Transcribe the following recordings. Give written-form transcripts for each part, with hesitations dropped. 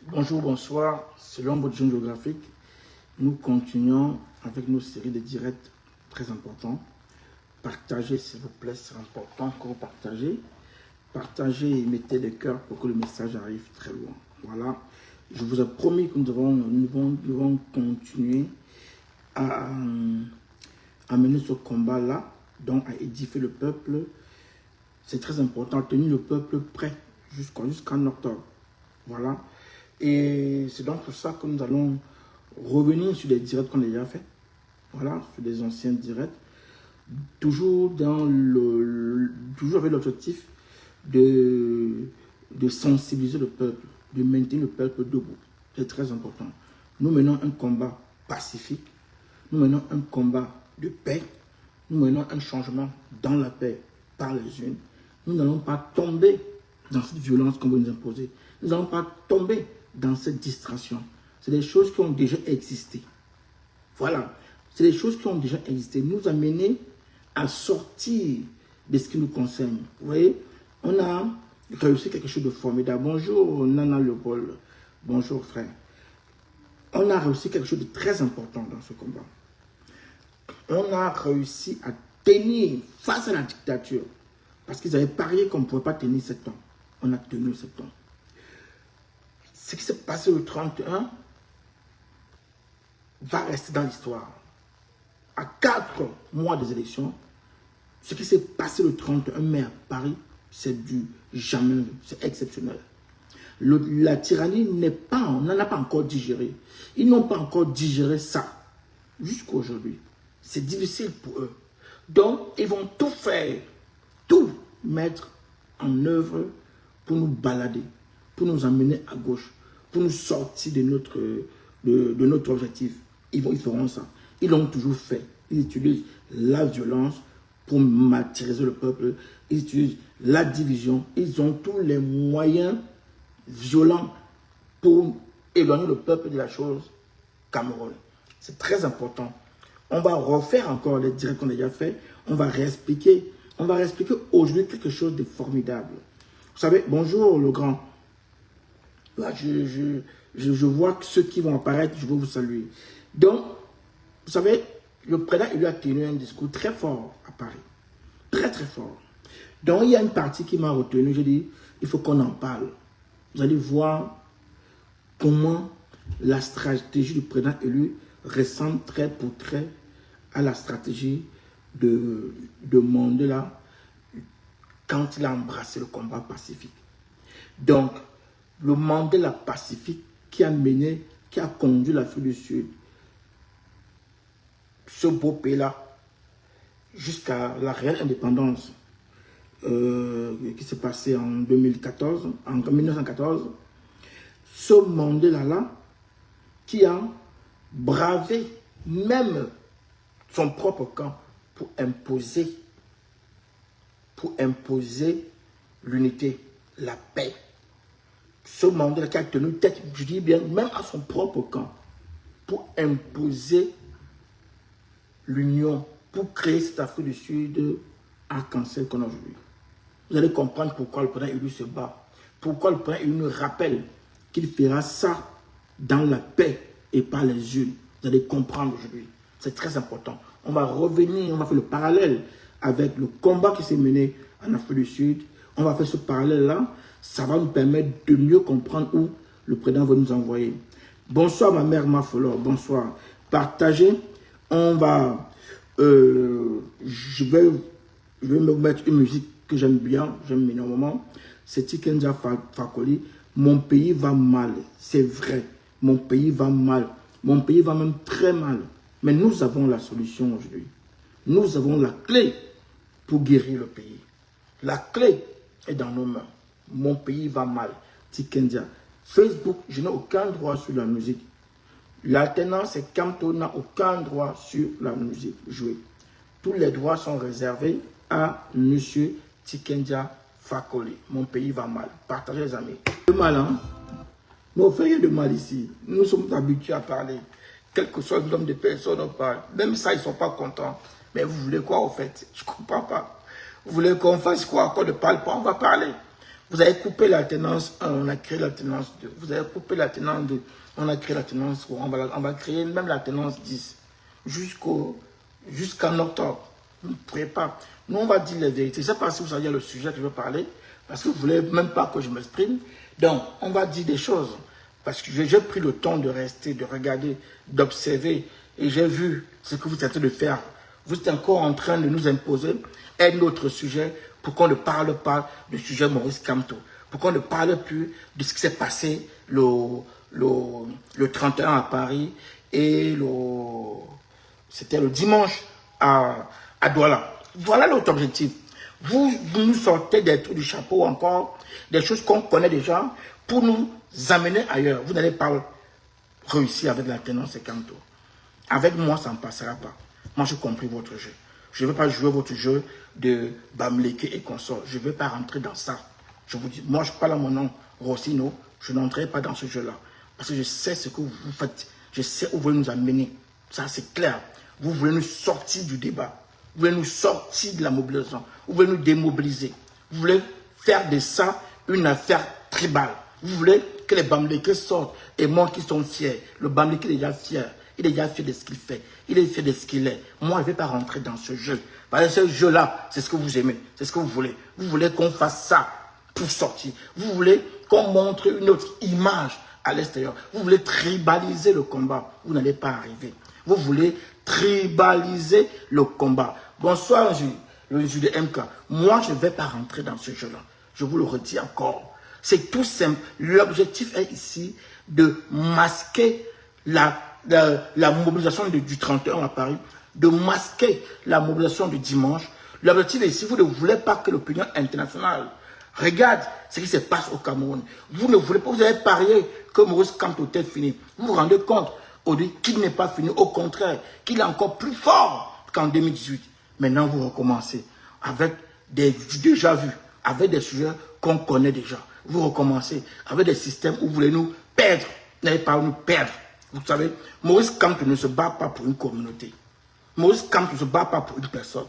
Bonjour, bonsoir, c'est l'ombre du jeune géographique. Nous continuons avec nos séries de directs très importants. Partagez s'il vous plaît, c'est important que vous partagez. Partagez et mettez des cœurs pour que le message arrive très loin. Voilà, je vous ai promis que nous devons continuer à mener ce combat-là, donc à édifier le peuple. C'est très important, tenir le peuple prêt jusqu'en octobre. Voilà. Et c'est donc pour ça que nous allons revenir sur les directs qu'on a déjà fait. Voilà, sur les anciens directs. Toujours avec l'objectif de sensibiliser le peuple, de maintenir le peuple debout. C'est très important. Nous menons un combat pacifique. Nous menons un combat de paix. Nous menons un changement dans la paix par les unes. Nous n'allons pas tomber dans cette violence qu'on veut nous imposer. Nous n'allons pas tomber dans cette distraction. C'est des choses qui ont déjà existé. Voilà. C'est des choses qui ont déjà existé. Nous amener à sortir de ce qui nous concerne. Vous voyez, on a réussi quelque chose de formidable. Bonjour Nana Leopold. Bonjour frère. On a réussi quelque chose de très important dans ce combat. On a réussi à tenir face à la dictature. Parce qu'ils avaient parié qu'on ne pouvait pas tenir 7 ans. On a tenu 7 ans. Ce qui s'est passé le 31 va rester dans l'histoire. À 4 mois des élections, ce qui s'est passé le 31 mai à Paris, c'est du jamais vu, c'est exceptionnel. La tyrannie n'est pas, on n'en a pas encore digéré. Ils n'ont pas encore digéré ça jusqu'à aujourd'hui. C'est difficile pour eux. Donc, ils vont tout faire, tout mettre en œuvre pour nous balader, pour nous emmener à gauche, pour nous sortir de notre objectif. Ils feront ça. Ils l'ont toujours fait. Ils utilisent la violence pour martyriser le peuple. Ils utilisent la division. Ils ont tous les moyens violents pour éloigner le peuple de la chose Cameroun. C'est très important. On va refaire encore les directs qu'on a déjà fait. On va réexpliquer. On va réexpliquer aujourd'hui quelque chose de formidable. Vous savez, bonjour le grand. Là, je vois que ceux qui vont apparaître, je veux vous saluer. Donc, vous savez, le président il lui a tenu un discours très fort à Paris. Très, très fort. Donc, il y a une partie qui m'a retenu. Je dis, il faut qu'on en parle. Vous allez voir comment la stratégie du président élu ressemble trait pour trait à la stratégie de Mandela quand il a embrassé le combat pacifique. Donc, le Mandela pacifique qui a conduit l'Afrique du Sud, ce beau pays-là, jusqu'à la réelle indépendance qui s'est passée en 1914, ce Mandela-là qui a bravé même son propre camp pour imposer l'unité, la paix. Ce Mandela qui a tenu tête, je dis bien, même à son propre camp, pour imposer l'union, pour créer cette Afrique du Sud arc-en-ciel qu'on a aujourd'hui. Vous allez comprendre pourquoi le président élu se bat, pourquoi le président élu nous rappelle qu'il fera ça dans la paix et pas les unes. Vous allez comprendre aujourd'hui. C'est très important. On va revenir, on va faire le parallèle avec le combat qui s'est mené en Afrique du Sud. On va faire ce parallèle-là. Ça va nous permettre de mieux comprendre où le président va nous envoyer. Bonsoir ma mère Mafolor, bonsoir. Partagez. On va... je vais me mettre une musique que j'aime bien, j'aime énormément. C'est Tikenja Fakoli. Mon pays va mal, c'est vrai. Mon pays va mal. Mon pays va même très mal. Mais nous avons la solution aujourd'hui. Nous avons la clé pour guérir le pays. La clé est dans nos mains. Mon pays va mal. Tikendia. Facebook, je n'ai aucun droit sur la musique. L'alternance et Camto n'a aucun droit sur la musique jouée. Tous les droits sont réservés à M. Tikendia Fakoli. Mon pays va mal. Partagez les amis. Le mal, hein? Mais on ne fait rien de mal ici. Nous sommes habitués à parler. Quel que soit le nombre de personnes, on parle. Même ça, ils ne sont pas contents. Mais vous voulez quoi, au fait? Je ne comprends pas. Vous voulez qu'on fasse quoi? Qu'on ne parle pas? On va parler. Vous avez coupé l'alternance 1, on a créé l'alternance 2. Vous avez coupé l'alternance 2, on a créé l'alternance 3. On va créer même l'alternance 10 jusqu'en octobre. Vous ne pourrez pas. Nous, on va dire les vérités. Je ne sais pas si vous savez le sujet que je veux parler, parce que vous ne voulez même pas que je m'exprime. Donc, on va dire des choses. Parce que j'ai pris le temps de rester, de regarder, d'observer. Et j'ai vu ce que vous êtes en train de faire. Vous êtes encore en train de nous imposer un autre sujet pour qu'on ne parle pas du sujet Maurice Kamto. Pour qu'on ne parle plus de ce qui s'est passé le 31 à Paris et c'était le dimanche à Douala. Voilà l'autre objectif. Vous nous sortez des trucs du chapeau encore, des choses qu'on connaît déjà, pour nous amener ailleurs. Vous n'allez pas réussir avec la tenance et Kamto. Avec moi, ça ne passera pas. Moi, j'ai compris votre jeu. Je ne veux pas jouer votre jeu de Bamleke et consorts. Je ne veux pas rentrer dans ça. Je vous dis, moi, je parle à mon nom, Rossino. Je n'entrerai pas dans ce jeu-là. Parce que je sais ce que vous faites. Je sais où vous voulez nous amener. Ça, c'est clair. Vous voulez nous sortir du débat. Vous voulez nous sortir de la mobilisation. Vous voulez nous démobiliser. Vous voulez faire de ça une affaire tribale. Vous voulez que les Bamleke sortent et moi qui sont fiers. Le Bamleke est déjà fier. Il est déjà fier de ce qu'il fait. Il est fier de ce qu'il est. Moi, je ne vais pas rentrer dans ce jeu. Parce que ce jeu-là, c'est ce que vous aimez. C'est ce que vous voulez. Vous voulez qu'on fasse ça pour sortir. Vous voulez qu'on montre une autre image à l'extérieur. Vous voulez tribaliser le combat. Vous n'allez pas arriver. Vous voulez tribaliser le combat. Bonsoir, le juge de MK. Moi, je ne vais pas rentrer dans ce jeu-là. Je vous le redis encore. C'est tout simple. L'objectif est ici de masquer la mobilisation du 31 à Paris, de masquer la mobilisation du dimanche. L'objectif est ici, vous ne voulez pas que l'opinion internationale regarde ce qui se passe au Cameroun. Vous ne voulez pas, vous avez parié que Maurice Kamto est fini. Vous vous rendez compte qu'il n'est pas fini, au contraire, qu'il est encore plus fort qu'en 2018. Maintenant, vous recommencez avec des déjà vus, avec des sujets qu'on connaît déjà. Vous recommencez avec des systèmes où vous voulez nous perdre. Vous n'allez pas nous perdre. Vous savez, Maurice Kamto ne se bat pas pour une communauté. Maurice Kamto ne se bat pas pour une personne.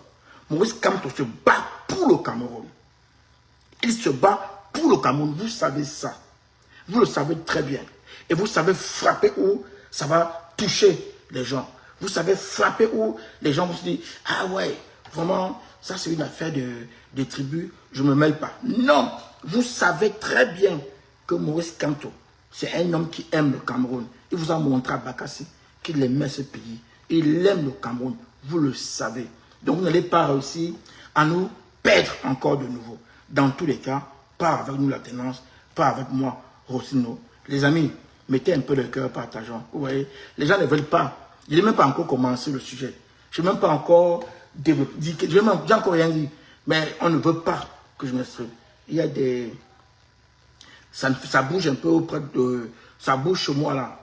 Maurice Kamto se bat pour le Cameroun. Il se bat pour le Cameroun. Vous savez ça. Vous le savez très bien. Et vous savez frapper où ça va toucher les gens. Vous savez frapper où les gens vont se dire, ah ouais, vraiment, ça c'est une affaire de tribus, je ne me mêle pas. Non, vous savez très bien que Maurice Kamto, c'est un homme qui aime le Cameroun. Il vous a montré à Bakassi qu'il aimait ce pays. Il aime le Cameroun. Vous le savez. Donc vous n'allez pas réussir à nous perdre encore de nouveau. Dans tous les cas, pas avec nous la tenance, pas avec moi, Rossino. Les amis, mettez un peu de cœur, partageons. Vous voyez, les gens ne veulent pas. Je n'ai même pas encore commencé le sujet. Je n'ai même pas encore dit, j'ai encore rien dit. Mais on ne veut pas que je m'exprime. Il y a des... Ça bouge un peu auprès de... Ça bouge chez moi là.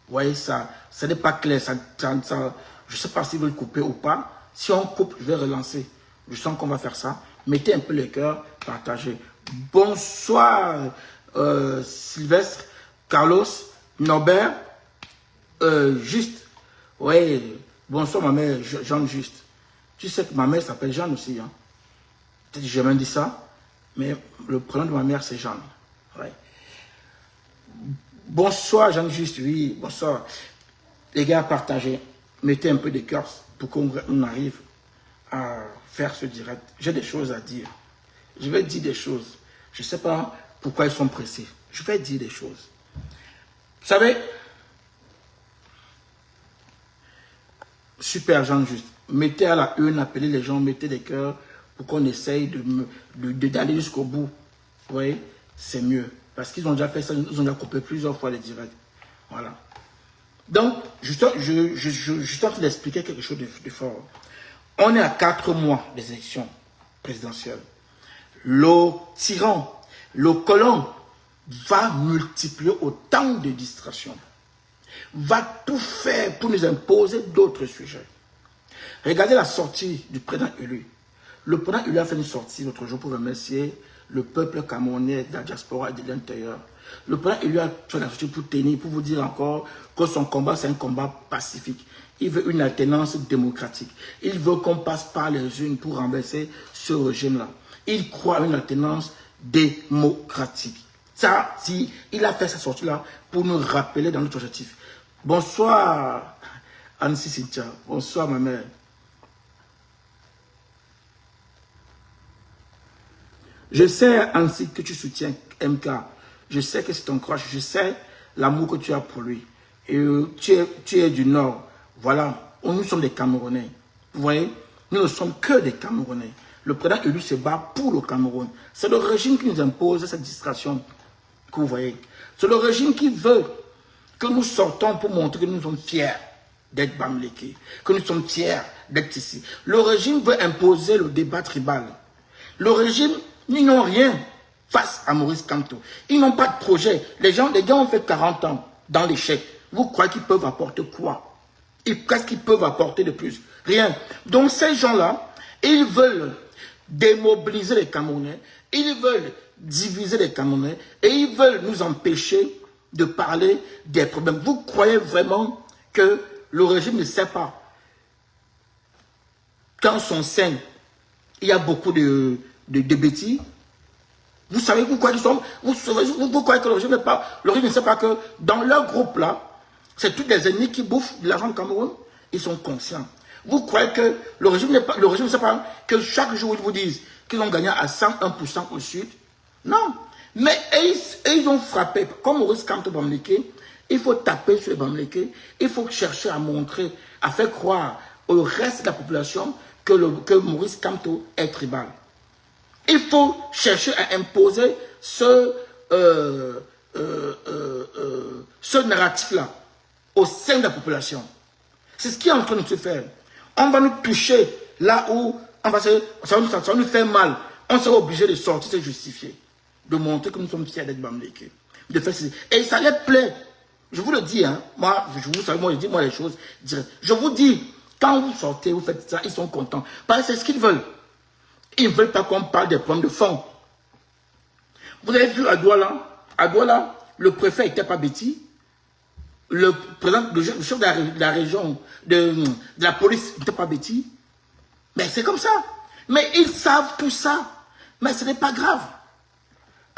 Vous voyez, ça n'est pas clair. Je ne sais pas s'ils veulent couper ou pas. Si on coupe, je vais relancer. Je sens qu'on va faire ça. Mettez un peu les cœurs, partagez. Bonsoir, Sylvestre, Carlos, Norbert, Juste. Oui, bonsoir ma mère, Jeanne Juste. Tu sais que ma mère s'appelle Jeanne aussi. Hein? Peut-être que j'ai même dit ça, mais le prénom de ma mère c'est Jeanne. Ouais. Bonsoir Jeanne Juste, oui, bonsoir. Les gars, partagez. Mettez un peu de cœur pour qu'on arrive à faire ce direct. J'ai des choses à dire. Je vais dire des choses. Je ne sais pas pourquoi ils sont pressés. Je vais dire des choses. Vous savez, super Jean Juste, mettez à la une, appelez les gens, mettez des cœurs pour qu'on essaye d'aller jusqu'au bout. Vous voyez, c'est mieux. Parce qu'ils ont déjà fait ça, ils ont déjà coupé plusieurs fois les directs. Voilà. Donc, je suis en train d'expliquer quelque chose de fort. On est à 4 mois des élections présidentielles. Le tyran, le colon va multiplier autant de distractions. Va tout faire pour nous imposer d'autres sujets. Regardez la sortie du président élu. Le président élu a fait une sortie l'autre jour pour remercier le peuple camerounais de la diaspora et de l'intérieur. Le président élu a fait la sortie pour tenir, pour vous dire encore que son combat, c'est un combat pacifique. Il veut une alternance démocratique. Il veut qu'on passe par les urnes pour renverser ce régime-là. Il croit à une alternance démocratique. Ça, si il a fait cette sortie-là pour nous rappeler dans notre objectif. Bonsoir, Annecy Cynthia. Bonsoir, ma mère. Je sais, Annecy, que tu soutiens MK. Je sais que c'est ton crush. Je sais l'amour que tu as pour lui. Et tu es du Nord. Voilà. Nous sommes des Camerounais. Vous voyez? Nous ne sommes que des Camerounais. Le président élu se bat pour le Cameroun. C'est le régime qui nous impose cette distraction que vous voyez. C'est le régime qui veut que nous sortons pour montrer que nous sommes fiers d'être Bamileke, que nous sommes fiers d'être ici. Le régime veut imposer le débat tribal. Le régime, ils n'ont rien face à Maurice Kamto. Ils n'ont pas de projet. Les gens ont fait 40 ans dans l'échec. Vous croyez qu'ils peuvent apporter quoi? Qu'est-ce qu'ils peuvent apporter de plus? Rien. Donc ces gens-là, ils veulent démobiliser les Camerounais, ils veulent diviser les Camerounais et ils veulent nous empêcher de parler des problèmes. Vous croyez vraiment que le régime ne sait pas qu'en son sein, il y a beaucoup de bêtises? Vous savez, vous croyez que le régime ne sait pas que dans leur groupe là, c'est tous des ennemis qui bouffent de l'argent du Cameroun? Ils sont conscients. Vous croyez que le régime ne sait pas que chaque jour ils vous disent qu'ils ont gagné à 101% au sud? Non. Mais ils ont frappé. Comme Maurice Kamto Bamileke, il faut taper sur les Bamileke. Il faut chercher à montrer, à faire croire au reste de la population que Maurice Kamto est tribal. Il faut chercher à imposer ce narratif-là au sein de la population. C'est ce qui est en train de se faire. On va nous toucher là où ça va nous faire mal. On sera obligé de sortir, se justifier, de montrer que nous sommes fiers d'être Bamileke. Et ça les plaît. Je vous le dis, hein, moi, je dis les choses directes. Je vous dis, quand vous sortez, vous faites ça, ils sont contents. Parce que c'est ce qu'ils veulent. Ils ne veulent pas qu'on parle des problèmes de fond. Vous avez vu à Douala, le préfet n'était pas bêtis. Le chef de la région, de la police n'était pas bêtis. Mais c'est comme ça. Mais ils savent tout ça. Mais ce n'est pas grave.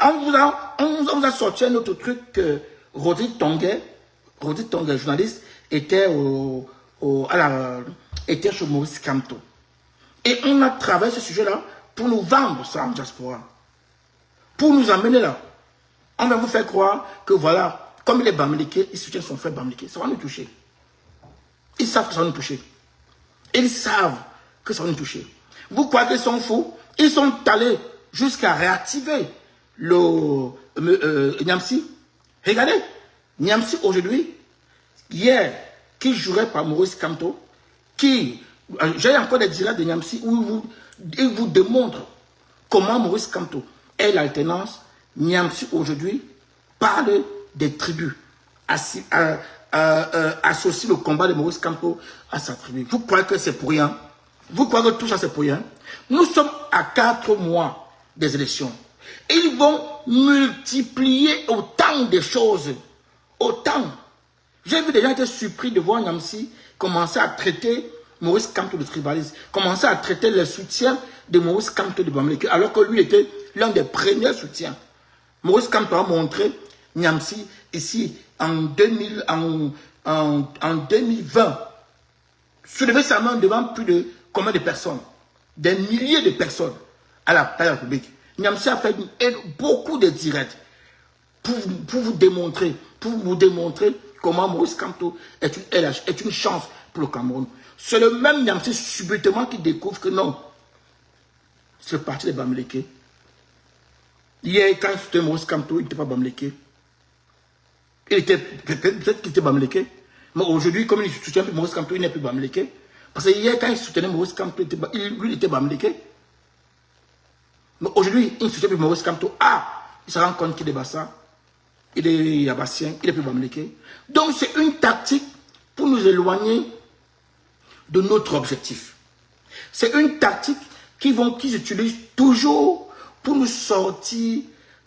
On vous a sorti un autre truc que Rodrigue Tonguet, journaliste, était chez Maurice Kamto. Et on a travaillé ce sujet-là pour nous vendre ça en diaspora. Pour nous amener là. On va vous faire croire que voilà, comme il est Bamileke, il soutient son frère Bamileke. Ça va nous toucher. Ils savent que ça va nous toucher. Ils savent que ça va nous toucher. Vous croyez qu'ils sont fous? Ils sont allés jusqu'à réactiver le Niamsi. Regardez, Niamsi aujourd'hui, hier, qui jouerait par Maurice Kamto, j'ai encore des directs de Niamsi où il vous démontre comment Maurice Kamto est l'alternance. Niamsi aujourd'hui parle des tribus, associe le combat de Maurice Kamto à sa tribu. Vous croyez que c'est pour rien? Vous croyez que tout ça c'est pour rien? Nous sommes à 4 mois des élections. Ils vont multiplier autant de choses. Autant. J'ai vu des gens qui étaient surpris de voir Niamsi commencer à traiter Maurice Kamto de tribalisme, commencer à traiter le soutien de Maurice Kamto de Bamileke, alors que lui était l'un des premiers soutiens. Maurice Kamto a montré Niamsi ici en 2020, soulever sa main devant plus de combien de personnes? Des milliers de personnes à la place de la République. Niamsi a fait beaucoup de directs pour vous démontrer comment Maurice Kamto est une chance pour le Cameroun. C'est le même Niamsi subitement qui découvre que non, c'est le parti de Bamileke. Hier, quand c'était Maurice Kamto, il n'était pas Bamileke. Peut-être qu'il était Bamileke. Mais aujourd'hui, comme il soutient Maurice Kamto, il n'est plus Bamileke. Parce que hier, quand il soutenait Maurice Kamto, lui, il était Bamileke. Mais aujourd'hui, il soutient Maurice Kamto. Il se rend compte qu'il est Bassa. Il est Yabassien. Il n'est plus Bamileke. Donc, c'est une tactique pour nous éloigner de notre objectif. C'est une tactique qu'ils utilisent toujours pour nous sortir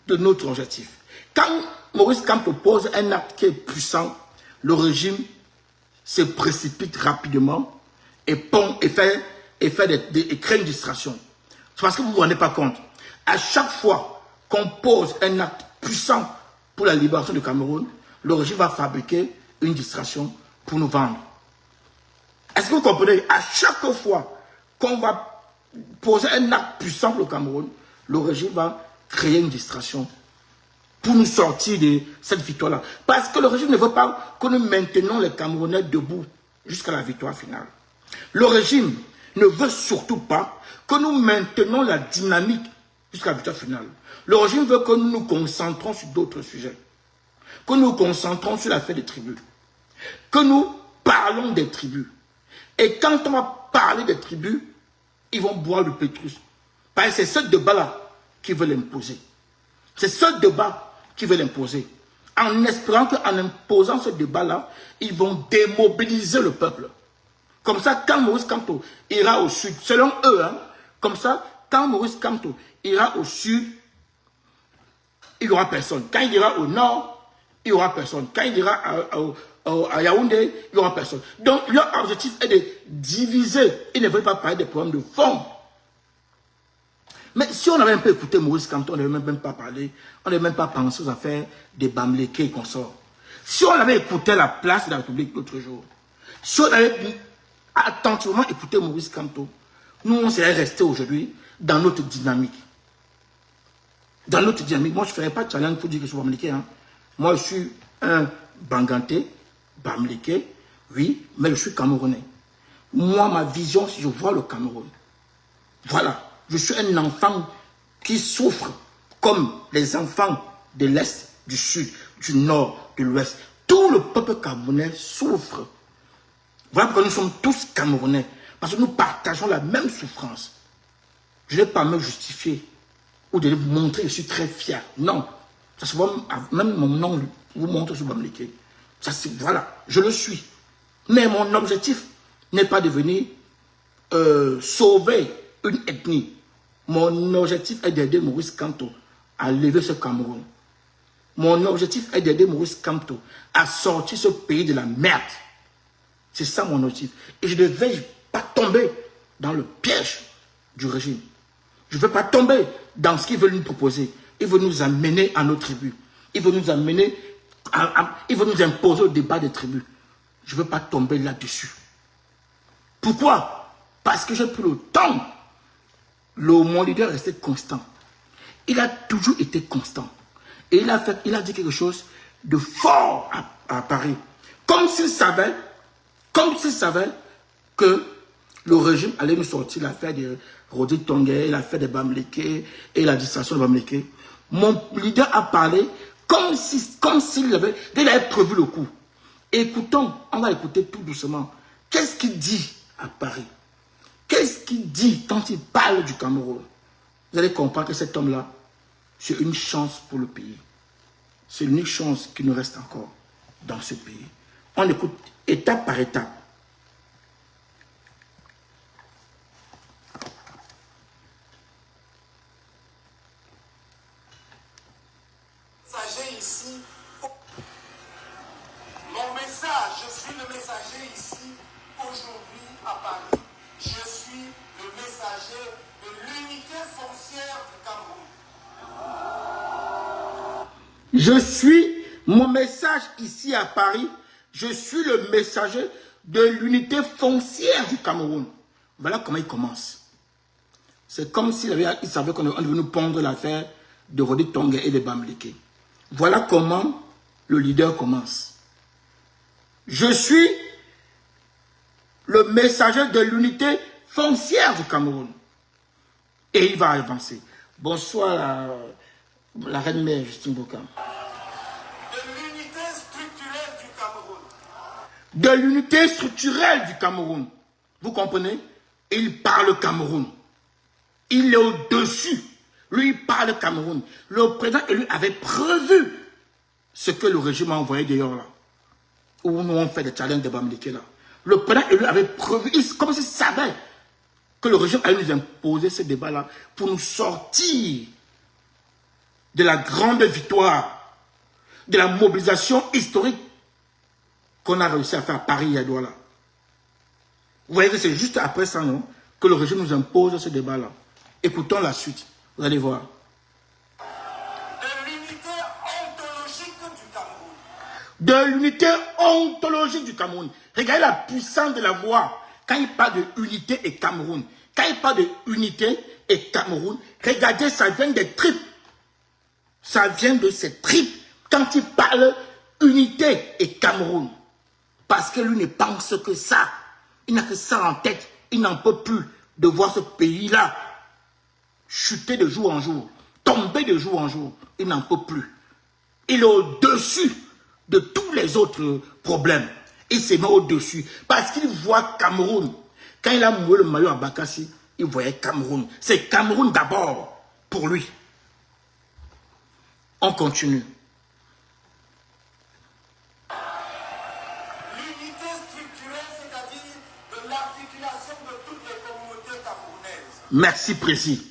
de notre objectif. Quand Maurice Kamto pose un acte qui est puissant, le régime se précipite rapidement et crée une distraction. C'est parce que vous ne vous rendez pas compte. À chaque fois qu'on pose un acte puissant pour la libération du Cameroun, le régime va fabriquer une distraction pour nous vendre. Est-ce que vous comprenez? À chaque fois qu'on va poser un acte puissant pour le Cameroun, le régime va créer une distraction pour nous sortir de cette victoire-là. Parce que le régime ne veut pas que nous maintenions les Camerounais debout jusqu'à la victoire finale. Le régime ne veut surtout pas que nous maintenions la dynamique jusqu'à la victoire finale. Le régime veut que nous nous concentrons sur d'autres sujets. Que nous nous concentrons sur l'affaire des tribus. Que nous parlons des tribus. Et quand on va parler des tribus, ils vont boire le pétrus. Parce que c'est ce débat-là qui veut l'imposer. C'est ce débat qui veut l'imposer. En espérant qu'en imposant ce débat-là, ils vont démobiliser le peuple. Comme ça, quand Maurice Kamto ira au sud, selon eux, hein, comme ça, quand Maurice Kamto ira au sud, il n'y aura personne. Quand il ira au nord, il n'y aura personne. Quand il ira à Yaoundé, il n'y aura personne. Donc, leur objectif est de diviser. Ils ne veulent pas parler des problèmes de fond. Mais si on avait un peu écouté Maurice Kamto, on n'avait même pas parlé, on n'avait même pas pensé aux affaires des Bamléké qu'on sort. Si on avait écouté la place de la République l'autre jour, si on avait attentivement écouté Maurice Kamto, nous, on serait resté aujourd'hui dans notre dynamique. Dans notre dynamique, moi, je ne ferais pas de challenge pour dire que je suis Bamléké. Hein. Moi, je suis un Banganté, Bamléké, oui, mais je suis Camerounais. Moi, ma vision, si je vois le Cameroun, voilà. Je suis un enfant qui souffre comme les enfants de l'Est, du Sud, du Nord, de l'Ouest. Tout le peuple camerounais souffre. Voilà pourquoi nous sommes tous Camerounais. Parce que nous partageons la même souffrance. Je n'ai pas à me justifier ou de vous montrer que je suis très fier. Non. Ça se voit, même mon nom vous montre sur Bamléké. Ça, voilà, je le suis. Mais mon objectif n'est pas de venir sauver une ethnie. Mon objectif est d'aider Maurice Kamto à lever ce Cameroun. Mon objectif est d'aider Maurice Kamto à sortir ce pays de la merde. C'est ça mon objectif. Et je ne vais pas tomber dans le piège du régime. Je ne vais pas tomber dans ce qu'ils veulent nous proposer. Ils veulent nous amener à nos tribus. Ils veulent nous amener, ils veulent nous imposer au débat des tribus. Je ne veux pas tomber là-dessus. Pourquoi? Parce que j'ai pris le temps. Mon leader est resté constant. Il a toujours été constant. Et il a dit quelque chose de fort à Paris. Comme s'il savait que le régime allait nous sortir l'affaire de Rodi Tongué, l'affaire de Bamléké et la distraction de Bamléké. Mon leader a parlé comme s'il avait prévu le coup. Écoutons, on va écouter tout doucement. Qu'est-ce qu'il dit à Paris? Qu'est-ce qu'il dit quand il parle du Cameroun? Vous allez comprendre que cet homme-là, c'est une chance pour le pays. C'est l'unique chance qui nous reste encore dans ce pays. On écoute étape par étape. Messager ici. Mon message, je suis le messager ici aujourd'hui à Paris. Je suis le messager de l'unité foncière du Cameroun. Je suis mon message ici à Paris. Je suis le messager de l'unité foncière du Cameroun. Voilà comment il commence. C'est comme s'il savait qu'on devait nous pondre l'affaire de Rodi Tongué et de Bamléké. Voilà comment le leader commence. Je suis le messager de l'unité foncière du Cameroun. Et il va avancer. Bonsoir la reine-mère Justine Bokam. De l'unité structurelle du Cameroun. De l'unité structurelle du Cameroun. Vous comprenez? Il parle Cameroun. Il est au-dessus. Lui, il parle Cameroun. Le président élu avait prévu ce que le régime a envoyé d'ailleurs là. Où nous on fait des challenges de Bamléké là. Le président élu avait prévu, comme s'il savait que le régime allait nous imposer ce débat-là pour nous sortir de la grande victoire, de la mobilisation historique qu'on a réussi à faire à Paris et à Douala. Vous voyez que c'est juste après ça, non, que le régime nous impose ce débat-là. Écoutons la suite, vous allez voir. de l'unité ontologique du Cameroun. Regardez la puissance de la voix quand il parle de unité et Cameroun. Quand il parle de unité et Cameroun, regardez, ça vient des tripes. Ça vient de ces tripes quand il parle unité et Cameroun. Parce que lui ne pense que ça. Il n'a que ça en tête. Il n'en peut plus de voir ce pays-là chuter de jour en jour, tomber de jour en jour. Il n'en peut plus. Il est au-dessus de tous les autres problèmes. Il se met au-dessus. Parce qu'il voit Cameroun. Quand il a mouillé le maillot à Bakassi, il voyait Cameroun. C'est Cameroun d'abord pour lui. On continue. L'unité structurelle, c'est-à-dire de l'articulation de toutes les communautés camerounaises. Merci, précis.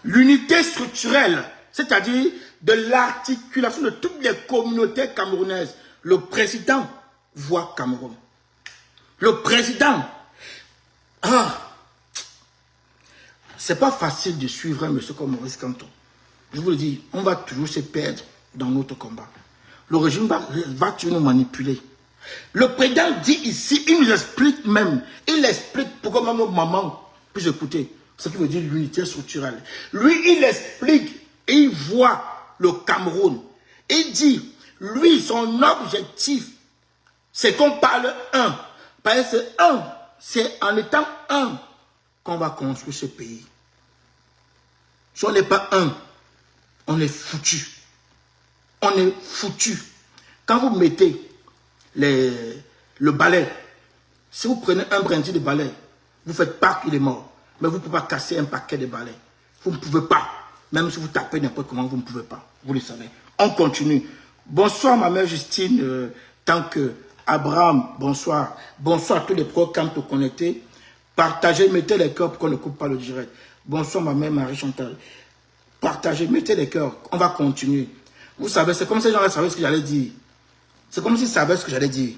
L'unité structurelle, c'est-à-dire de l'articulation de toutes les communautés camerounaises. Le président voit Cameroun. Le président... c'est pas facile de suivre un monsieur comme Maurice Kamto. Je vous le dis, on va toujours se perdre dans notre combat. Le régime va toujours nous manipuler. Le président dit ici, il nous explique même, il explique pourquoi même nos mamans puissent écouter ce qui veut dire l'unité structurelle. Lui, il explique et il voit le Cameroun. Il dit, lui, son objectif, c'est qu'on parle un. Parce que c'est en étant un qu'on va construire ce pays. Si on n'est pas un, on est foutu. On est foutu. Quand vous mettez le balai, si vous prenez un brindille de balai, vous faites pas qu'il est mort. Mais vous ne pouvez pas casser un paquet de balais. Vous ne pouvez pas. Même si vous tapez n'importe comment, vous ne pouvez pas. Vous le savez. On continue. Bonsoir ma mère Justine, tant que Abraham, bonsoir. Bonsoir à tous les programmes connectés. Partagez, mettez les cœurs pour qu'on ne coupe pas le direct. Bonsoir ma mère Marie-Chantal. Partagez, mettez les cœurs. On va continuer. Vous savez, c'est comme si les gens savaient ce que j'allais dire. C'est comme s'ils savaient ce que j'allais dire.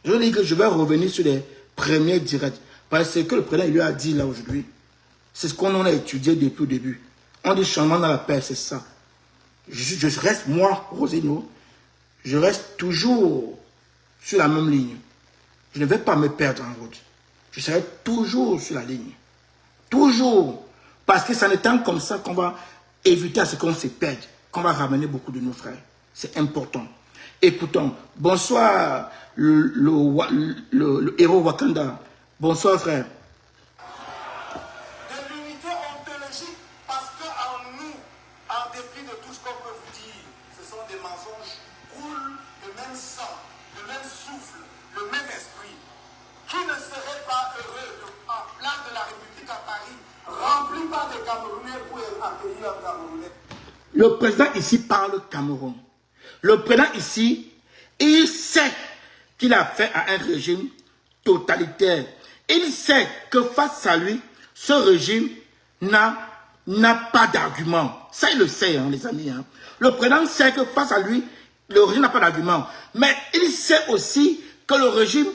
Je dis que je vais revenir sur les premiers directs. Parce que le président lui a dit là aujourd'hui, c'est ce qu'on en a étudié depuis le début. On dit changement dans la paix, c'est ça. Je reste, moi, Rosino, je reste toujours sur la même ligne. Je ne vais pas me perdre en route. Je serai toujours sur la ligne. Toujours. Parce que c'est en étant comme ça qu'on va éviter à ce qu'on se perde, qu'on va ramener beaucoup de nos frères. C'est important. Écoutons. Bonsoir, le héros Wakanda. Bonsoir, frère. De l'unité ontologique, parce qu'en nous, en dépit de tout ce qu'on peut vous dire, ce sont des mensonges, coule le même sang, le même souffle, le même esprit. Qui ne serait pas heureux en place de la République à Paris, rempli par des Camerounais pour accueillir un Camerounais? Le président ici parle Cameroun. Le président ici, il sait qu'il a fait à un régime totalitaire. Il sait que face à lui, ce régime n'a pas d'argument. Ça, il le sait, hein, les amis. Hein. Le président sait que face à lui, le régime n'a pas d'argument. Mais il sait aussi que le régime,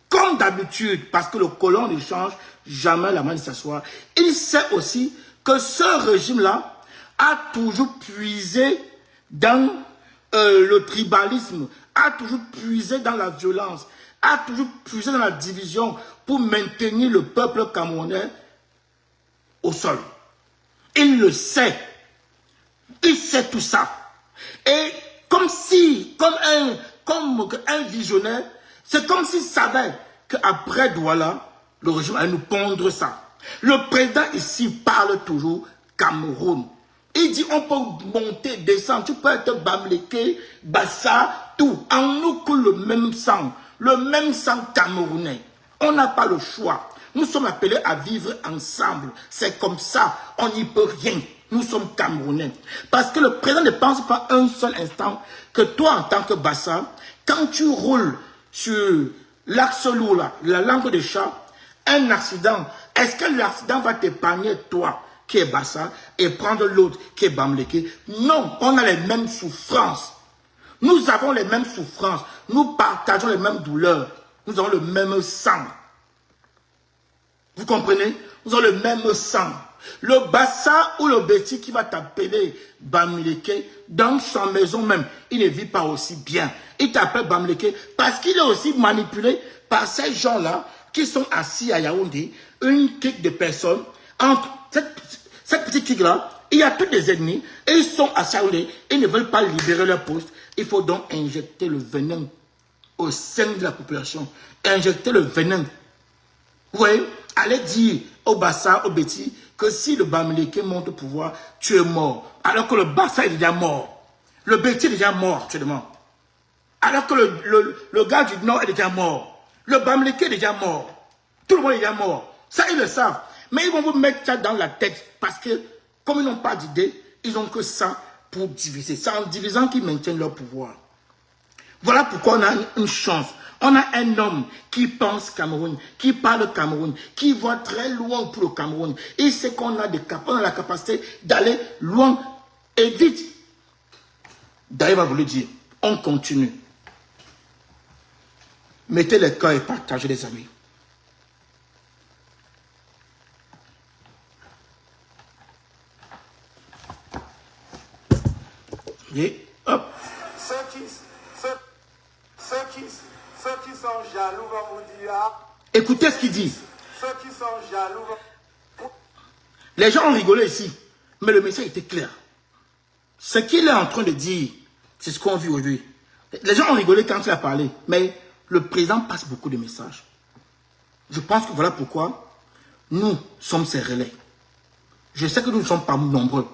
comme d'habitude, parce que le colon ne change jamais la manière de s'asseoir, il sait aussi que ce régime-là a toujours puisé dans le tribalisme, a toujours puisé dans la violence, a toujours puisé dans la division pour maintenir le peuple camerounais au sol. Il le sait. Il sait tout ça. Et comme un visionnaire, c'est comme s'il savait qu'après Douala, le régime allait nous pondre ça. Le président ici parle toujours Cameroun. Il dit on peut monter, descendre, tu peux être Bamléké, Bassa, tout. En nous coule le même sang camerounais. On n'a pas le choix. Nous sommes appelés à vivre ensemble. C'est comme ça. On n'y peut rien. Nous sommes Camerounais. Parce que le président ne pense pas un seul instant que toi, en tant que Bassa, quand tu roules sur l'axe lourd, là, la langue de chat, un accident, est-ce que l'accident va t'épargner toi qui est Bassa et prendre l'autre qui est Bamléké? Non, on a les mêmes souffrances. Nous avons les mêmes souffrances. Nous partageons les mêmes douleurs. Nous avons le même sang. Vous comprenez? Nous avons le même sang. Le Bassa ou le Betty qui va t'appeler Bamileke, dans sa maison même, il ne vit pas aussi bien. Il t'appelle Bamileke parce qu'il est aussi manipulé par ces gens-là qui sont assis à Yaoundé, une clique de personnes. Entre cette petite clique-là, il y a tous des ennemis et ils sont assis à Yaoundé. Ils ne veulent pas libérer leur poste. Il faut donc injecter le venin au sein de la population. Injecter le venin. Vous voyez, allez dire au Bassa, au Betty, que si le Bamileke monte au pouvoir, tu es mort. Alors que le Bassa est déjà mort. Le Betty est déjà mort actuellement. Alors que le gars du Nord est déjà mort. Le Bamileke est déjà mort. Tout le monde est déjà mort. Ça, ils le savent. Mais ils vont vous mettre ça dans la tête. Parce que, comme ils n'ont pas d'idée, ils n'ont que ça pour diviser. C'est en divisant qu'ils maintiennent leur pouvoir. Voilà pourquoi on a une chance. On a un homme qui pense Cameroun, qui parle Cameroun, qui voit très loin pour le Cameroun. Il sait qu'on a la capacité d'aller loin et vite. D'ailleurs, va vous le dire, on continue. Mettez les cœurs et partagez les amis. Et hop. Ceux qui sont jaloux vont vous dire... Écoutez ce qu'il dit. Ceux qui sont jaloux vont... Les gens ont rigolé ici, mais le message était clair. Ce qu'il est en train de dire, c'est ce qu'on vit aujourd'hui. Les gens ont rigolé quand il a parlé, mais le président passe beaucoup de messages. Je pense que voilà pourquoi nous sommes ses relais. Je sais que nous ne sommes pas nombreux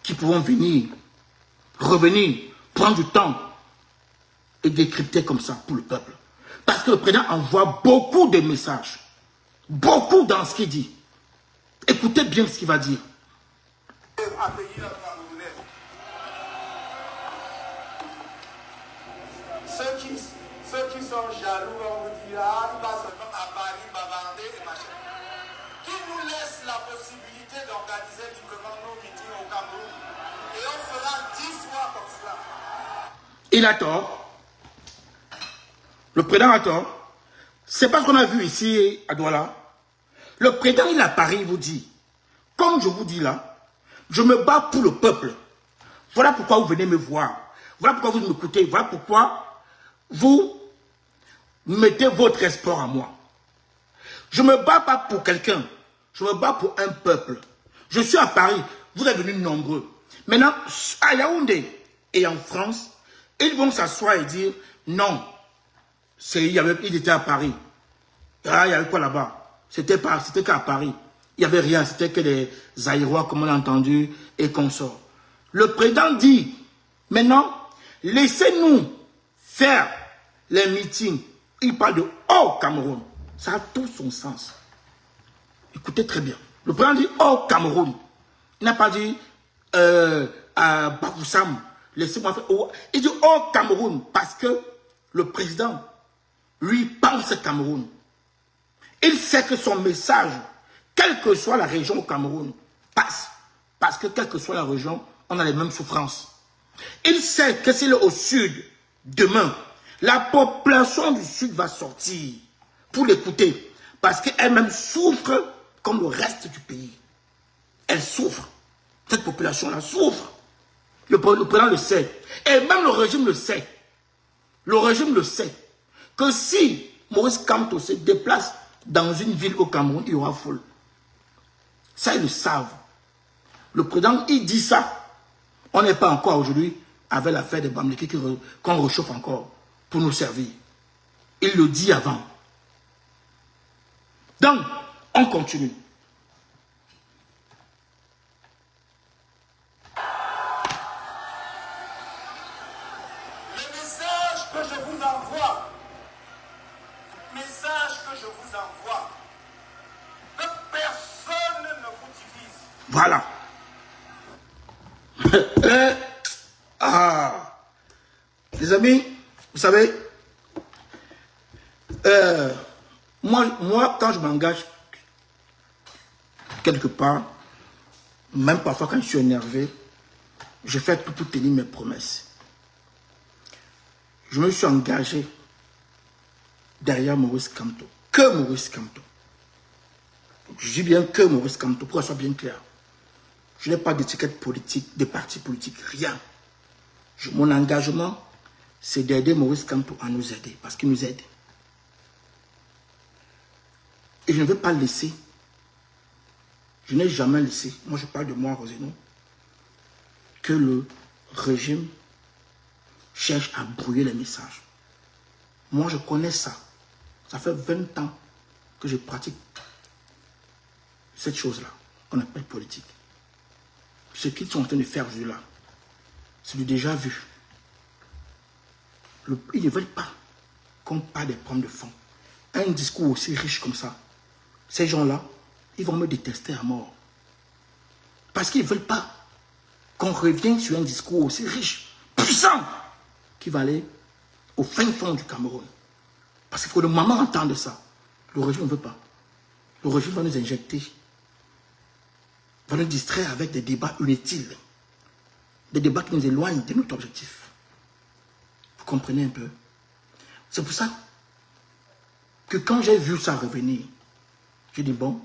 qui pouvons venir, revenir, prendre du temps et décrypter comme ça pour le peuple. Parce que le président envoie beaucoup de messages. Beaucoup dans ce qu'il dit. Écoutez bien ce qu'il va dire. Ceux qui sont jaloux vont vous dire, ah, il va seulement à Paris, bavarder et machin. Qui nous laisse la possibilité d'organiser librement nos meetings au Cameroun. Et on fera 10 fois comme cela. Il a tort. Le président a tort. C'est pas ce qu'on a vu ici à Douala. Le président, il est à Paris, il vous dit, comme je vous dis là, je me bats pour le peuple. Voilà pourquoi vous venez me voir. Voilà pourquoi vous m'écoutez. Voilà pourquoi vous mettez votre espoir en moi. Je ne me bats pas pour quelqu'un. Je me bats pour un peuple. Je suis à Paris. Vous êtes venus nombreux. Maintenant, à Yaoundé et en France, ils vont s'asseoir et dire, non, il était à Paris. Ah, il y avait quoi là-bas? C'était qu'à Paris. Il n'y avait rien. C'était que des Zaïrois, comme on a entendu, et consorts. Le président dit, maintenant, laissez-nous faire les meetings. Il parle de hors Cameroun. Ça a tout son sens. Écoutez très bien. Le président dit hors Cameroun. Il n'a pas dit à Bakoussam, laissez-moi faire. Il dit hors Cameroun parce que le président, lui, pense Cameroun. Il sait que son message, quelle que soit la région au Cameroun, passe. Parce que quelle que soit la région, on a les mêmes souffrances. Il sait que s'il est au sud, demain, la population du sud va sortir pour l'écouter. Parce qu'elle-même souffre comme le reste du pays. Elle souffre. Cette population-là souffre. Le président le sait. Et même le régime le sait. Le régime le sait. Que si Maurice Kamto se déplace dans une ville au Cameroun, il y aura foule. Ça, ils le savent. Le président, il dit ça. On n'est pas encore aujourd'hui avec l'affaire de Bamileke qu'on réchauffe encore pour nous servir. Il le dit avant. Donc, on continue. Le message que je vous envoie, que personne ne vous divise. Voilà. Les amis, vous savez, moi, quand je m'engage quelque part, même parfois quand je suis énervé, je fais tout pour tenir mes promesses. Je me suis engagé derrière Maurice Kamto. Que Maurice Kamto. Je dis bien que Maurice Kamto, pour que ça soit bien clair. Je n'ai pas d'étiquette politique, de parti politique, rien. Mon engagement, c'est d'aider Maurice Kamto à nous aider, parce qu'il nous aide. Et je ne veux pas laisser, je n'ai jamais laissé, moi je parle de moi, Roséno, que le régime cherche à brouiller les messages. Moi je connais ça. Ça fait 20 ans que je pratique cette chose-là, qu'on appelle politique. Ce qu'ils sont en train de faire aujourd'hui là, c'est du déjà vu. Ils ne veulent pas qu'on parle des problèmes de fond. Un discours aussi riche comme ça, ces gens-là, ils vont me détester à mort. Parce qu'ils ne veulent pas qu'on revienne sur un discours aussi riche, puissant, qui va aller au fin fond du Cameroun. Parce qu'il faut le moment entendre ça. Le régime ne veut pas. Le régime va nous injecter, va nous distraire avec des débats inutiles. Des débats qui nous éloignent de notre objectif. Vous comprenez un peu? C'est pour ça que quand j'ai vu ça revenir, j'ai dit bon,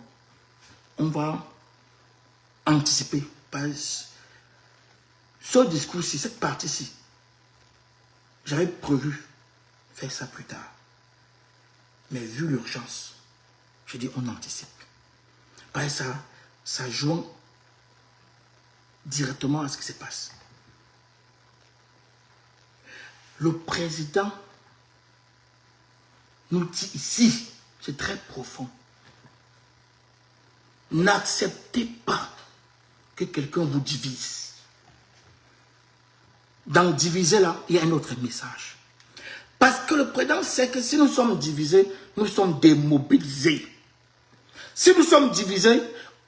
on va anticiper. Ce discours-ci, cette partie-ci, j'avais prévu faire ça plus tard. Mais vu l'urgence, j'ai dit on anticipe. Parce que ça joue directement à ce qui se passe. Le président nous dit ici, c'est très profond, n'acceptez pas que quelqu'un vous divise. Dans diviser là, il y a un autre message. Parce que le président sait que si nous sommes divisés, nous sommes démobilisés. Si nous sommes divisés,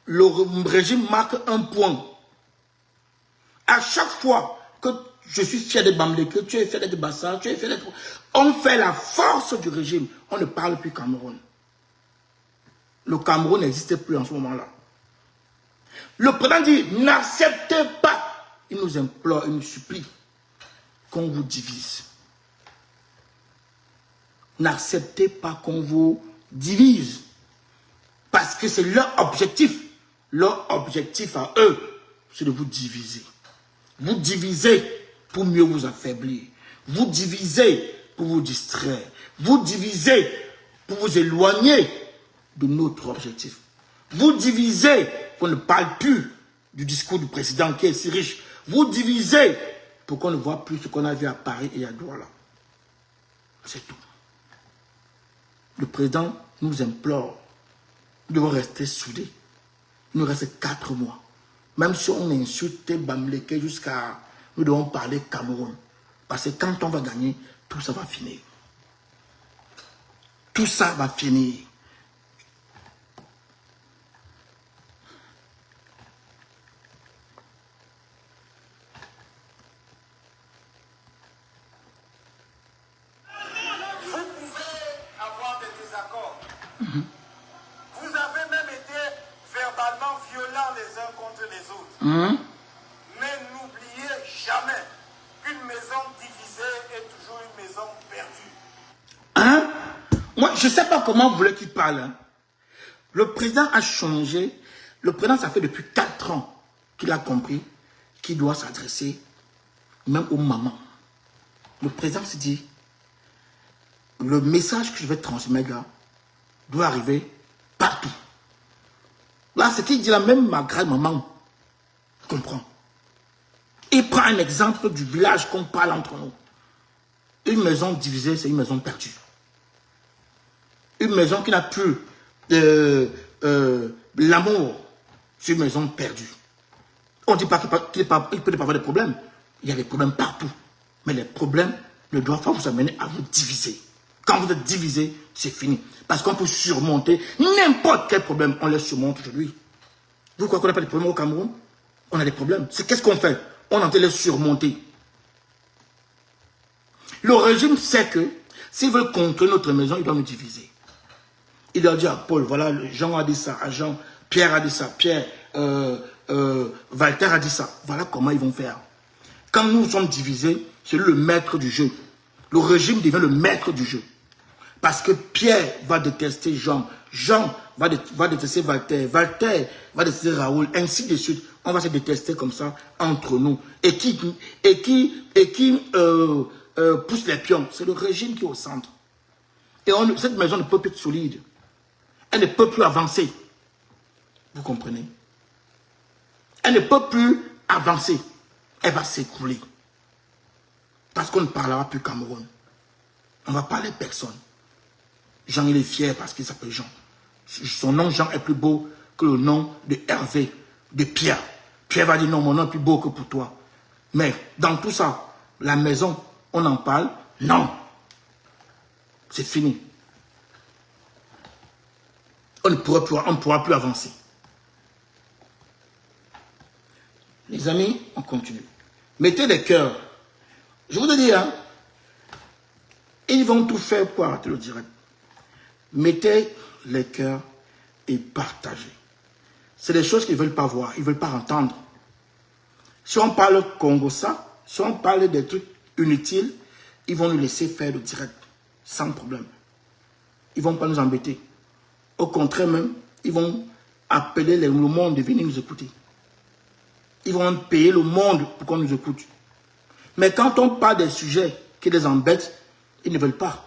le régime marque un point. À chaque fois que je suis fier de Bamleke, tu es fier de Bassa, tu es fier d'être... On fait la force du régime. On ne parle plus Cameroun. Le Cameroun n'existe plus en ce moment-là. Le président dit, n'acceptez pas. Il nous implore, il nous supplie qu'on vous divise. N'acceptez pas qu'on vous divise. Parce que c'est leur objectif. Leur objectif à eux, c'est de vous diviser. Vous divisez pour mieux vous affaiblir. Vous divisez pour vous distraire. Vous divisez pour vous éloigner de notre objectif. Vous divisez pour ne parle plus du discours du président qui est si riche. Vous divisez pour qu'on ne voit plus ce qu'on a vu à Paris et à Douala. C'est tout. Le président nous implore. Nous devons rester soudés. Il nous reste 4 mois. Même si on insulte Bamleke jusqu'à... Nous devons parler Cameroun. Parce que quand on va gagner, tout ça va finir. Tout ça va finir. Vous pouvez avoir des désaccords. Vous avez même été verbalement violents les uns contre les autres. Mais n'oubliez jamais qu'une maison divisée est toujours une maison perdue. Hein? Moi, je ne sais pas comment vous voulez qu'il parle. Hein. Le président a changé. Le président, ça fait depuis 4 ans qu'il a compris qu'il doit s'adresser même aux mamans. Le président se dit, le message que je vais transmettre là doit arriver partout. Là, ce qu'il dit là, même ma grand-maman comprend. Il prend un exemple du village qu'on parle entre nous. Une maison divisée, c'est une maison perdue. Une maison qui n'a plus l'amour, c'est une maison perdue. On ne dit pas qu'il peut pas avoir des problèmes. Il y a des problèmes partout. Mais les problèmes ne doivent pas vous amener à vous diviser. Quand vous êtes divisé, c'est fini. Parce qu'on peut surmonter n'importe quel problème. On les surmonte aujourd'hui. Vous croyez qu'on n'a pas de problèmes au Cameroun? On a des problèmes. Qu'est-ce qu'on fait? On est en train de les surmonter. Le régime sait que s'ils veulent contrôler notre maison, ils doivent nous diviser. Il leur dit à Paul, voilà, Jean a dit ça, à Jean, Pierre a dit ça, Pierre, Walter a dit ça. Voilà comment ils vont faire. Quand nous sommes divisés, c'est le maître du jeu. Le régime devient le maître du jeu. Parce que Pierre va détester Jean. Jean va détester Walter. Walter va détester Raoul. Ainsi de suite. On va se détester comme ça entre nous. Et qui pousse les pions? C'est le régime qui est au centre. Et cette maison ne peut plus être solide. Elle ne peut plus avancer. Vous comprenez? Elle ne peut plus avancer. Elle va s'écrouler. Parce qu'on ne parlera plus Cameroun. On va parler personne. Jean, il est fier parce qu'il s'appelle Jean. Son nom Jean est plus beau que le nom de Hervé, de Pierre. Pierre va dire non, mon nom est plus beau que pour toi. Mais dans tout ça, la maison, on en parle? Non. C'est fini. On ne pourra plus avancer. Les amis, on continue. Mettez les cœurs. Je vous ai dit, hein, ils vont tout faire pour arrêter le direct. Mettez les cœurs et partagez. C'est des choses qu'ils ne veulent pas voir, ils ne veulent pas entendre. Si on parle Congo ça, si on parle des trucs inutiles, ils vont nous laisser faire le direct, sans problème. Ils ne vont pas nous embêter. Au contraire même, ils vont appeler le monde de venir nous écouter. Ils vont payer le monde pour qu'on nous écoute. Mais quand on parle des sujets qui les embêtent, ils ne veulent pas.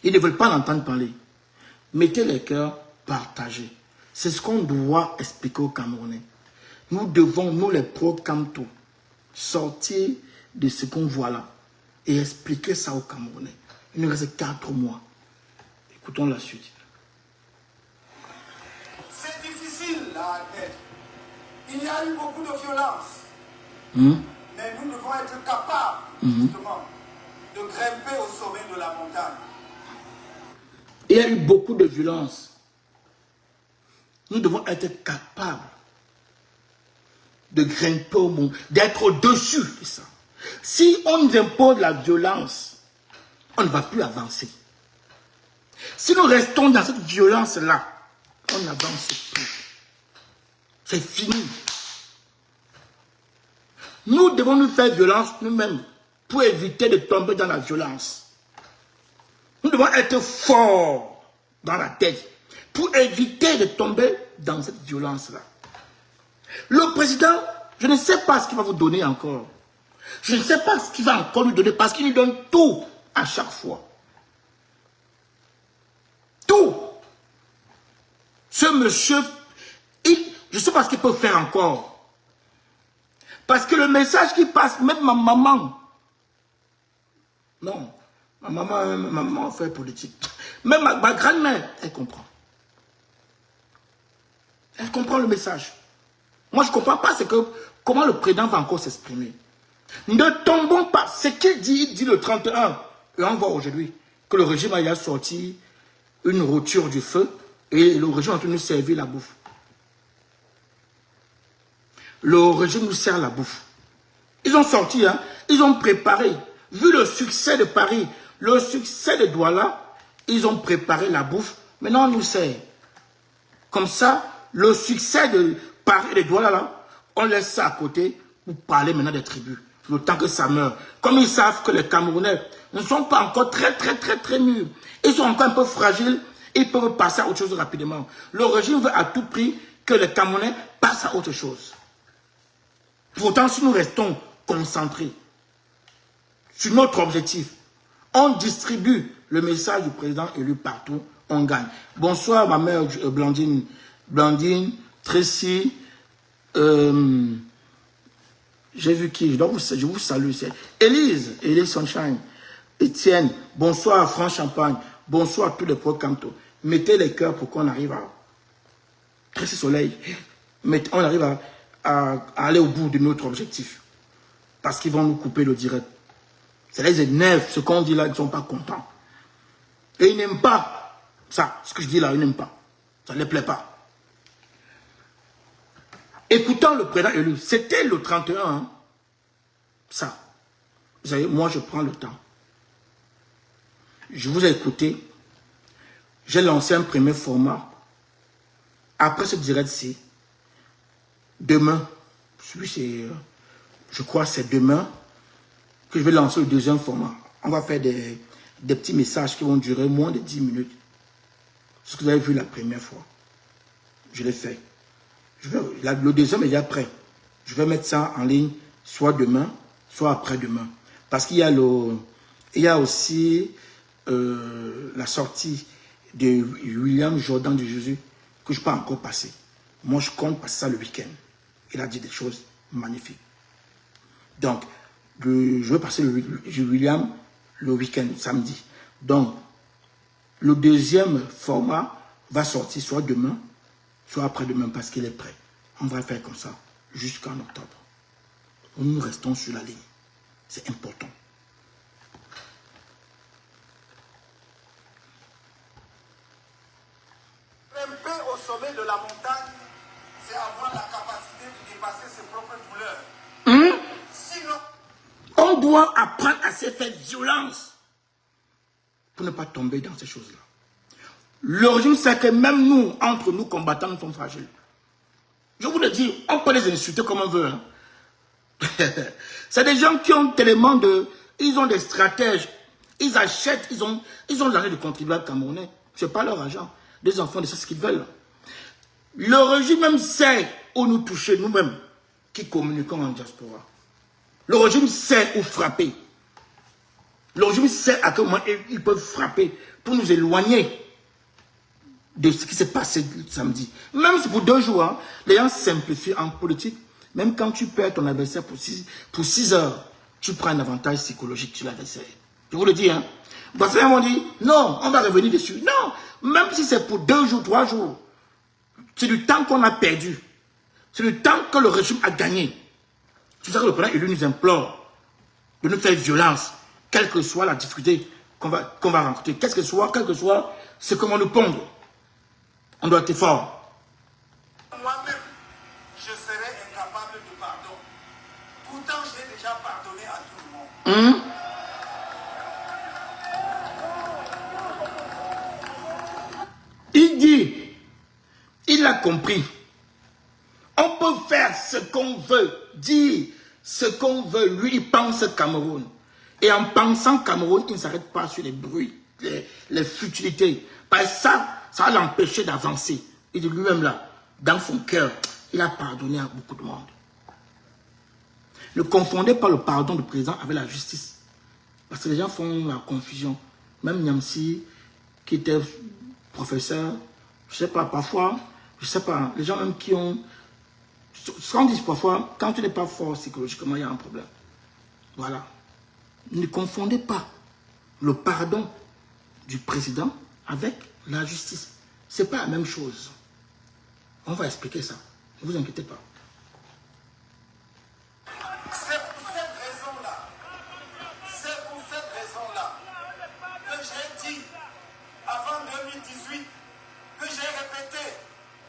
Ils ne veulent pas l'entendre parler. Mettez les cœurs, partagez. C'est ce qu'on doit expliquer aux Camerounais. Nous devons, nous les pro-Camto, sortir de ce qu'on voit là et expliquer ça aux Camerounais. Il nous reste 4 mois. Écoutons la suite. C'est difficile à admettre. Il y a eu beaucoup de violence. Mais nous devons être capables, justement, de grimper au sommet de la montagne. Il y a eu beaucoup de violence. Nous devons être capables de grimper au monde, d'être au-dessus de ça. Si on nous impose la violence, on ne va plus avancer. Si nous restons dans cette violence-là, on n'avance plus. C'est fini. Nous devons nous faire violence nous-mêmes pour éviter de tomber dans la violence. Nous devons être forts dans la tête pour éviter de tomber dans cette violence-là. Le président, je ne sais pas ce qu'il va vous donner encore. Je ne sais pas ce qu'il va encore nous donner parce qu'il nous donne tout à chaque fois. Tout. Ce monsieur, je ne sais pas ce qu'il peut faire encore. Parce que le message qui passe, même ma maman, non, ma maman fait politique. Même ma grand-mère, elle comprend. Elle comprend le message. Moi, je ne comprends pas comment le président va encore s'exprimer. Ne tombons pas. Ce qu'il dit, il dit le 31. Et on voit aujourd'hui que le régime a sorti une rupture du feu et le régime est en train de nous servir la bouffe. Le régime nous sert la bouffe. Ils ont sorti, hein, ils ont préparé. Vu le succès de Paris, le succès de Douala, ils ont préparé la bouffe. Maintenant, on nous sert. Comme ça, le succès de Paris et de Douala, là, on laisse ça à côté pour parler maintenant des tribus. Le temps que ça meurt. Comme ils savent que les Camerounais ne sont pas encore très mûrs. Ils sont encore un peu fragiles. Ils peuvent passer à autre chose rapidement. Le régime veut à tout prix que les Camerounais passent à autre chose. Pourtant, si nous restons concentrés sur notre objectif, on distribue le message du président élu partout, on gagne. Bonsoir ma mère Blandine, Tracy, j'ai vu qui, je vous salue, c'est Élise Sunshine, Étienne, bonsoir Franck Champagne, bonsoir à tous les pro-Camto. Mettez les cœurs pour qu'on arrive à Tracy Soleil, on arrive à aller au bout de notre objectif. Parce qu'ils vont nous couper le direct. C'est les énerve, ce qu'on dit là, ils ne sont pas contents. Et ils n'aiment pas ça, ce que je dis là, ils n'aiment pas. Ça ne les plaît pas. Écoutant le président élu, c'était le 31, hein, ça. Vous savez, moi je prends le temps. Je vous ai écouté. J'ai lancé un premier format. Après ce direct-ci, demain, je crois que c'est demain que je vais lancer le deuxième format. On va faire des des petits messages qui vont durer moins de 10 minutes. Ce que vous avez vu la première fois. Je l'ai fait. Le deuxième est déjà prêt. Je vais mettre ça en ligne, soit demain, soit après-demain. Parce qu'il y a aussi la sortie de William Jordan de Jésus que je n'ai pas encore passé. Moi, je compte passer ça le week-end. Il a dit des choses magnifiques. Donc, je vais passer William le week-end, samedi. Donc, le deuxième format va sortir soit demain, soit après-demain parce qu'il est prêt. On va faire comme ça jusqu'en octobre. Nous restons sur la ligne. C'est important. Grimper au sommet de la montagne, c'est avoir la capacité de dépasser ses propres douleurs. Sinon, on doit apprendre à se faire violence pour ne pas tomber dans ces choses-là. Le régime sait que même nous, entre nous combattants, nous sommes fragiles. Je vous le dis, on peut les insulter comme on veut. Hein. C'est des gens qui ont tellement de... Ils ont des stratèges. Ils achètent, ils ont l'argent du contribuable camerounais. Ce n'est pas leur argent. Les enfants, c'est ce qu'ils veulent. Le régime même sait où nous toucher, nous-mêmes, qui communiquons en diaspora. Le régime sait où frapper. Le régime sait à quel moment ils peuvent frapper pour nous éloigner de ce qui s'est passé samedi. Même si pour 2 jours, hein, les gens simplifient en politique. Même quand tu perds ton adversaire pour 6 heures, tu prends un avantage psychologique sur l'adversaire. Je vous le dis. Hein. Parce qu'ils m'ont dit, non, on va revenir dessus. Non, même si c'est pour 2 jours, 3 jours, c'est du temps qu'on a perdu. C'est du temps que le régime a gagné. C'est ça que le président élu nous implore de nous faire violence, quelle que soit la difficulté qu'on va rencontrer. Quel que soit ce que l'on nous pondre. On doit être fort. moi-même, je serais incapable de pardon. Pourtant, j'ai déjà pardonné à tout le monde. Il dit, il a compris. On peut faire ce qu'on veut, dire ce qu'on veut. Lui, il pense Cameroun. Et en pensant Cameroun, il ne s'arrête pas sur les bruits, les futilités. Parce que ça va l'empêcher d'avancer. Il dit lui-même là, dans son cœur, il a pardonné à beaucoup de monde. Ne confondez pas le pardon du président avec la justice. Parce que les gens font la confusion. Même Niamsi, qui était professeur, je ne sais pas, parfois, je ne sais pas, les gens même qui ont... Ce qu'on dit parfois, quand tu n'es pas fort psychologiquement, il y a un problème. Voilà. Ne confondez pas le pardon du président avec la justice. Ce n'est pas la même chose. On va expliquer ça. Ne vous inquiétez pas. C'est pour cette raison-là que j'ai dit avant 2018, que j'ai répété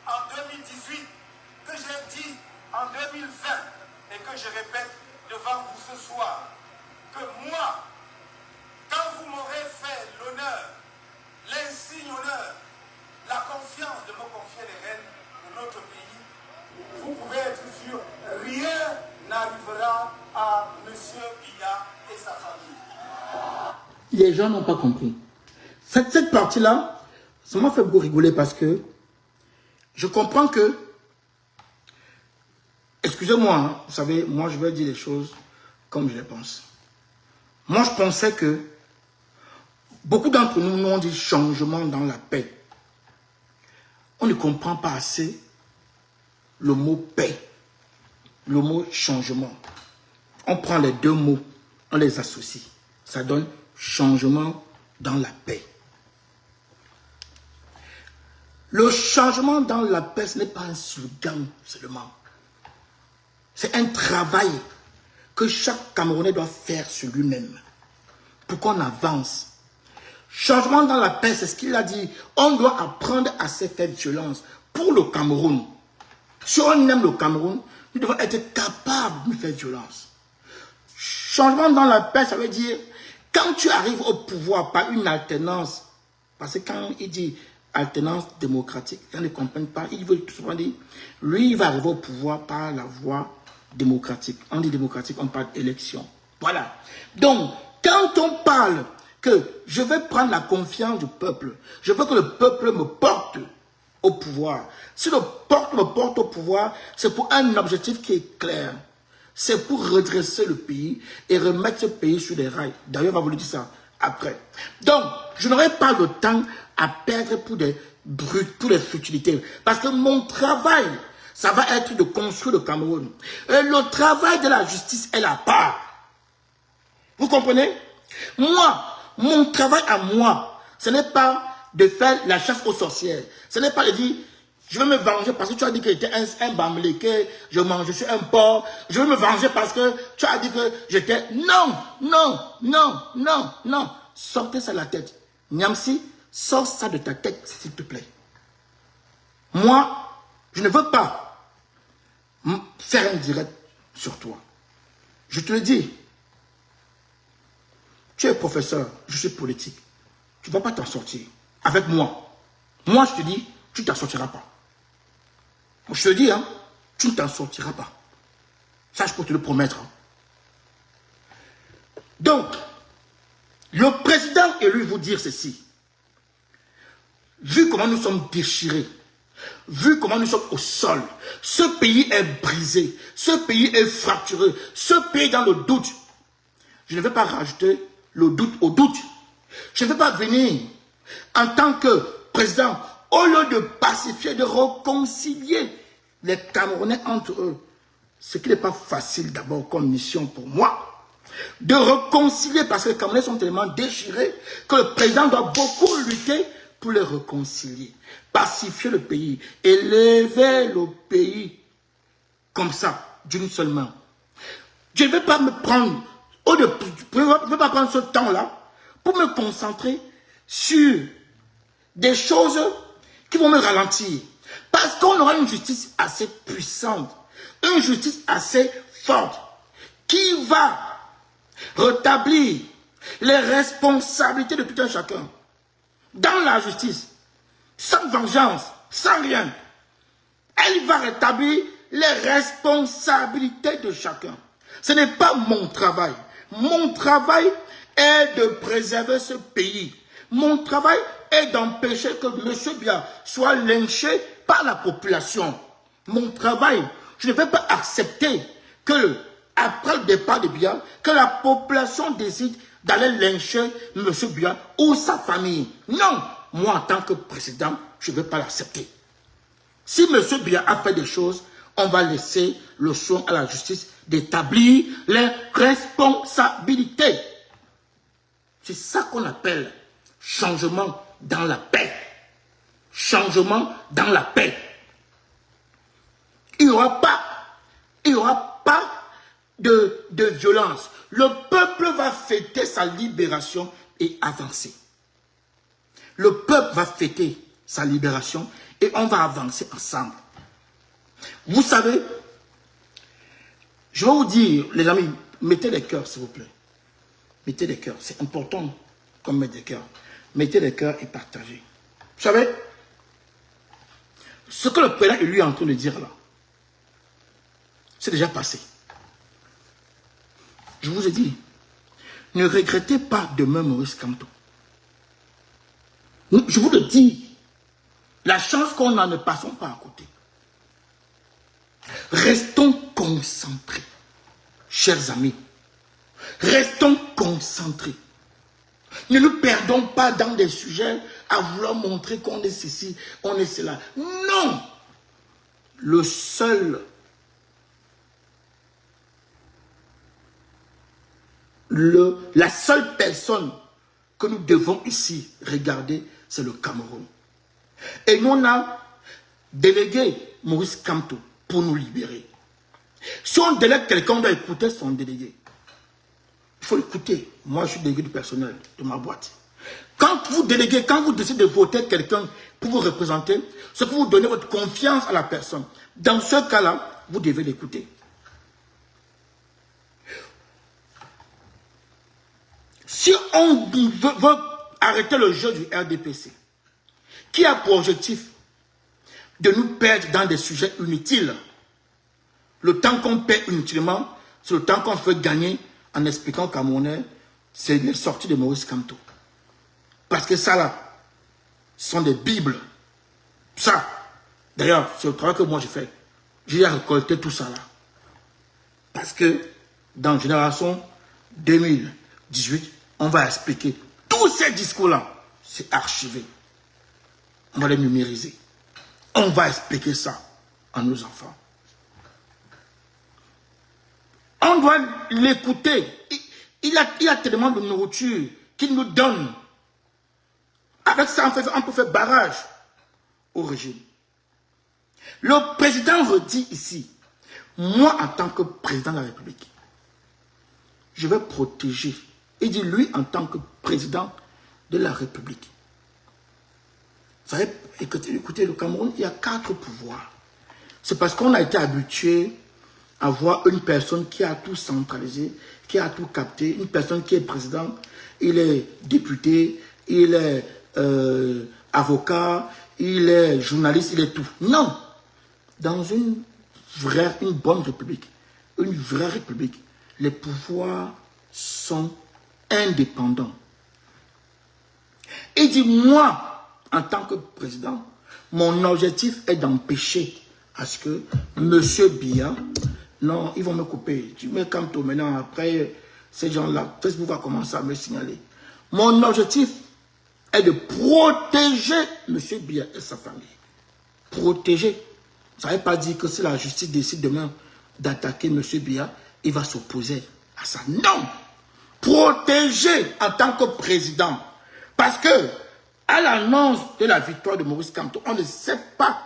en 2018, que j'ai dit en 2020 et que je répète devant vous ce soir, que moi, quand vous m'aurez fait l'honneur, l'insigne honneur, la confiance de me confier les rênes de notre pays, vous pouvez être sûr, rien n'arrivera à M. Biya et sa famille. Les gens n'ont pas compris. Cette partie-là, ça m'a fait beaucoup rigoler parce que je comprends que, excusez-moi, hein, vous savez, moi je vais dire les choses comme je les pense. Moi je pensais que beaucoup d'entre nous, nous on dit changement dans la paix. On ne comprend pas assez le mot paix, le mot changement. On prend les 2 mots, on les associe. Ça donne changement dans la paix. Le changement dans la paix, ce n'est pas un slogan seulement. C'est un travail que chaque Camerounais doit faire sur lui-même pour qu'on avance. Changement dans la paix, c'est ce qu'il a dit. On doit apprendre à se faire violence pour le Cameroun. Si on aime le Cameroun, nous devons être capables de faire violence. Changement dans la paix, ça veut dire quand tu arrives au pouvoir par une alternance, parce que quand il dit alternance démocratique, ils ne comprennent pas, il veut tout simplement dire, lui il va arriver au pouvoir par la voie démocratique. On dit démocratique, on parle d'élection. Voilà. Donc, quand on parle que je vais prendre la confiance du peuple. Je veux que le peuple me porte au pouvoir. Si le peuple me porte au pouvoir, c'est pour un objectif qui est clair. C'est pour redresser le pays et remettre ce pays sur les rails. D'ailleurs, on va vous le dire ça après. Donc, je n'aurai pas le temps à perdre pour des futilités. Parce que mon travail, ça va être de construire le Cameroun. Et le travail de la justice est la part. Vous comprenez? Moi, mon travail à moi, ce n'est pas de faire la chasse aux sorcières. Ce n'est pas de dire, je vais me venger parce que tu as dit que j'étais un bamléké, je suis un porc. Je vais me venger parce que tu as dit que j'étais... Non, non, non, non, non. Sortez ça de la tête. Niamsi, sors ça de ta tête, s'il te plaît. Moi, je ne veux pas faire un direct sur toi. Je te le dis. Tu es professeur, je suis politique. Tu ne vas pas t'en sortir. Avec moi. Moi, je te dis, tu ne t'en sortiras pas. Je te dis, hein, tu ne t'en sortiras pas. Ça, je peux te le promettre. Donc, le président est lui vous dire ceci. Vu comment nous sommes déchirés, vu comment nous sommes au sol, ce pays est brisé, ce pays est fracturé, ce pays est dans le doute. Je ne vais pas rajouter le doute au doute. Je ne vais pas venir en tant que président, au lieu de pacifier, de réconcilier les Camerounais entre eux. Ce qui n'est pas facile d'abord comme mission pour moi. De réconcilier parce que les Camerounais sont tellement déchirés que le président doit beaucoup lutter pour les réconcilier. Pacifier le pays, élever le pays comme ça, d'une seule main. Je ne vais pas me prendre, je ne vais pas prendre ce temps-là pour me concentrer sur des choses qui vont me ralentir. Parce qu'on aura une justice assez puissante, une justice assez forte, qui va rétablir les responsabilités de tout un chacun. Dans la justice, sans vengeance, sans rien. Elle va rétablir les responsabilités de chacun. Ce n'est pas mon travail. Mon travail est de préserver ce pays. Mon travail est d'empêcher que M. Biya soit lynché par la population. Mon travail, je ne vais pas accepter que, après le départ de Biya, que la population décide d'aller lyncher M. Biya ou sa famille. Non, moi en tant que président, je ne vais pas l'accepter. Si M. Biya a fait des choses, on va laisser le soin à la justice d'établir les responsabilités. C'est ça qu'on appelle changement dans la paix. Changement dans la paix. Il n'y aura pas de violence. Le peuple va fêter sa libération et avancer. Le peuple va fêter sa libération et on va avancer ensemble. Vous savez, je vais vous dire, les amis, mettez les cœurs, s'il vous plaît. Mettez les cœurs, c'est important qu'on mette des cœurs. Mettez les cœurs et partagez. Vous savez, ce que le président lui est en train de dire là, c'est déjà passé. Je vous ai dit, ne regrettez pas demain Maurice Kamto. Je vous le dis, la chance qu'on a, ne passons pas à côté. Restons concentrés, chers amis. Restons concentrés. Ne nous perdons pas dans des sujets à vouloir montrer qu'on est ceci, on est cela. Non! La seule personne que nous devons ici regarder, c'est le Cameroun. Et nous, on a délégué Maurice Kamto pour nous libérer. Si on délègue quelqu'un, on doit écouter son délégué. Il faut écouter. Moi, je suis délégué du personnel de ma boîte. Quand vous déléguez, quand vous décidez de voter quelqu'un pour vous représenter, c'est pour vous donner votre confiance à la personne. Dans ce cas-là, vous devez l'écouter. Si on veut arrêter le jeu du RDPC, qui a pour objectif de nous perdre dans des sujets inutiles, le temps qu'on perd inutilement, c'est le temps qu'on fait gagner en expliquant aux Camerounais, c'est les sorties de Maurice Kamto. Parce que ça là, ce sont des Bibles. Ça, d'ailleurs, c'est le travail que moi j'ai fait. J'ai récolté tout ça là. Parce que dans Génération 2018, on va expliquer tous ces discours-là. C'est archivé. On va les numériser. On va expliquer ça à nos enfants. On doit l'écouter. Il a tellement de nourriture qu'il nous donne. Avec ça, on peut faire barrage au régime. Le président redit ici, moi en tant que président de la République, je vais protéger. Il dit lui en tant que président de la République. Vous savez, écoutez, le Cameroun, il y a 4 pouvoirs. C'est parce qu'on a été habitué à voir une personne qui a tout centralisé, qui a tout capté, une personne qui est président, il est député, il est avocat, il est journaliste, il est tout. Non! Dans une bonne république, une vraie république, les pouvoirs sont indépendants. Il dit, moi, en tant que président, mon objectif est d'empêcher à ce que M. Biya, non, ils vont me couper. Tu mets comme toi maintenant, après, ces gens-là, Facebook va commencer à me signaler. Mon objectif est de protéger M. Biya et sa famille. Protéger. Ça ne veut pas dire que si la justice décide demain d'attaquer M. Biya, il va s'opposer à ça. Non! Protéger en tant que président. Parce que, à l'annonce de la victoire de Maurice Kamto, on ne sait pas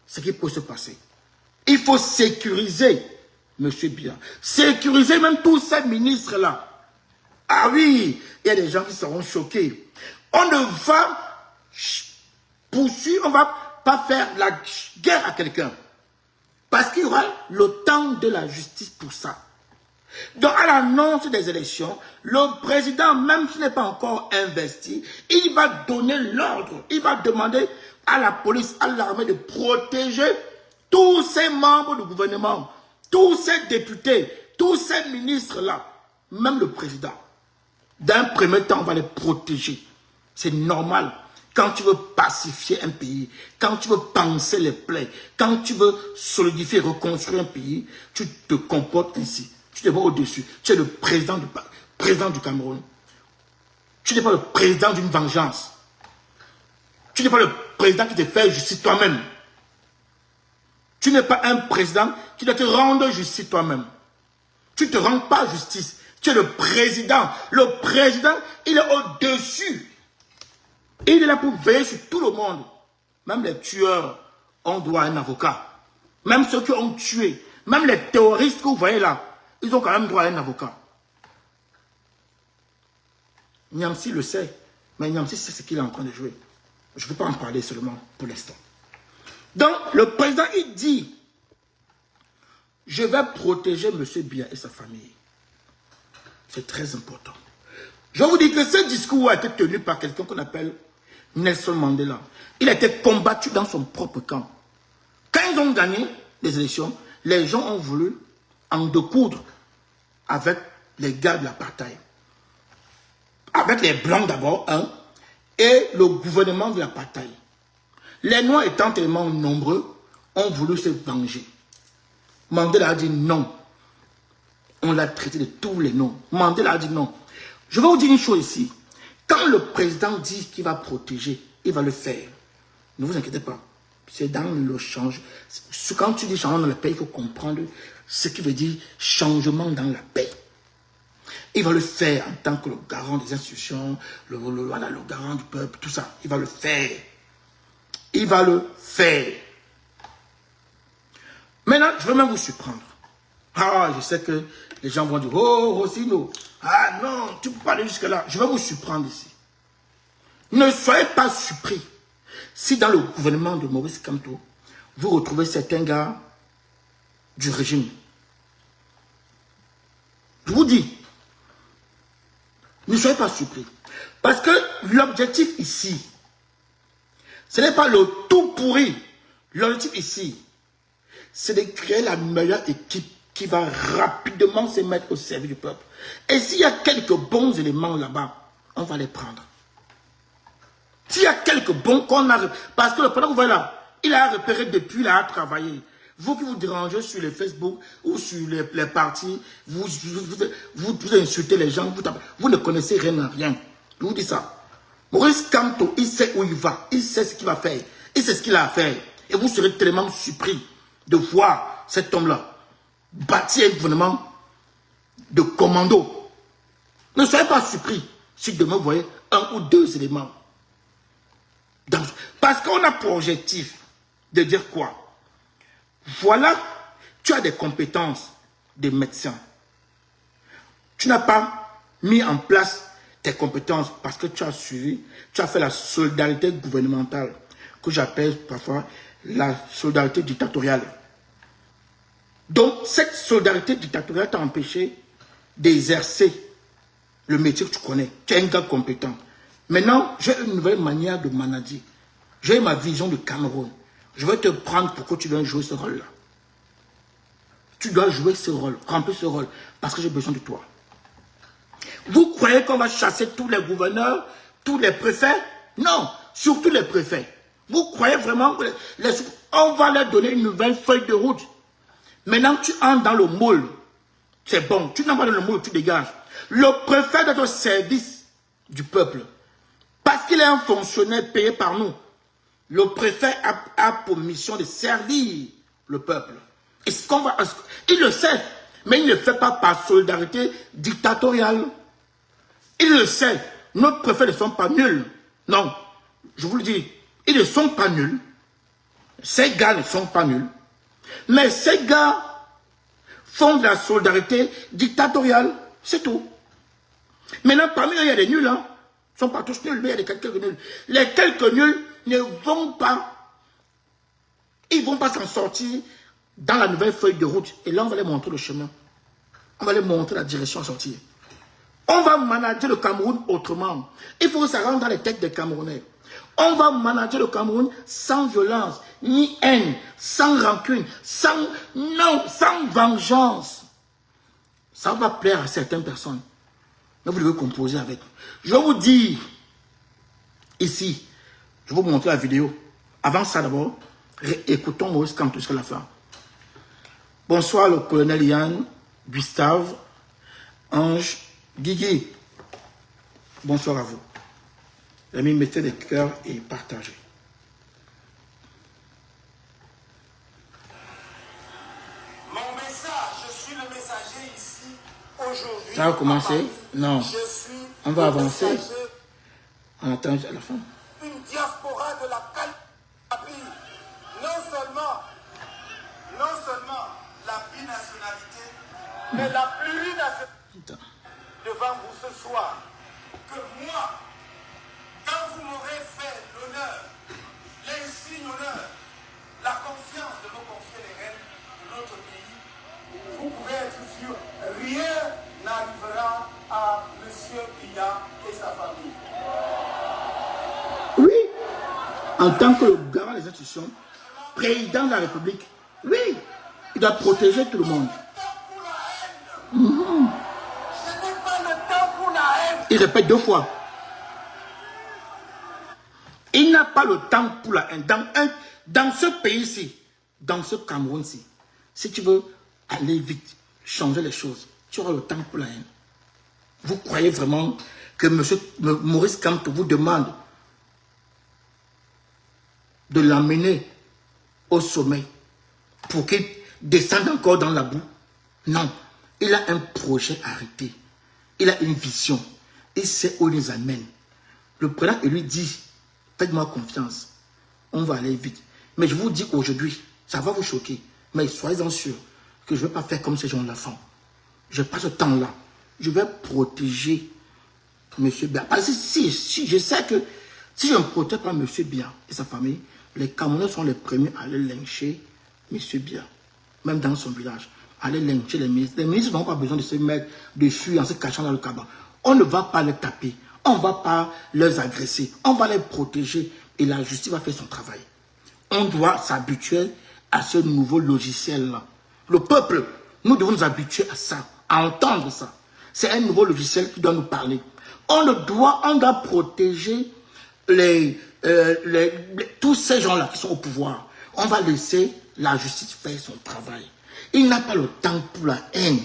ce qui peut se passer. Il faut sécuriser M. Biya. Sécuriser même tous ces ministres-là. Ah oui, il y a des gens qui seront choqués. On ne va poursuivre, on ne va pas faire la guerre à quelqu'un. Parce qu'il y aura le temps de la justice pour ça. Donc, à l'annonce des élections, le président, même s'il n'est pas encore investi, il va donner l'ordre. Il va demander à la police, à l'armée de protéger tous ces membres du gouvernement, tous ces députés, tous ces ministres-là, même le président. D'un premier temps, on va les protéger. C'est normal. Quand tu veux pacifier un pays, quand tu veux penser les plaies, quand tu veux solidifier, reconstruire un pays, tu te comportes ainsi. Tu te vois au-dessus. Tu es le président du Cameroun. Tu n'es pas le président d'une vengeance. Tu n'es pas le président qui te fait justice toi-même. Tu n'es pas un président qui doit te rendre justice toi-même. Tu ne te rends pas justice. Tu es le président. Le président, il est au-dessus. Il est là pour veiller sur tout le monde. Même les tueurs ont droit à un avocat. Même ceux qui ont tué. Même les terroristes que vous voyez là. Ils ont quand même droit à un avocat. Niamsi le sait. Mais Niamsi sait ce qu'il est en train de jouer. Je ne veux pas en parler seulement pour l'instant. Donc, le président, il dit, je vais protéger M. Biya et sa famille. C'est très important. Je vous dis que ce discours a été tenu par quelqu'un qu'on appelle Nelson Mandela. Il a été combattu dans son propre camp. Quand ils ont gagné les élections, les gens ont voulu en découdre avec les gars de l'apartheid. Avec les Blancs d'abord, et le gouvernement de l'apartheid. Les Noirs étant tellement nombreux, ont voulu se venger. Mandela a dit non. On l'a traité de tous les noms. Mandela a dit non. Je vais vous dire une chose ici. Quand le président dit qu'il va protéger, il va le faire. Ne vous inquiétez pas. C'est dans le changement. Quand tu dis changement dans la paix, il faut comprendre ce qui veut dire changement dans la paix. Il va le faire en tant que le garant des institutions, le garant du peuple, tout ça. Il va le faire. Il va le faire. Maintenant, je veux même vous surprendre. Ah, je sais que les gens vont dire, oh, Rosino, ah non, tu peux pas aller jusque-là. Je vais vous surprendre ici. Ne soyez pas surpris si dans le gouvernement de Maurice Kamto, vous retrouvez certains gars du régime. Je vous dis, ne soyez pas surpris. Parce que l'objectif ici, ce n'est pas le tout pourri. L'objectif ici, c'est de créer la meilleure équipe qui va rapidement se mettre au service du peuple. Et s'il y a quelques bons éléments là-bas, on va les prendre. S'il y a quelques bons qu'on a... Parce que le pendant que vous voyez là, il a repéré depuis, il a travaillé. Vous qui vous dérangez sur les Facebook ou sur les partis, vous insultez les gens, vous ne connaissez rien à rien. Je vous dis ça. Maurice Kamto, il sait où il va, il sait ce qu'il va faire, il sait ce qu'il a à faire. Et vous serez tellement surpris de voir cet homme-là bâtir un gouvernement de commando. Ne soyez pas surpris si demain vous voyez un ou deux éléments. Parce qu'on a pour objectif de dire quoi? Voilà, tu as des compétences de médecin. Tu n'as pas mis en place tes compétences parce que tu as suivi, tu as fait la solidarité gouvernementale, que j'appelle parfois la solidarité dictatoriale. Donc, cette solidarité dictatoriale t'a empêché d'exercer le métier que tu connais. Tu es un gars compétent. Maintenant, j'ai une nouvelle manière de manager. J'ai ma vision du Cameroun. Je vais te prendre pour que tu viennes jouer ce rôle-là. Tu dois jouer ce rôle, remplir ce rôle, parce que j'ai besoin de toi. Vous croyez qu'on va chasser tous les gouverneurs, tous les préfets? Non, surtout les préfets. Vous croyez vraiment que on va leur donner une nouvelle feuille de route? Maintenant, tu entres dans le moule. C'est bon. Tu n'entres pas dans le moule, tu dégages. Le préfet est au service du peuple. Parce qu'il est un fonctionnaire payé par nous. Le préfet a pour mission de servir le peuple. Et ce qu'on va, il le sait, mais il ne le fait pas par solidarité dictatoriale. Il le sait. Nos préfets ne sont pas nuls. Non, je vous le dis, ils ne sont pas nuls. Ces gars ne sont pas nuls. Mais ces gars font de la solidarité dictatoriale. C'est tout. Maintenant, parmi eux, il y a des nuls. Hein. Ils ne sont pas tous nuls, mais il y a quelques nuls. Les quelques nuls ne vont pas, ils ne vont pas s'en sortir dans la nouvelle feuille de route. Et là, on va les montrer le chemin. On va les montrer la direction à sortir. On va manager le Cameroun autrement. Il faut que ça rentre dans les têtes des Camerounais. On va manager le Cameroun sans violence, ni haine, sans rancune, sans vengeance. Ça va plaire à certaines personnes. Mais vous devez composer avec. Je vais vous dire, ici, je vais vous montrer la vidéo. Avant ça d'abord, écoutons Maurice Kamto jusqu'à la fin. Bonsoir le colonel Yann, Gustave, Ange, Guigui. Bonsoir à vous. Amis, mettez des cœurs et partagez. Mon message, je suis le messager ici aujourd'hui. Ça va commencer? Non. Je suis on va avancer. Messager. On attend à la fin. Une diaspora de la Calabrie. Non seulement la binationalité, mais la plurinationalité devant vous ce soir. Que moi, quand vous m'aurez fait l'honneur, l'insigne honneur, la confiance de me confier les rênes de notre pays, vous pouvez être sûr, rien n'arrivera à M. Biya et sa famille. Oui, en tant que le garant des institutions, président de la République, oui, il doit protéger tout le monde. Je n'ai pas le temps pour la haine. Il répète 2 fois. Il n'a pas le temps pour la haine. Dans ce pays-ci, dans ce Cameroun-ci, si tu veux aller vite, changer les choses, tu auras le temps pour la haine. Vous croyez vraiment que M. Maurice Kamto vous demande de l'amener au sommet pour qu'il descende encore dans la boue? Non. Il a un projet arrêté. Il a une vision. Il sait où il nous amène. Le président lui dit, faites-moi confiance. On va aller vite. Mais je vous dis aujourd'hui, ça va vous choquer. Mais soyez-en sûrs que je ne vais pas faire comme ces gens-là font. Je passe ce temps-là. Je vais protéger M. Biya. Parce que si je sais que si je ne protège pas M. Biya et sa famille, les Camerounais sont les premiers à aller lyncher M. Biya. Même dans son village. Aller lyncher les ministres. Les ministres n'ont pas besoin de se mettre, de fuir en se cachant dans le cabane. On ne va pas les taper. On ne va pas les agresser. On va les protéger. Et la justice va faire son travail. On doit s'habituer à ce nouveau logiciel-là. Le peuple, nous devons nous habituer à ça, à entendre ça. C'est un nouveau logiciel qui doit nous parler. On doit protéger tous ces gens-là qui sont au pouvoir, on va laisser la justice faire son travail. Il n'a pas le temps pour la haine.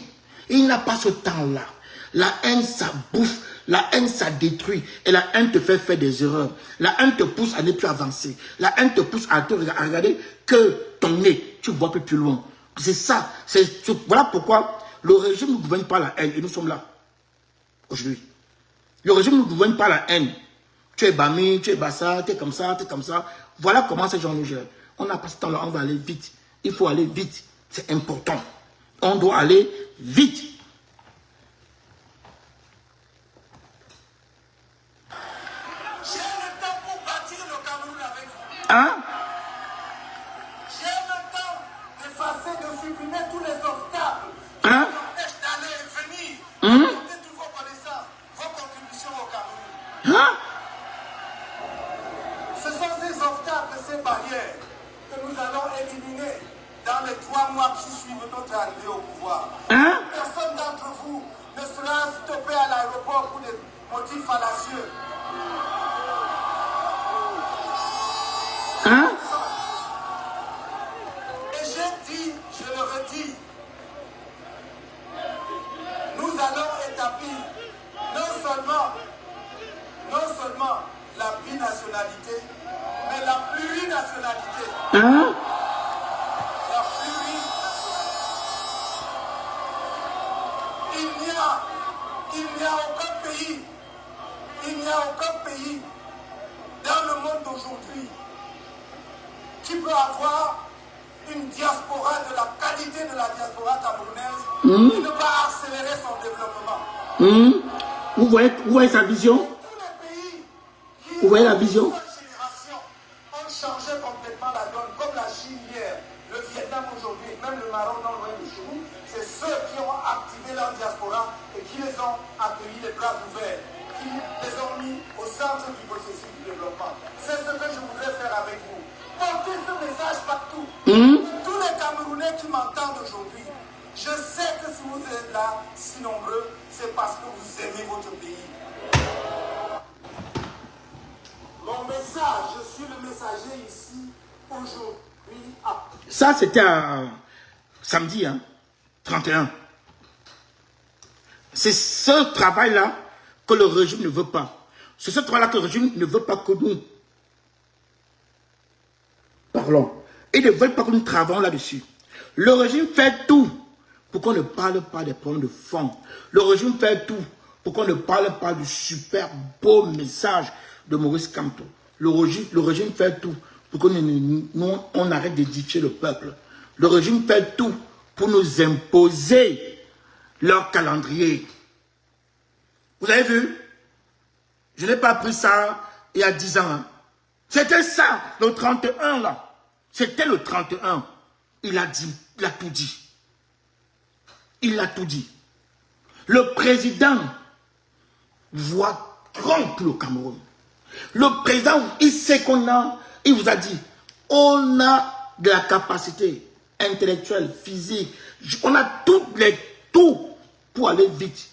Il n'a pas ce temps-là. La haine, ça bouffe. La haine, ça détruit. Et la haine te fait faire des erreurs. La haine te pousse à ne plus avancer. La haine te pousse à regarder que ton nez. Tu ne vois plus loin. C'est ça. Voilà pourquoi le régime ne gouverne pas la haine. Et nous sommes là. Aujourd'hui. Le régime ne gouverne pas la haine. Tu es Bami, tu es Bassa, tu es comme ça, tu es comme ça. Voilà comment ces gens nous gèrent. On n'a pas ce temps-là, on va aller vite. Il faut aller vite. C'est important. On doit aller vite. J'ai le temps pour bâtir le Cameroun avec vous. Hein? J'ai le temps d'effacer, de supprimer tous les obstacles qui Hein? nous empêchent d'aller et venir. Apporter toutes vos connaissances, vos contributions au Cameroun. Hein? Ce sont ces obstacles, ces barrières que nous allons éliminer dans les 3 mois qui suivent notre arrivée au pouvoir. Hein? Personne d'entre vous ne sera stoppé à l'aéroport pour des motifs fallacieux. Hein? Et j'ai dit, je le redis, nous allons établir non seulement la binationalité, mais la plurinationalité. Hein? La plurinationalité. Il n'y a aucun pays dans le monde d'aujourd'hui qui peut avoir une diaspora de la qualité de la diaspora camerounaise et ne pas accélérer son développement. Vous voyez sa vision? Tous les pays qui, Vous voyez la vision? dans cette génération, ont changé complètement la donne, comme la Chine hier, le Vietnam aujourd'hui, même le Maroc non loin de chez nous. C'est ceux qui ont activé leur diaspora et qui les ont accueillis les bras ouverts, qui les ont mis au centre du processus du développement. C'est ce que je voudrais faire avec vous. Portez ce message partout. Tous les Camerounais qui m'entendent aujourd'hui, je sais que si vous êtes là, si nombreux, c'est parce que vous aimez votre pays. Mon message, je suis le messager ici, aujourd'hui. Ça, c'était samedi, hein, 31. C'est ce travail-là que le régime ne veut pas. C'est ce travail-là que le régime ne veut pas que nous parlons. Ils ne veulent pas que nous travaillons là-dessus. Le régime fait tout pour qu'on ne parle pas des problèmes de fond. Le régime fait tout pour qu'on ne parle pas du super beau message de Maurice Kamto. Le régime fait tout pour qu'on arrête d'édifier le peuple. Le régime fait tout pour nous imposer leur calendrier. Vous avez vu? Je n'ai pas appris ça il y a 10 ans. Hein. C'était ça, le 31 là. C'était le 31. Il a dit, il a tout dit. Il a tout dit. Le président voit grand pour le Cameroun. Le président, il sait qu'on a, il vous a dit, on a de la capacité intellectuelle, physique, on a tout pour aller vite.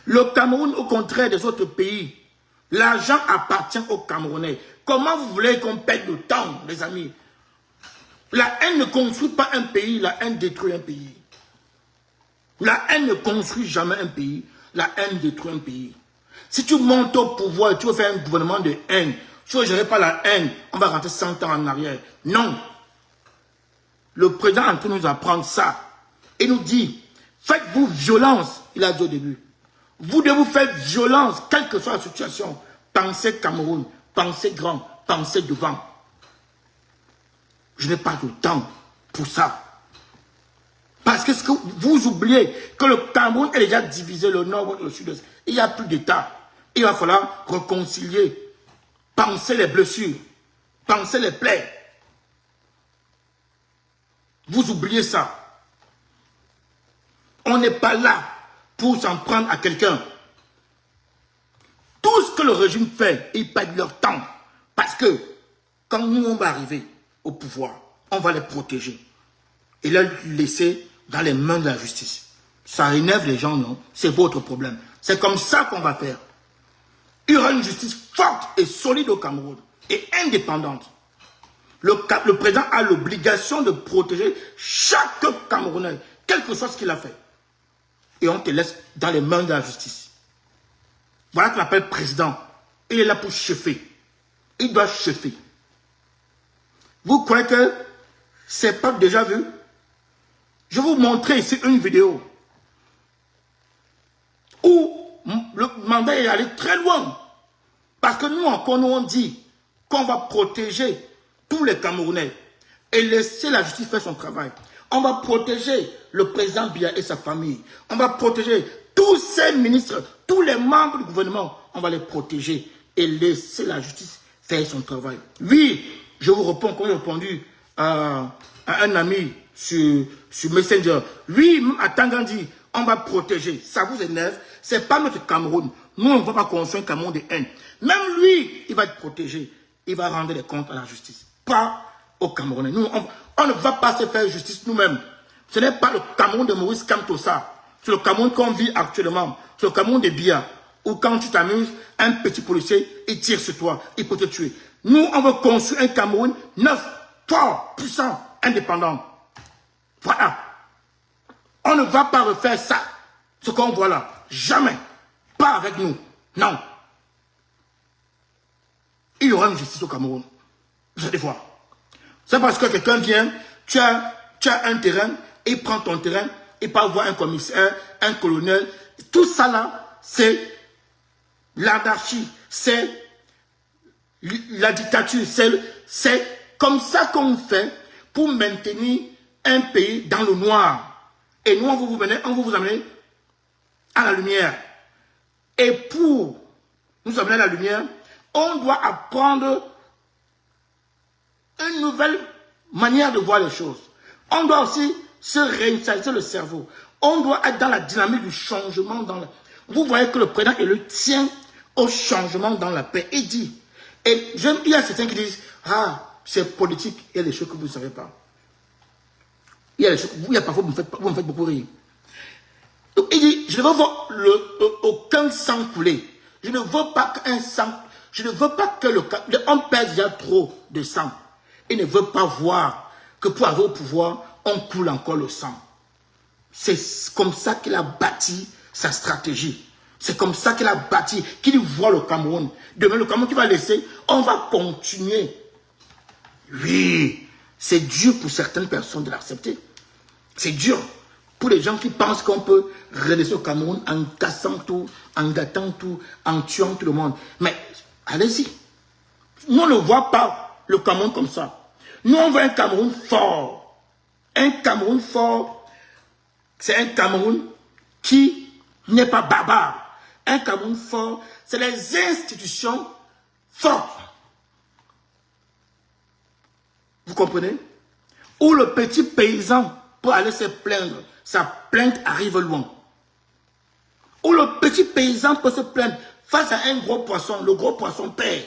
Le Cameroun, au contraire des autres pays, l'argent appartient aux Camerounais. Comment vous voulez qu'on perde le temps, les amis? La haine ne construit pas un pays, la haine détruit un pays. La haine ne construit jamais un pays, la haine détruit un pays. Si tu montes au pouvoir, tu veux faire un gouvernement de haine, tu ne veux gérer pas la haine, on va rentrer 100 ans en arrière. Non. Le président est en train de nous apprendre ça. Il nous dit, faites-vous violence, il a dit au début. Vous devez vous faire violence, quelle que soit la situation. Pensez Cameroun, pensez grand, pensez devant. Je n'ai pas de temps pour ça. Parce que vous oubliez que le Cameroun est déjà divisé, le nord et le sud-est. Il n'y a plus d'État. Il va falloir réconcilier. Pensez les blessures. Pensez les plaies. Vous oubliez ça. On n'est pas là pour s'en prendre à quelqu'un. Tout ce que le régime fait, ils perdent leur temps. Parce que quand nous, on va arriver au pouvoir, on va les protéger. Et les laisser dans les mains de la justice. Ça énerve les gens, non? C'est votre problème. C'est comme ça qu'on va faire. Il y aura une justice forte et solide au Cameroun et indépendante. Le président a l'obligation de protéger chaque Camerounais, quel que soit ce qu'il a fait. Et on te laisse dans les mains de la justice. Voilà qu'on appelle président. Il est là pour cheffer. Il doit cheffer. Vous croyez que c'est pas déjà vu? Je vais vous montrer ici une vidéo où le mandat est allé très loin. Parce que nous encore, nous on dit qu'on va protéger tous les Camerounais et laisser la justice faire son travail. On va protéger le président Biya et sa famille. On va protéger tous ses ministres, tous les membres du gouvernement. On va les protéger et laisser la justice faire son travail. Oui, je vous réponds comme j'ai répondu à un ami sur Messenger. Oui, à Tangandi, on va protéger. Ça vous énerve? C'est pas notre Cameroun. Nous, on ne va pas construire un Cameroun de haine. Même lui, il va être protégé. Il va rendre des comptes à la justice. Pas au Camerounais. Nous, on ne va pas se faire justice nous-mêmes. Ce n'est pas le Cameroun de Maurice Kamtosa. C'est le Cameroun qu'on vit actuellement. C'est le Cameroun de Biya. Où quand tu t'amuses, un petit policier, il tire sur toi. Il peut te tuer. Nous, on veut construire un Cameroun neuf, fort, puissant, indépendant. Voilà. On ne va pas refaire ça. Ce qu'on voit là. Jamais. Pas avec nous. Non. Il y aura une justice au Cameroun. Vous allez voir. C'est parce que quelqu'un vient, tu as un terrain, il prend ton terrain, il part voir un commissaire, un colonel. Tout ça là, c'est l'anarchie, c'est la dictature. C'est comme ça qu'on fait pour maintenir un pays dans le noir. Et nous, on va vous amener à la lumière. Et pour nous amener à la lumière, on doit apprendre une nouvelle manière de voir les choses. On doit aussi se réinitialiser le cerveau. On doit être dans la dynamique du changement. Vous voyez que le président élu tient au changement dans la paix. Il dit, et il y a certains qui disent, ah, c'est politique, il y a des choses que vous ne savez pas. Il y a parfois, vous me faites beaucoup rire. Donc, il dit, je ne veux voir aucun sang couler. Je ne veux pas qu'un sang, je ne veux pas que on perd déjà trop de sang. Il ne veut pas voir que pour avoir au pouvoir, on coule encore le sang. C'est comme ça qu'il a bâti sa stratégie. C'est comme ça qu'il a bâti, qu'il voit le Cameroun. Demain, le Cameroun qu'il va laisser, on va continuer. Oui, c'est dur pour certaines personnes de l'accepter. C'est dur pour les gens qui pensent qu'on peut redescendre au Cameroun en cassant tout, en gâtant tout, en tuant tout le monde. Mais allez-y. Nous, on ne voit pas le Cameroun comme ça. Nous, on veut un Cameroun fort. Un Cameroun fort, c'est un Cameroun qui n'est pas barbare. Un Cameroun fort, c'est les institutions fortes. Vous comprenez? Où le petit paysan peut aller se plaindre, sa plainte arrive loin. Où le petit paysan peut se plaindre face à un gros poisson, le gros poisson perd.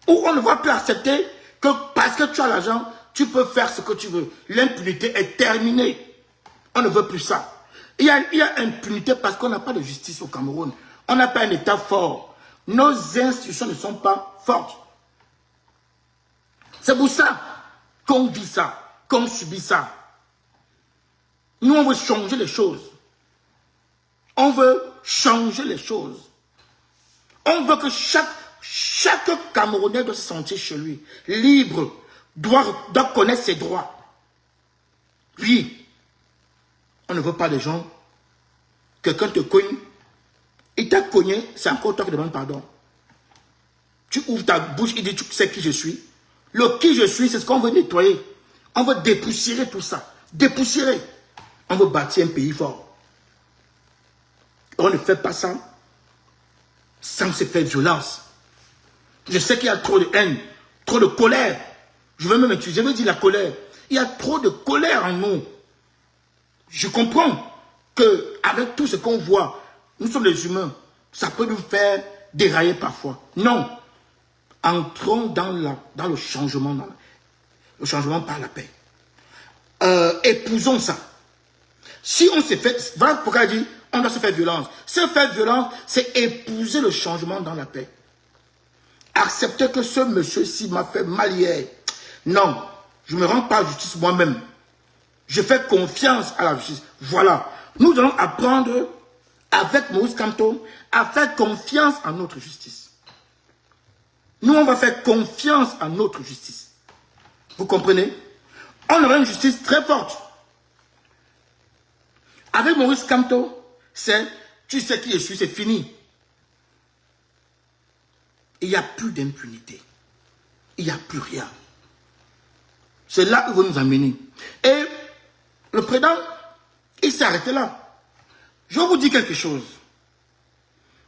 Où on ne va plus accepter que parce que tu as l'argent, tu peux faire ce que tu veux. L'impunité est terminée. On ne veut plus ça. Il y a impunité parce qu'on n'a pas de justice au Cameroun. On n'a pas un État fort. Nos institutions ne sont pas fortes. C'est pour ça qu'on vit ça, qu'on subit ça. Nous, on veut changer les choses. On veut changer les choses. On veut que chaque Camerounais doit se sentir chez lui, libre, doit connaître ses droits. Oui, on ne veut pas des gens, quelqu'un te cogne, il t'a cogné, c'est encore toi qui demande pardon. Tu ouvres ta bouche, il dit, tu sais qui je suis. Le qui je suis, c'est ce qu'on veut nettoyer. On veut dépoussiérer tout ça. Dépoussiérer. On veut bâtir un pays fort. On ne fait pas ça sans se faire violence. Je sais qu'il y a trop de haine, trop de colère. Je veux même utiliser, je veux dire la colère. Il y a trop de colère en nous. Je comprends qu'avec tout ce qu'on voit, nous sommes des humains. Ça peut nous faire dérailler parfois. Non. Entrons dans le changement. Le changement par la paix. Épousons ça. Si on s'est fait... Voilà pourquoi il dit, On doit se faire violence. Se faire violence, c'est épouser le changement dans la paix. Accepter que ce monsieur-ci m'a fait mal hier. Non, je ne me rends pas à la justice moi-même. Je fais confiance à la justice. Voilà. Nous allons apprendre, avec Maurice Kamto, à faire confiance à notre justice. Nous, on va faire confiance à notre justice. Vous comprenez? On aura une justice très forte. Avec Maurice Kamto, c'est, tu sais qui je suis, c'est fini. Il n'y a plus d'impunité. Il n'y a plus rien. C'est là où vous nous amenez. Et le président, il s'est arrêté là. Je vais vous dire quelque chose.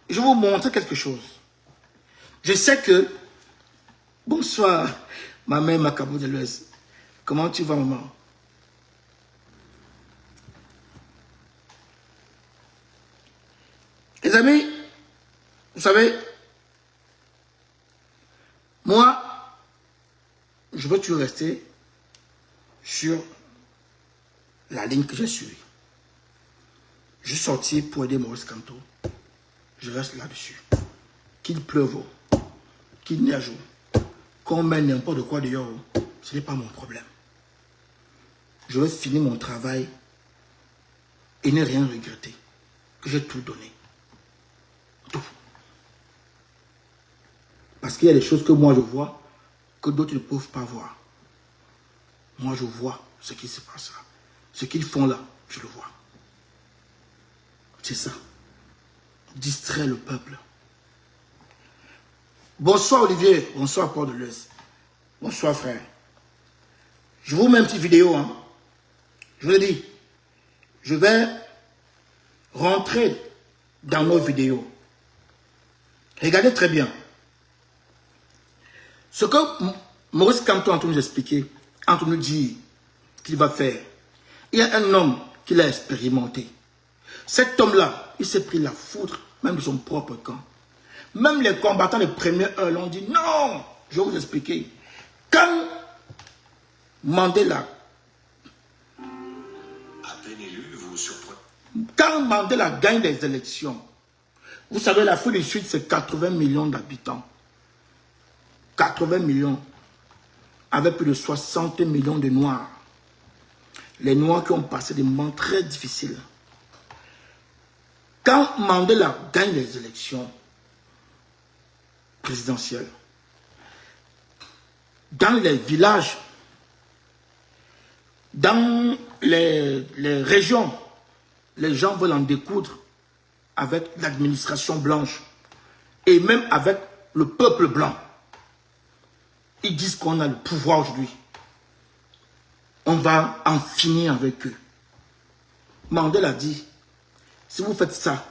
Je vais vous montrer quelque chose. Je sais que... Bonsoir, ma mère Macabo de l'Ouest. Comment tu vas, maman? Les amis, vous savez, moi, je veux toujours rester sur la ligne que j'ai suivie. Je suis sorti pour aider Maurice Kamto. Je reste là-dessus. Qu'il pleuve, qu'il neige, qu'on mette n'importe quoi dehors, ce n'est pas mon problème. Je veux finir mon travail et ne rien regretter. Que j'ai tout donné. Tout. Parce qu'il y a des choses que moi je vois, que d'autres ne peuvent pas voir. Moi je vois ce qui se passe là. Ce qu'ils font là, je le vois. C'est ça. Distraire le peuple. Bonsoir Olivier. Bonsoir Paul de l'Ouest. Bonsoir frère. Je vous mets une petite vidéo. Hein. Je vous l'ai dit. Je vais rentrer dans nos vidéos. Regardez très bien. Ce que Maurice Kamto est en train de nous expliquer, en train de nous dire qu'il va faire. Il y a un homme qui l'a expérimenté. Cet homme-là, il s'est pris la foudre, même de son propre camp. Même les combattants de première heure l'ont dit, non, je vais vous expliquer. Quand Mandela, quand Mandela gagne les élections, vous savez, l'Afrique du Sud, c'est 80 millions d'habitants. 80 millions, avec plus de 60 millions de Noirs. Les Noirs qui ont passé des moments très difficiles. Quand Mandela gagne les élections présidentielles, dans les villages, dans les régions, les gens veulent en découdre avec l'administration blanche et même avec le peuple blanc. Ils disent qu'on a le pouvoir aujourd'hui. On va en finir avec eux. Mandela dit, si vous faites ça,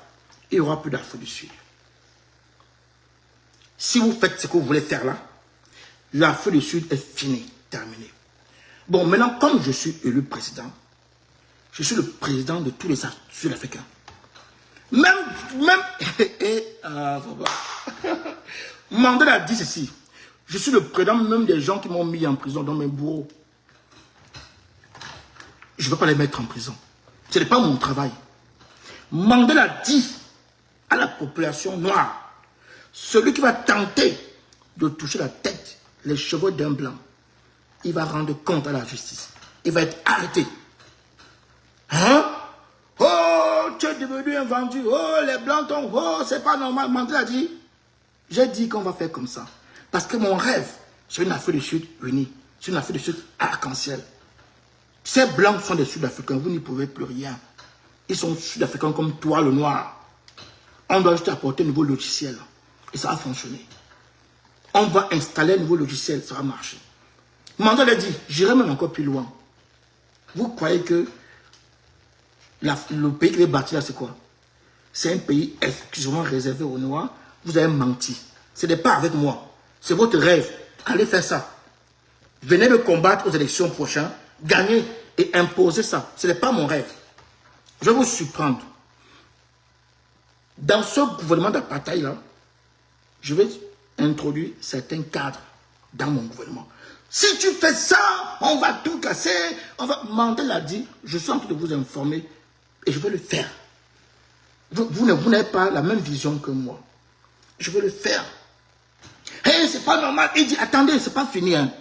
il n'y aura plus d'Afrique du Sud. Si vous faites ce que vous voulez faire là, l'Afrique du Sud est finie, terminée. Bon, maintenant, comme je suis élu président, je suis le président de tous les Sud-Africains. Mandela a dit ceci. Je suis le président même des gens qui m'ont mis en prison dans mes bourreaux. Je ne veux pas les mettre en prison. Ce n'est pas mon travail. Mandela dit à la population noire, celui qui va tenter de toucher la tête, les cheveux d'un blanc, il va rendre compte à la justice. Il va être arrêté. Hein? Oh, tu es devenu un vendu. Oh, les blancs tombent. Oh, c'est pas normal. Mandela dit, j'ai dit qu'on va faire comme ça. Parce que mon rêve, c'est une Afrique du Sud unie. C'est une Afrique du Sud arc-en-ciel. Ces blancs sont des Sud-Africains. Vous n'y pouvez plus rien. Ils sont Sud-Africains comme toi, le noir. On doit juste apporter un nouveau logiciel. Et ça va fonctionner. On va installer un nouveau logiciel. Ça va marcher. Mandela dit, j'irai même encore plus loin. Vous croyez que le pays qui est bâti là, c'est quoi? C'est un pays exclusivement réservé aux Noirs. Vous avez menti. Ce n'est pas avec moi. C'est votre rêve. Allez faire ça. Venez me combattre aux élections prochaines. Gagner et imposer ça. Ce n'est pas mon rêve. Je vais vous surprendre. Dans ce gouvernement d'apartheid là, je vais introduire certains cadres dans mon gouvernement. Si tu fais ça, on va tout casser. Mandela a dit, je suis en train de vous informer et je vais le faire. Vous n'avez pas la même vision que moi. Je veux le faire. Hey, c'est pas normal. Il dit, attendez, c'est pas fini. Hein.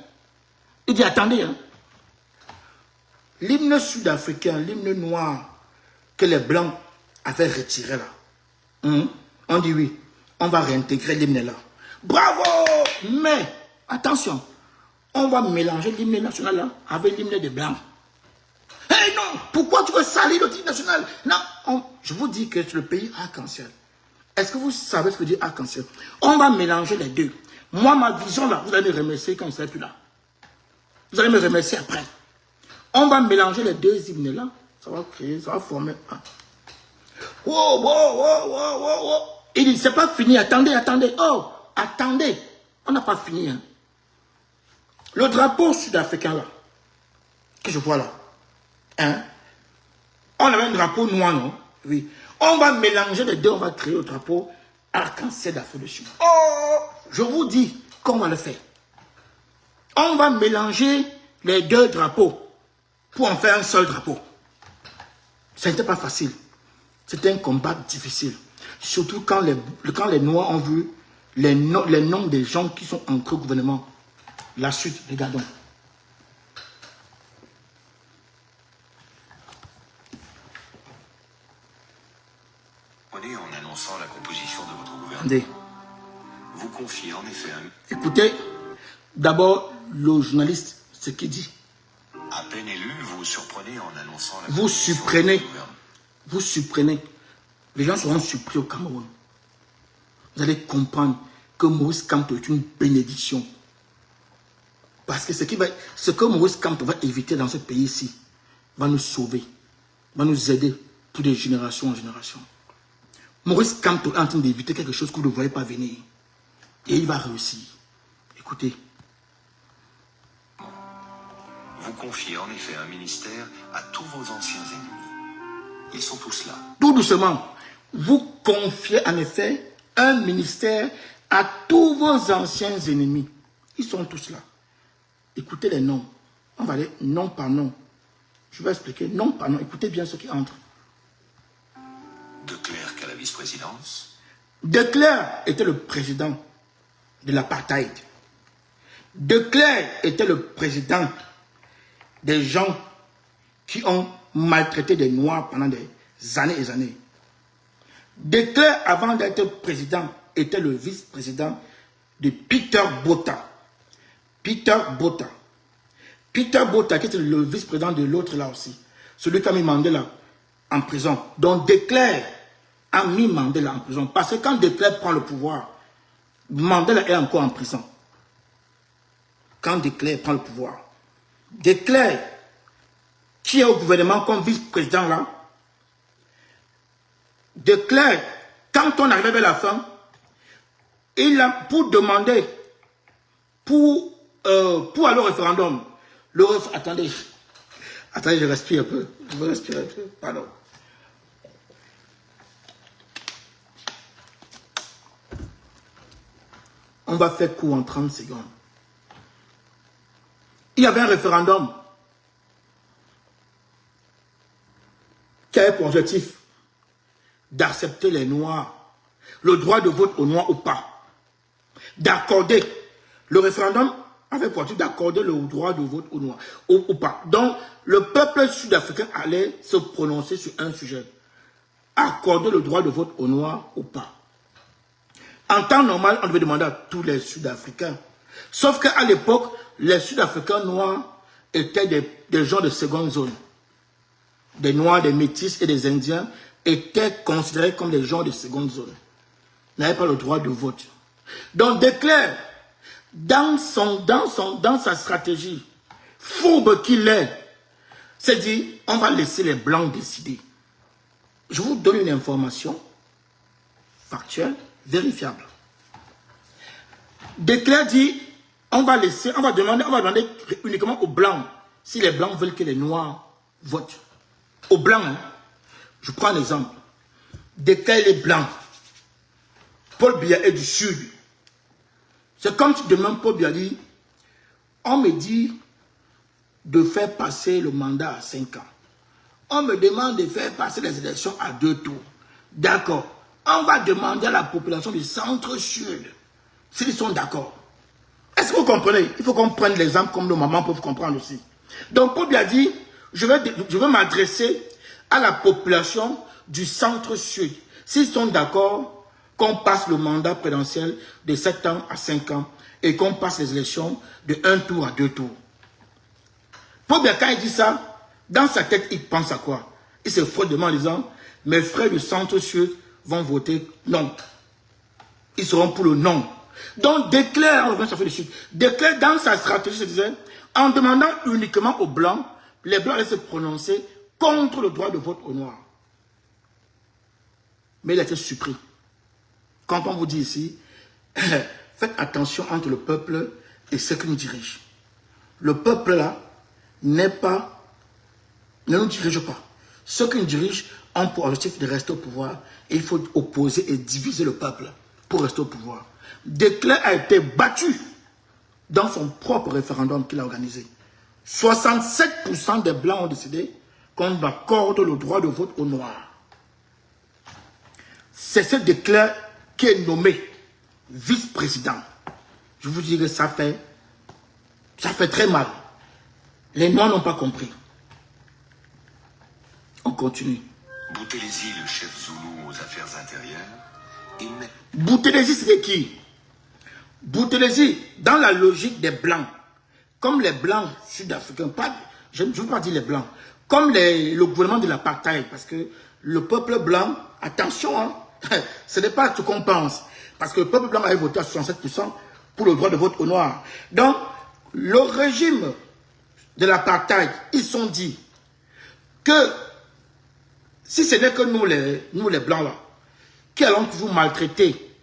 Il dit, attendez. Hein. L'hymne sud-africain, l'hymne noir que les Blancs avaient retiré là. On dit oui, on va réintégrer l'hymne là. Bravo! Mais, attention, on va mélanger l'hymne national là avec l'hymne des Blancs. Hey non, pourquoi tu veux salir le titre national? Non, je vous dis que c'est le pays arc-en-ciel. Est-ce que vous savez ce que dit arc-en-ciel? On va mélanger les deux. Moi, ma vision là, vous allez me remercier quand je ne serai plus là. Vous allez me remercier après. On va mélanger les deux hymnes là. Ça va créer, ça va former un. Wow. Il dit, c'est pas fini, attendez. Oh, attendez. On n'a pas fini. Hein. Le drapeau sud-africain là, que je vois là. Hein? On avait un drapeau noir, non? Oui. On va mélanger les deux, on va créer le drapeau arc-en-ciel d'Afrique du Sud. Oh! Je vous dis comment on va le faire. On va mélanger les deux drapeaux pour en faire un seul drapeau. Ce n'était pas facile. C'était un combat difficile. Surtout quand les Noirs ont vu les noms des gens qui sont entrés au gouvernement. La suite, regardons. En annonçant la composition de votre gouvernement. Attendez. Vous confiez en effet un... Écoutez, d'abord, le journaliste, ce qu'il dit. À peine élu, vous surprenez en annonçant la Vous composition de supprenez. votre gouvernement. Vous supprenez. Les gens seront surpris au Cameroun. Vous allez comprendre que Maurice Kamto est une bénédiction. Parce que ce que Maurice Kamto va éviter dans ce pays-ci va nous sauver, va nous aider pour des générations en génération. Maurice Kamto est en train d'éviter quelque chose que vous ne voyez pas venir. Et il va réussir. Écoutez. Vous confiez en effet un ministère à tous vos anciens ennemis. Ils sont tous là. Tout doucement. Vous confiez en effet un ministère à tous vos anciens ennemis. Ils sont tous là. Écoutez les noms. On va aller nom par nom. Je vais expliquer nom par nom. Écoutez bien ce qui entre. De Klerk à la vice-présidence. De Klerk était le président de l'apartheid. De Klerk était le président des gens qui ont maltraité des Noirs pendant des années et des années. De Klerk, avant d'être président, était le vice-président de Peter Botha. Peter Botha. Peter Botha, qui était le vice-président de l'autre là aussi. Celui qui a mis Mandela en prison. Donc De Klerk a mis Mandela en prison. Parce que quand De Klerk prend le pouvoir, Mandela est encore en prison. Quand De Klerk prend le pouvoir. De Klerk, qui est au gouvernement comme vice-président là, De Klerk, quand on arrivait vers la fin, il a, pour demander, pour aller au référendum, attendez, je respire un peu, je veux respirer un peu, pardon. On va faire court en 30 secondes. Il y avait un référendum qui avait pour objectif d'accepter les Noirs, le droit de vote aux Noirs ou pas. D'accorder. Le référendum avait pour objectif d'accorder le droit de vote aux Noirs ou pas. Donc, le peuple sud-africain allait se prononcer sur un sujet. Accorder le droit de vote aux Noirs ou pas. En temps normal, on devait demander à tous les Sud-Africains. Sauf qu'à l'époque, les Sud-Africains noirs étaient des gens de seconde zone. Des Noirs, des Métis et des Indiens étaient considérés comme des gens de seconde zone. Ils n'avaient pas le droit de vote. Donc, De Klerk, dans sa stratégie, fourbe qu'il est, s'est dit, on va laisser les Blancs décider. Je vous donne une information factuelle, vérifiable. De Klerk dit, on va demander uniquement aux Blancs, si les Blancs veulent que les Noirs votent. Aux Blancs, hein. Je prends un exemple. De Klerk est blanc. Paul Biya est du Sud. C'est comme tu demandes Paul Biya dit, on me dit de faire passer le mandat à 5 ans. On me demande de faire passer les élections à 2 tours. D'accord. On va demander à la population du centre-sud s'ils sont d'accord. Est-ce que vous comprenez? Il faut qu'on prenne l'exemple comme nos mamans peuvent comprendre aussi. Donc, Paul a dit, je vais m'adresser à la population du centre-sud. S'ils sont d'accord qu'on passe le mandat présidentiel de 7 ans à 5 ans et qu'on passe les élections de 1 tour à 2 tours. Paul Biya, quand il dit ça, dans sa tête, il pense à quoi? Il se frotte en disant, mes frères du centre-sud vont voter non. Ils seront pour le non. Donc, Declercq, on revient sur le sud, Declercq, dans sa stratégie, se disait, en demandant uniquement aux Blancs, les Blancs allaient se prononcer contre le droit de vote aux Noirs. Mais il a été surpris. Quand on vous dit ici, faites attention entre le peuple et ceux qui nous dirigent. Le peuple là ne nous dirige pas. Ceux qui nous dirigent ont pour objectif de rester au pouvoir. Et il faut opposer et diviser le peuple pour rester au pouvoir. Declercq a été battu dans son propre référendum qu'il a organisé. 67% des Blancs ont décidé qu'on accorde le droit de vote aux Noirs. C'est ce Declercq qui est nommé vice-président. Je vous dirais, ça fait très mal. Les Noirs n'ont pas compris. On continue. Boutelesi, le chef zoulou aux affaires intérieures, Boutelesi, c'était qui? Boutelesi, dans la logique des Blancs, comme les Blancs sud-africains, je ne veux pas dire les Blancs, comme le gouvernement de l'apartheid, parce que le peuple blanc, attention, hein, ce n'est pas ce qu'on pense, parce que le peuple blanc avait voté à 67% pour le droit de vote aux Noirs. Donc, le régime de l'apartheid, ils se sont dit que si ce n'est que nous les Blancs là, qui allons toujours maltraiter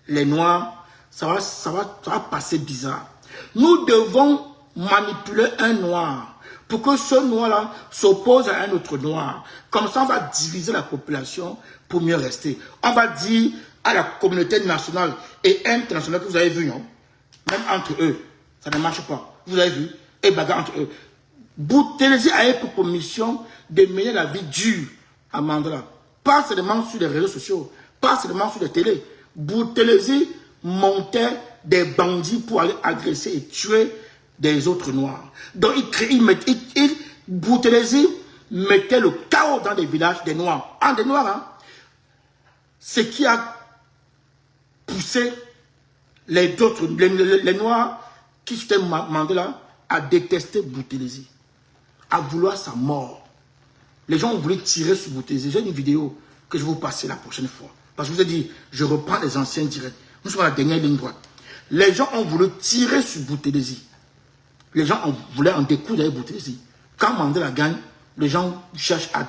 les Noirs, ça va passer bizarre. Nous devons manipuler un Noir pour que ce Noir-là s'oppose à un autre Noir. Comme ça, on va diviser la population pour mieux rester. On va dire à la communauté nationale et internationale que vous avez vu, non? Même entre eux, ça ne marche pas. Vous avez vu? Et bagarre entre eux. Boutelesi a eu pour mission de mener la vie dure à Mandela. Pas seulement sur les réseaux sociaux, pas seulement sur les télés. Boutelesi montait des bandits pour aller agresser et tuer des autres Noirs. Donc Boutelesi mettait le chaos dans des villages des Noirs. Des Noirs, hein. Ce qui a poussé les Noirs qui étaient Mandela à détester Boutelesi, à vouloir sa mort. Les gens ont voulu tirer sur Boutelesi. J'ai une vidéo que je vais vous passer la prochaine fois. Parce que je vous ai dit, je reprends les anciens directs. Nous sommes à la dernière ligne droite. Les gens ont voulu tirer sur Boutelesi. Les gens voulaient en découdre avec Boutelesi. Quand Mandela gagne, les gens cherchent à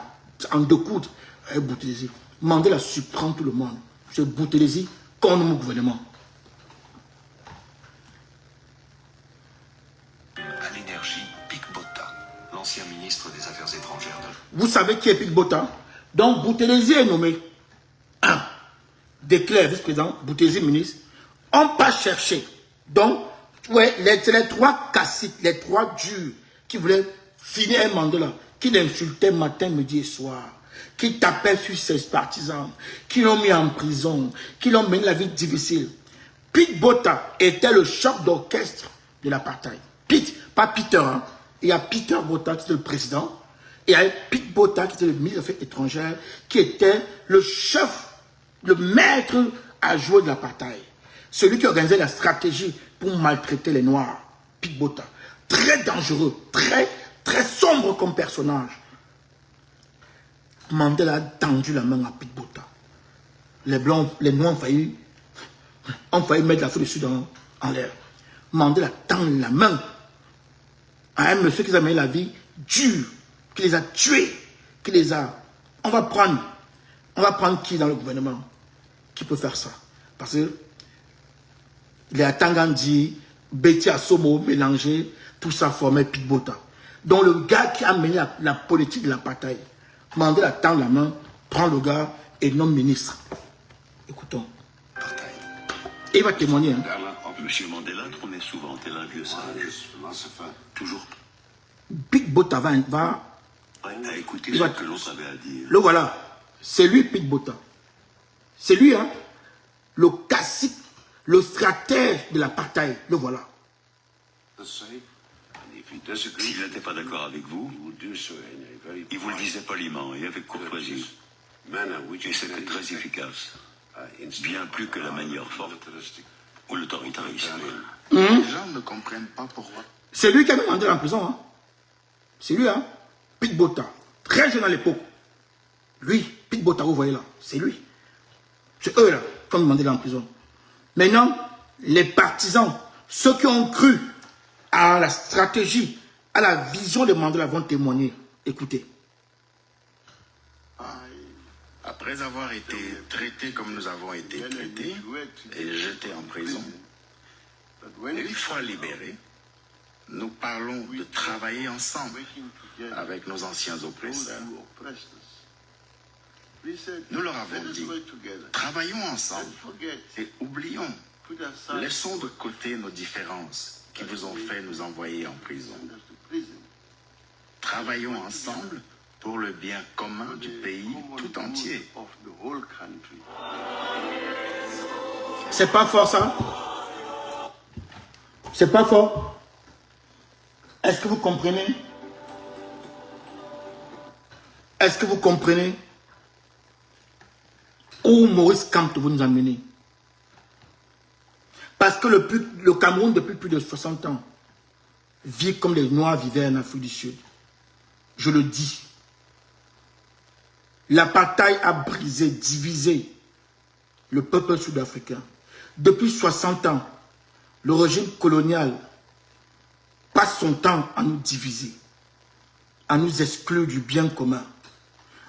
en découdre avec Boutelesi. Mandela surprend tout le monde. C'est Boutelesi contre mon gouvernement. à l'énergie, Pic Botta, l'ancien ministre des Affaires étrangères de... Vous savez qui est Pic Botta? Donc Boutelesi est nommé. Declercq, vice-président, Boutelesi, ministre. On pas chercher. Donc, ouais, c'est les trois caciques, les trois durs qui voulaient finir un Mandela, qui l'insultaient matin, midi et soir, qui tapaient sur ses partisans, qui l'ont mis en prison, qui l'ont mené la vie difficile. Pic Botta était le chef d'orchestre de l'apartheid. Pas Peter, hein. Il y a Peter Botta qui était le président, et il y a Pic Botta qui était le ministre des Affaires étrangères, qui était le chef, le maître à jouer de l'apartheid. Celui qui organisait la stratégie pour maltraiter les Noirs. Pic Botta. Très dangereux, très sombre comme personnage. Mandela a tendu la main à Pic Botta. Les Blancs, les Noirs ont failli mettre la feu dessus en l'air. Mandela tend la main à un monsieur qui a mené la vie dure, qui les a tués, qui les a... On va prendre qui dans le gouvernement qui peut faire ça? Parce que les Atangandi, Betty Assomo mélangé, tout ça formait Pic Botta. Donc le gars qui a mené la politique de l'apartheid, Mandela tend la main, prend le gars et nomme ministre. Écoutons. Et il va témoigner. Hein. Monsieur Mandela trônait souvent, tel un vieux sage. Toujours. Pic Botta va à écouter ce que l'autre avait à dire. Le voilà. C'est lui Pic Botta. C'est lui, hein, le cacique, le stratège de l'apartheid. Le voilà. S'il n'était pas d'accord avec vous, il vous le disait poliment et avec courtoisie. Et c'était très efficace. Bien plus que la manière forte ou l'autoritarisme. Les gens ne comprennent pas pourquoi. C'est lui qui a mis Mandela en prison. Hein. C'est lui, hein. Pete Botha, très jeune à l'époque. Lui, Pete Botha, vous voyez là, c'est lui. C'est eux là, qui ont mis Mandela en prison. Maintenant, les partisans, ceux qui ont cru à la stratégie, à la vision de Mandela vont témoigner. Écoutez. Après avoir été traités comme nous avons été traités et jetés en prison, une fois libérés, nous parlons de travailler ensemble avec nos anciens oppresseurs. Nous leur avons dit, travaillons ensemble et oublions, laissons de côté nos différences qui vous ont fait nous envoyer en prison. Travaillons ensemble pour le bien commun du pays tout entier. C'est pas fort ça? C'est pas fort? Est-ce que vous comprenez? Est-ce que vous comprenez où Maurice Kamto vous nous amener? Parce que le Cameroun, depuis plus de 60 ans, vit comme les Noirs vivaient en Afrique du Sud. Je le dis. L'apartheid a brisé, divisé le peuple sud-africain. Depuis 60 ans, le régime colonial passe son temps à nous diviser, à nous exclure du bien commun,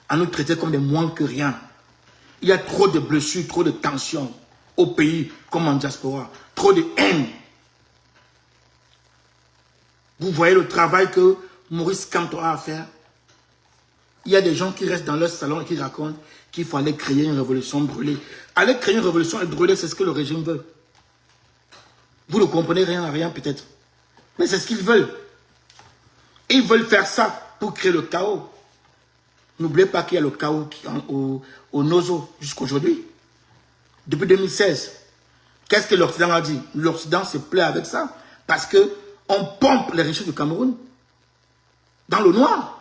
à nous traiter comme des moins que rien. Il y a trop de blessures, trop de tensions au pays comme en diaspora, trop de haine. Vous voyez le travail que Maurice Kamto a à faire. Il y a des gens qui restent dans leur salon et qui racontent qu'il faut aller créer une révolution brûlée. Aller créer une révolution et brûler, c'est ce que le régime veut. Vous ne comprenez rien à rien peut-être. Mais c'est ce qu'ils veulent. Et ils veulent faire ça pour créer le chaos. N'oubliez pas qu'il y a le chaos au Nozo jusqu'aujourd'hui. Depuis 2016. Qu'est-ce que l'Occident a dit? L'Occident se plaît avec ça. Parce qu'on pompe les richesses du Cameroun dans le noir.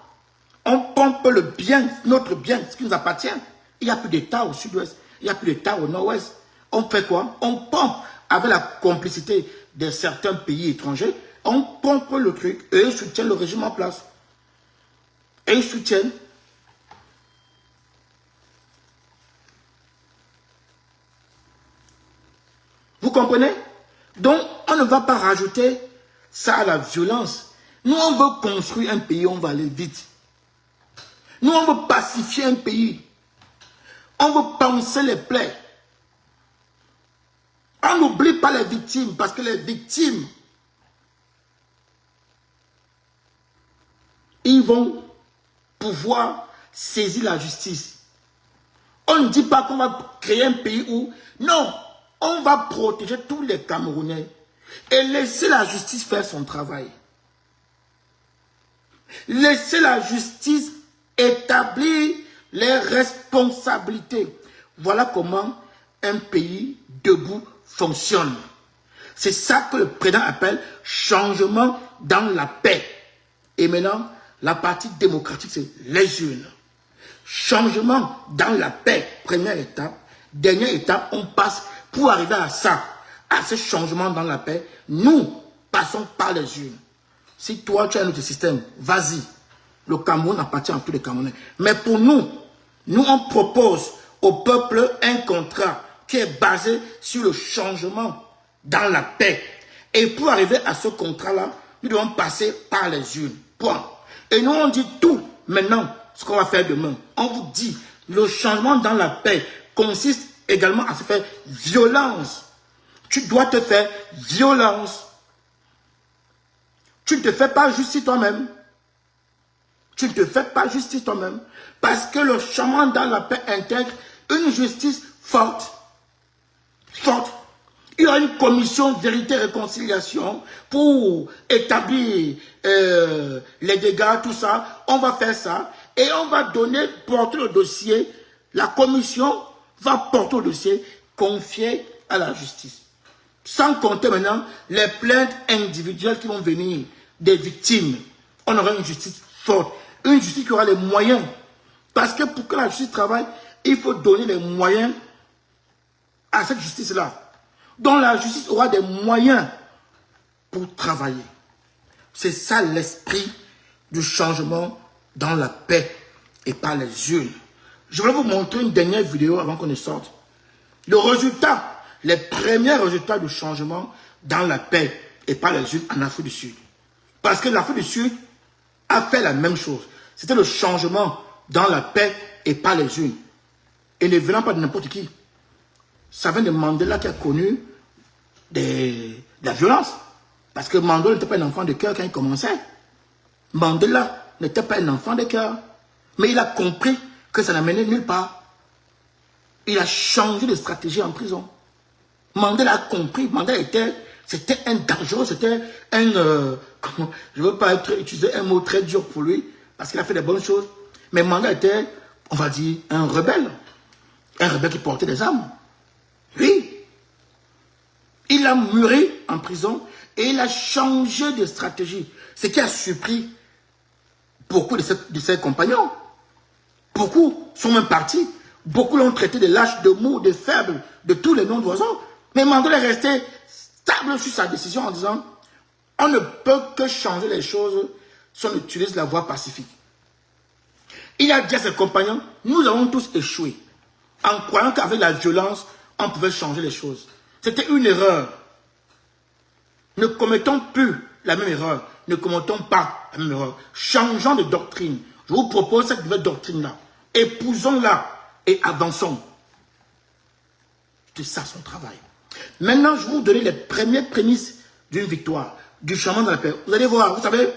On pompe le bien, notre bien, ce qui nous appartient. Il n'y a plus d'État au sud-ouest. Il n'y a plus d'État au nord-ouest. On fait quoi? On pompe avec la complicité de certains pays étrangers. On pompe le truc et ils soutiennent le régime en place. Et ils soutiennent. Vous comprenez? Donc, on ne va pas rajouter ça à la violence. Nous, on veut construire un pays, on va aller vite. Nous, on veut pacifier un pays. On veut panser les plaies. On n'oublie pas les victimes, parce que les victimes, ils vont pouvoir saisir la justice. On ne dit pas qu'on va créer un pays où... Non, on va protéger tous les Camerounais et laisser la justice faire son travail. Laisser la justice établir les responsabilités. Voilà comment un pays debout fonctionne. C'est ça que le président appelle changement dans la paix. Et maintenant, la partie démocratique, c'est les urnes. Changement dans la paix, première étape. Dernière étape, on passe pour arriver à ça, à ce changement dans la paix. Nous passons par les urnes. Si toi, tu as un autre système, vas-y. Le Cameroun appartient à tous les Camerounais. Mais pour nous, on propose au peuple un contrat qui est basé sur le changement dans la paix. Et pour arriver à ce contrat-là, nous devons passer par les urnes. Point. Et nous, on dit tout maintenant, ce qu'on va faire demain. On vous dit, le changement dans la paix consiste également à se faire violence. Tu dois te faire violence. Tu ne te fais pas justice toi-même. Tu ne te fais pas justice toi-même. Parce que le changement dans la paix intègre une justice forte. Forte. Il y a une commission vérité et réconciliation pour établir les dégâts, tout ça. On va faire ça. Et on va donner, porter le dossier. La commission va porter le dossier confié à la justice. Sans compter maintenant les plaintes individuelles qui vont venir des victimes. On aura une justice forte, une justice qui aura les moyens. Parce que pour que la justice travaille, il faut donner les moyens à cette justice-là. Donc la justice aura des moyens pour travailler. C'est ça l'esprit du changement dans la paix et pas les urnes. Je vais vous montrer une dernière vidéo avant qu'on ne sorte. Le résultat, les premiers résultats du changement dans la paix et pas les urnes en Afrique du Sud. Parce que l'Afrique du Sud a fait la même chose. C'était le changement dans la paix et pas les urnes. Et ne venant pas de n'importe qui. Ça vient de Mandela qui a connu la violence. Parce que Mandela n'était pas un enfant de cœur quand il commençait. Mandela n'était pas un enfant de cœur. Mais il a compris que ça n'amenait nulle part. Il a changé de stratégie en prison. Mandela a compris. Mandela c'était un dangereux, c'était un... je ne veux pas utiliser un mot très dur pour lui, parce qu'il a fait des bonnes choses. Mais Mandela était, on va dire, un rebelle. Un rebelle qui portait des armes. Oui. Il a mûri en prison et il a changé de stratégie. Ce qui a surpris beaucoup de ses compagnons. Beaucoup sont même partis. Beaucoup l'ont traité de lâche, de mou, de faible, de tous les noms d'oiseaux. Mais Mandela est resté stable sur sa décision en disant on ne peut que changer les choses si on utilise la voie pacifique. Il a dit à ses compagnons, nous avons tous échoué en croyant qu'avec la violence, on pouvait changer les choses. C'était une erreur. Ne commettons plus la même erreur. Ne commettons pas la même erreur. Changeons de doctrine. Je vous propose cette nouvelle doctrine-là. Épousons-la et avançons. C'est ça son travail. Maintenant, je vais vous donner les premières prémices d'une victoire, du changement de la paix. Vous allez voir, vous savez,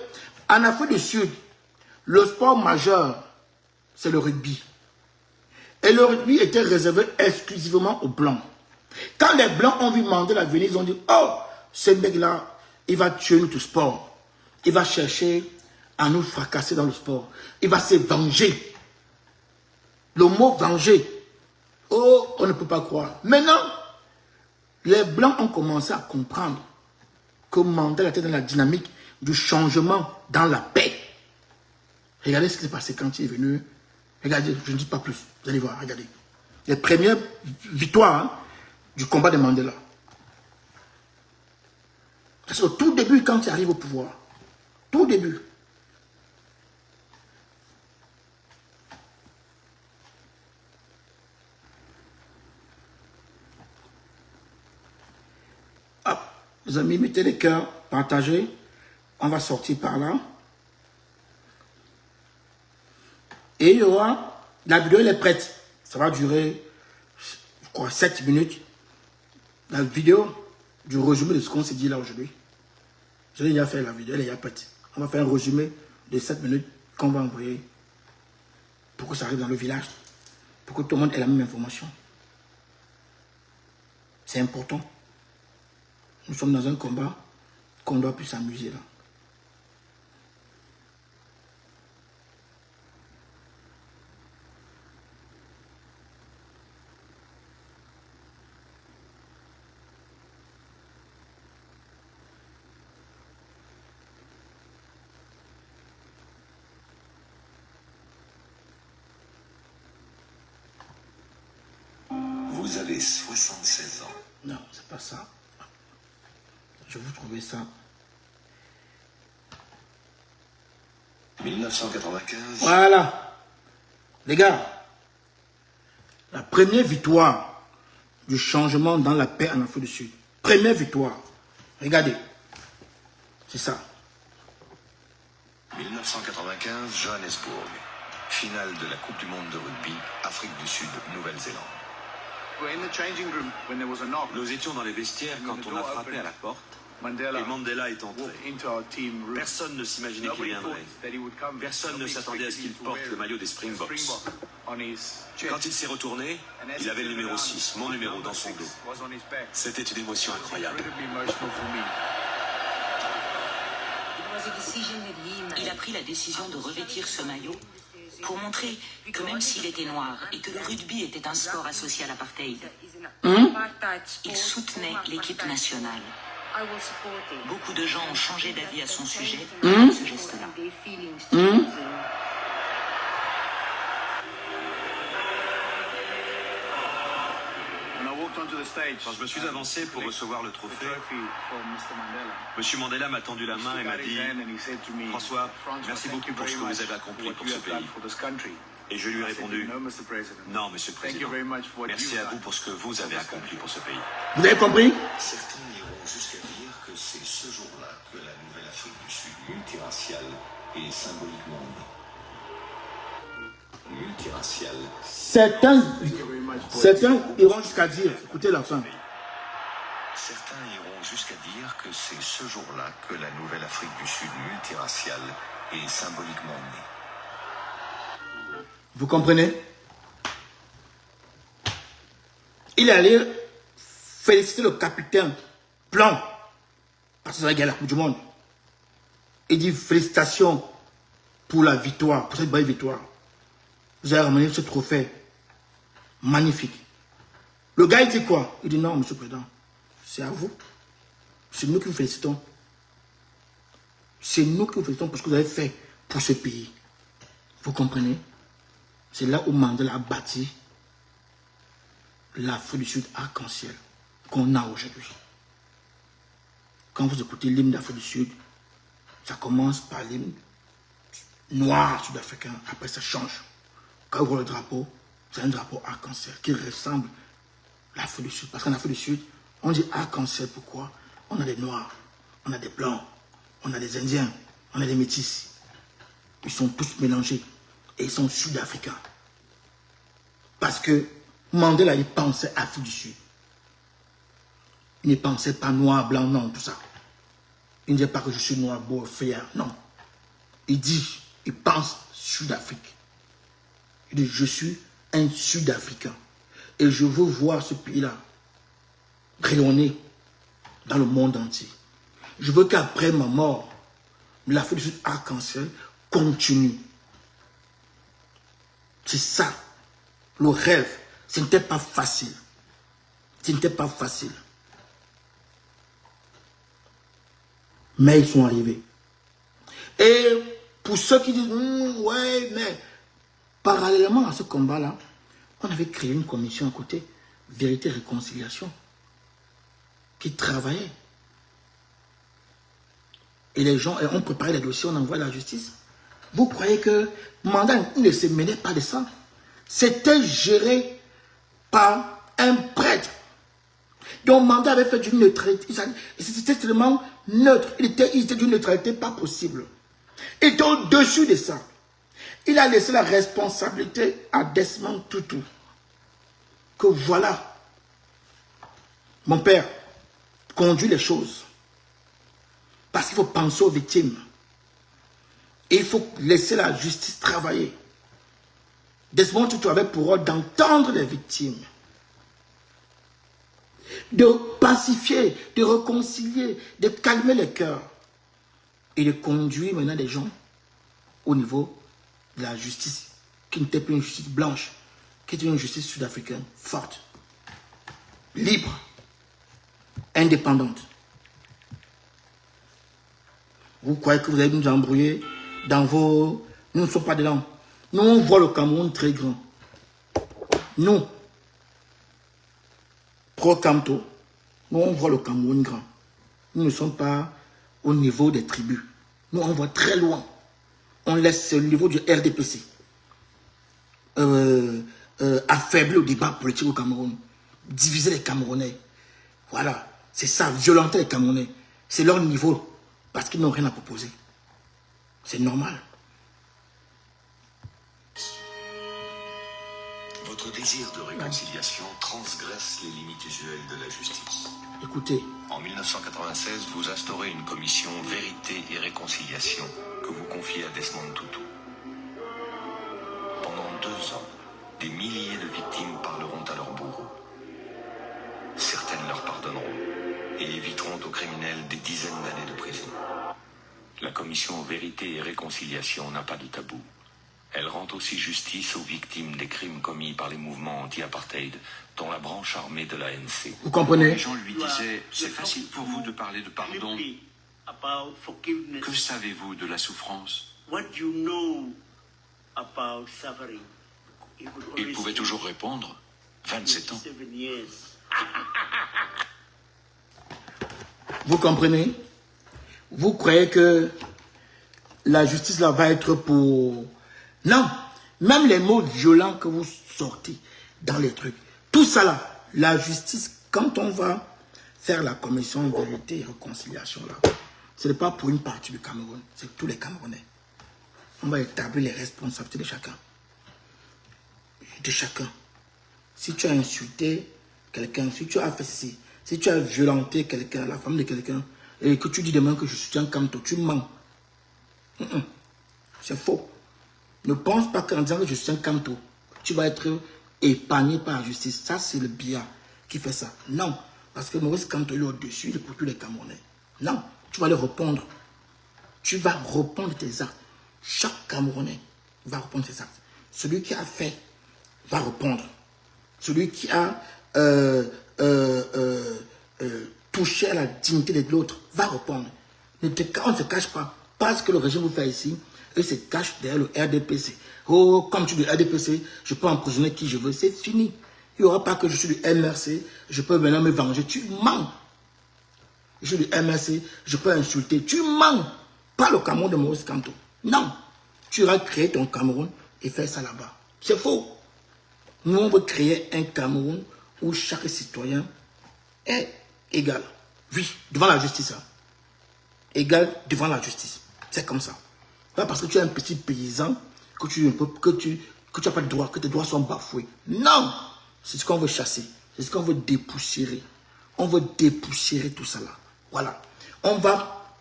en Afrique du Sud, le sport majeur, c'est le rugby. Et le rugby était réservé exclusivement aux Blancs. Quand les Blancs ont vu Mandela venir, ils ont dit, oh, ce mec-là, il va tuer notre sport. Il va chercher à nous fracasser dans le sport. Il va se venger. Le mot venger, oh, on ne peut pas croire. Maintenant, les Blancs ont commencé à comprendre que Mandela était dans la dynamique du changement dans la paix. Regardez ce qui s'est passé quand il est venu. Regardez, je ne dis pas plus. Vous allez voir, regardez. Les premières victoires du combat de Mandela. C'est au tout début quand il arrive au pouvoir. Tout début. Ah, les amis, mettez les cœurs, partagez. On va sortir par là. Et il y aura, la vidéo elle est prête. Ça va durer, je crois, 7 minutes. La vidéo du résumé de ce qu'on s'est dit là aujourd'hui. J'ai déjà fait la vidéo, elle est déjà prête. On va faire un résumé de 7 minutes qu'on va envoyer pour que ça arrive dans le village. Pour que tout le monde ait la même information. C'est important. Nous sommes dans un combat qu'on doit plus s'amuser là. Vous avez 76 ans. Non, c'est pas ça. Je vais vous trouver ça. 1995. Voilà. Les gars, la première victoire du changement dans la paix en Afrique du Sud. Première victoire. Regardez. C'est ça. 1995, Johannesburg. Finale de la Coupe du Monde de rugby, Afrique du Sud, Nouvelle-Zélande. Nous étions dans les vestiaires quand on a frappé à la porte et Mandela est entré. Personne ne s'imaginait qu'il viendrait. Personne ne s'attendait à ce qu'il porte le maillot des Springboks. Quand il s'est retourné, il avait le numéro 6, mon numéro, dans son dos. C'était une émotion incroyable. Il a pris la décision de revêtir ce maillot pour montrer que même s'il était noir et que le rugby était un sport associé à l'apartheid, il soutenait l'équipe nationale. Beaucoup de gens ont changé d'avis à son sujet avec ce geste-là. Quand je me suis avancé pour recevoir le trophée, M. Mandela m'a tendu la main et m'a dit « François, merci beaucoup pour ce que vous avez accompli pour ce pays. » Et je lui ai répondu « Non, Monsieur le Président, merci à vous pour ce que vous avez accompli pour ce pays. » Vous avez compris? Certains iront jusqu'à dire que c'est ce jour-là que la nouvelle Afrique du Sud multiraciale est symboliquement née. Multiraciale. Certains iront jusqu'à dire, écoutez la fin. Certains iront jusqu'à dire que c'est ce jour-là que la nouvelle Afrique du Sud multiraciale est symboliquement née. Vous comprenez? Il est allé féliciter le capitaine Blanc parce qu'il a gagné la Coupe du Monde. Il dit félicitations pour la victoire, pour cette belle victoire. Vous avez ramené ce trophée magnifique. Le gars, il dit quoi? Il dit non, Monsieur le Président, c'est à vous. C'est nous qui vous félicitons. C'est nous qui vous félicitons pour ce que vous avez fait pour ce pays. Vous comprenez? C'est là où Mandela a bâti l'Afrique du Sud arc-en-ciel qu'on a aujourd'hui. Quand vous écoutez l'hymne d'Afrique du Sud, ça commence par l'hymne noir sud-africain. Après, ça change. Quand vous voyez le drapeau, c'est un drapeau arc-en-ciel qui ressemble à l'Afrique du Sud. Parce qu'en Afrique du Sud, on dit arc-en-ciel. Pourquoi? On a des noirs, on a des blancs, on a des indiens, on a des métis. Ils sont tous mélangés et ils sont sud-africains. Parce que Mandela, il pensait Afrique du Sud. Il ne pensait pas noir, blanc, non, tout ça. Il ne disait pas que je suis noir, beau, fier, non. Il dit, il pense Sud-Afrique. Il dit, je suis un Sud-Africain. Et je veux voir ce pays-là rayonner dans le monde entier. Je veux qu'après ma mort, l'Afrique du Sud arc-en-ciel continue. C'est ça. Le rêve, ce n'était pas facile. Ce n'était pas facile. Mais ils sont arrivés. Et pour ceux qui disent, ouais, mais parallèlement à ce combat-là, on avait créé une commission à côté, Vérité et Réconciliation, qui travaillait. Et les gens ont préparé les dossiers, on envoie à la justice. Vous croyez que Mandela ne se mêlait pas de ça? C'était géré par un prêtre. Donc Mandela avait fait d'une neutralité. C'était tellement neutre. Il était d'une neutralité pas possible. Et donc, au-dessus de ça, il a laissé la responsabilité à Desmond Tutu. Que voilà, mon père conduit les choses. Parce qu'il faut penser aux victimes. Et il faut laisser la justice travailler. Desmond Tutu avait pour rôle d'entendre les victimes. De pacifier, de réconcilier, de calmer les cœurs. Et de conduire maintenant des gens au niveau de la justice, qui n'était plus une justice blanche, qui était une justice sud-africaine, forte, libre, indépendante. Vous croyez que vous allez nous embrouiller dans vos... Nous ne sommes pas dedans. Nous, on voit le Cameroun très grand. Nous, pro-Camto, nous, on voit le Cameroun grand. Nous ne sommes pas au niveau des tribus. Nous, on voit très loin. On laisse le niveau du RDPC affaiblir le débat politique au Cameroun. Diviser les Camerounais. Voilà. C'est ça, violenter les Camerounais. C'est leur niveau. Parce qu'ils n'ont rien à proposer. C'est normal. Votre désir de réconciliation transgresse les limites usuelles de la justice. Écoutez. En 1996, vous instaurez une commission Vérité et Réconciliation que vous confiez à Desmond Tutu. Pendant 2 ans, des milliers de victimes parleront à leurs bourreaux. Certaines leur pardonneront et éviteront aux criminels des dizaines d'années de prison. La commission Vérité et Réconciliation n'a pas de tabou. Elle rend aussi justice aux victimes des crimes commis par les mouvements anti-apartheid, dont la branche armée de l'ANC. Vous comprenez? Les gens lui disaient, c'est facile pour vous de parler de pardon. Que savez-vous de la souffrance? Il pouvait toujours répondre, 27 ans. Vous comprenez? Vous croyez que la justice là va être pour... Non, même les mots violents que vous sortez dans les trucs, tout ça là, la justice, quand on va faire la commission de vérité et réconciliation là, ce n'est pas pour une partie du Cameroun, c'est tous les Camerounais. On va établir les responsabilités de chacun. De chacun. Si tu as insulté quelqu'un, si tu as fait ceci, si tu as violenté quelqu'un, la femme de quelqu'un, et que tu dis demain que je soutiens Kamto, tu mens. C'est faux. Ne pense pas qu'en disant que je soutiens Kamto, tu vas être épargné par la justice. Ça, c'est le BIA qui fait ça. Non. Parce que Maurice Kamto, il est au-dessus, il est pour tous les Camerounais. Non. Tu vas le répondre. Tu vas répondre tes actes. Chaque Camerounais va répondre ses actes. Celui qui a fait va répondre. Celui qui a touché à la dignité de l'autre va répondre. On ne se cache pas. Parce que le régime vous fait ici, et se cache derrière le RDPC. Oh, comme tu dis RDPC, je peux emprisonner qui je veux, c'est fini. Il n'y aura pas que je suis du MRC, je peux maintenant me venger. Tu mens. Je suis du MRC, je peux insulter. Tu mens. Pas le Cameroun de Maurice Kamto. Non. Tu vas créer ton Cameroun et faire ça là-bas. C'est faux. Nous, on veut créer un Cameroun où chaque citoyen est égal. Oui, devant la justice. Hein. Égal devant la justice. C'est comme ça. Pas parce que tu es un petit paysan que tu n'as pas de droit, que tes droits sont bafoués. Non. C'est ce qu'on veut chasser. C'est ce qu'on veut dépoussiérer. On veut dépoussiérer tout ça là. Voilà. On va...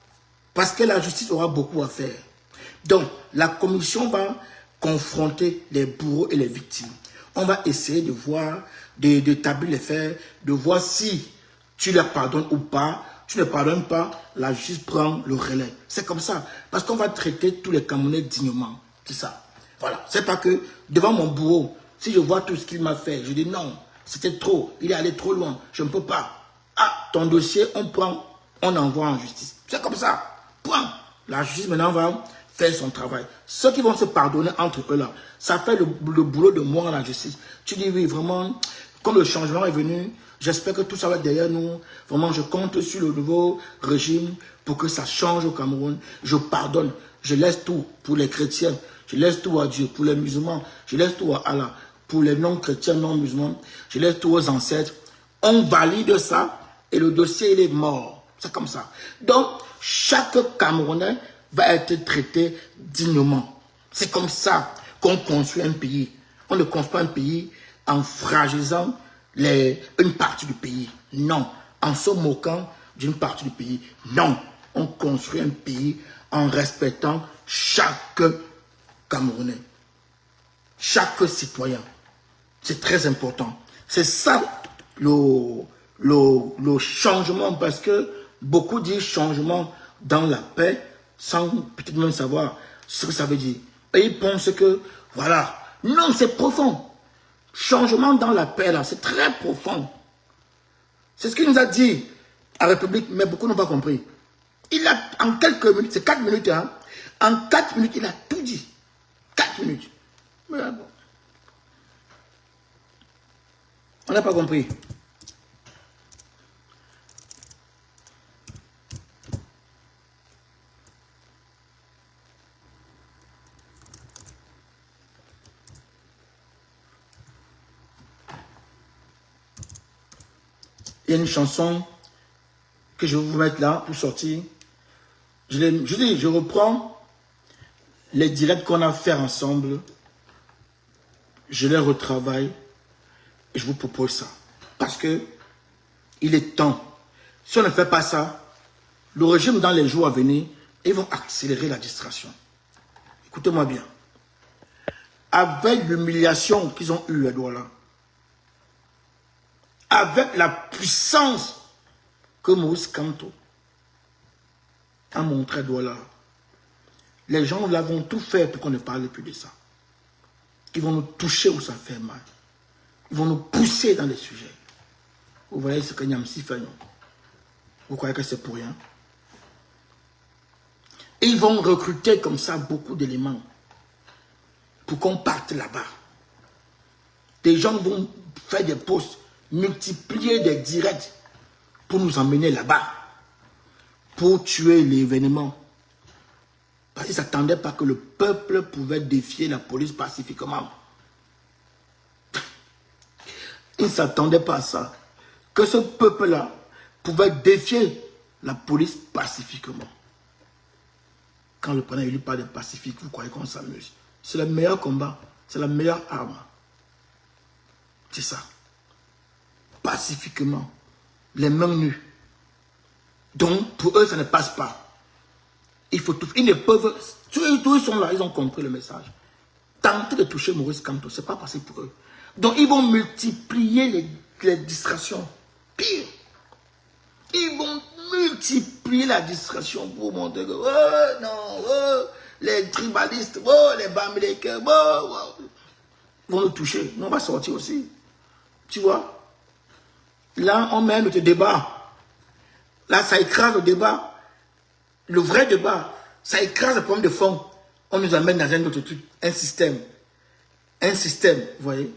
Parce que la justice aura beaucoup à faire. Donc, la commission va confronter les bourreaux et les victimes. On va essayer de voir, d'établir les faits, de voir si tu les pardonnes ou pas. Tu ne pardonnes pas, la justice prend le relais. C'est comme ça. Parce qu'on va traiter tous les Camerounais dignement. C'est ça. Voilà. C'est pas que devant mon bourreau, si je vois tout ce qu'il m'a fait, je dis non, c'était trop, il est allé trop loin, je ne peux pas. Ah, ton dossier, on prend, on envoie en justice. C'est comme ça. Point. La justice maintenant va faire son travail. Ceux qui vont se pardonner entre eux là, ça fait le boulot de moi dans la justice. Tu dis oui, vraiment, comme le changement est venu, j'espère que tout ça va être derrière nous. Vraiment, je compte sur le nouveau régime pour que ça change au Cameroun. Je pardonne. Je laisse tout pour les chrétiens. Je laisse tout à Dieu. Pour les musulmans, je laisse tout à Allah. Pour les non-chrétiens, non-musulmans, je laisse tout aux ancêtres. On valide ça et le dossier, il est mort. C'est comme ça. Donc, chaque Camerounais va être traité dignement. C'est comme ça qu'on construit un pays. On ne construit pas un pays en fragilisant une partie du pays. Non. En se moquant d'une partie du pays. Non. On construit un pays en respectant chaque Camerounais. Chaque citoyen. C'est très important. C'est ça le changement. Parce que beaucoup disent changement dans la paix sans peut-être même savoir ce que ça veut dire. Et ils pensent que, voilà. Non, c'est profond. Changement dans la paix, là, c'est très profond. C'est ce qu'il nous a dit à la République, mais beaucoup n'ont pas compris. Il a, en quelques minutes, c'est 4 minutes, hein, en 4 minutes, il a tout dit. 4 minutes. Mais bon. On n'a pas compris. Il y a une chanson que je vais vous mettre là pour sortir. Je reprends les directs qu'on a fait ensemble. Je les retravaille et je vous propose ça. Parce que il est temps. Si on ne fait pas ça, le régime dans les jours à venir, ils vont accélérer la distraction. Écoutez-moi bien. Avec l'humiliation qu'ils ont eue à Douala, avec la puissance que Maurice Kamto a montré à Douala, les gens l'avons tout fait pour qu'on ne parle plus de ça. Ils vont nous toucher où ça fait mal. Ils vont nous pousser dans les sujets. Vous voyez ce que Niamsi fait, non? Vous croyez que c'est pour rien? Et ils vont recruter comme ça beaucoup d'éléments pour qu'on parte là-bas. Des gens vont faire des postes, multiplier des directs pour nous emmener là-bas, pour tuer l'événement. Parce qu'ils ne s'attendaient pas que le peuple pouvait défier la police pacifiquement. Ils ne s'attendaient pas à ça. Que ce peuple-là pouvait défier la police pacifiquement. Quand le président lui parle de pacifique, vous croyez qu'on s'amuse? C'est le meilleur combat, c'est la meilleure arme. C'est ça. Pacifiquement, les mains nues. Donc, pour eux, ça ne passe pas. Il faut tout. Ils ne peuvent. Tous ils sont là, ils ont compris le message. Tenter de toucher Maurice Kamto, ce n'est pas passé pour eux. Donc, ils vont multiplier les distractions. Pire. Ils vont multiplier la distraction pour montrer que, oh non, oh, les tribalistes, oh, les bamilekers, oh, vont nous toucher. Nous, on va sortir aussi. Tu vois? Là, on mène le débat. Là, ça écrase le débat. Le vrai débat, ça écrase le problème de fond. On nous amène dans un autre truc, un système. Un système, vous voyez?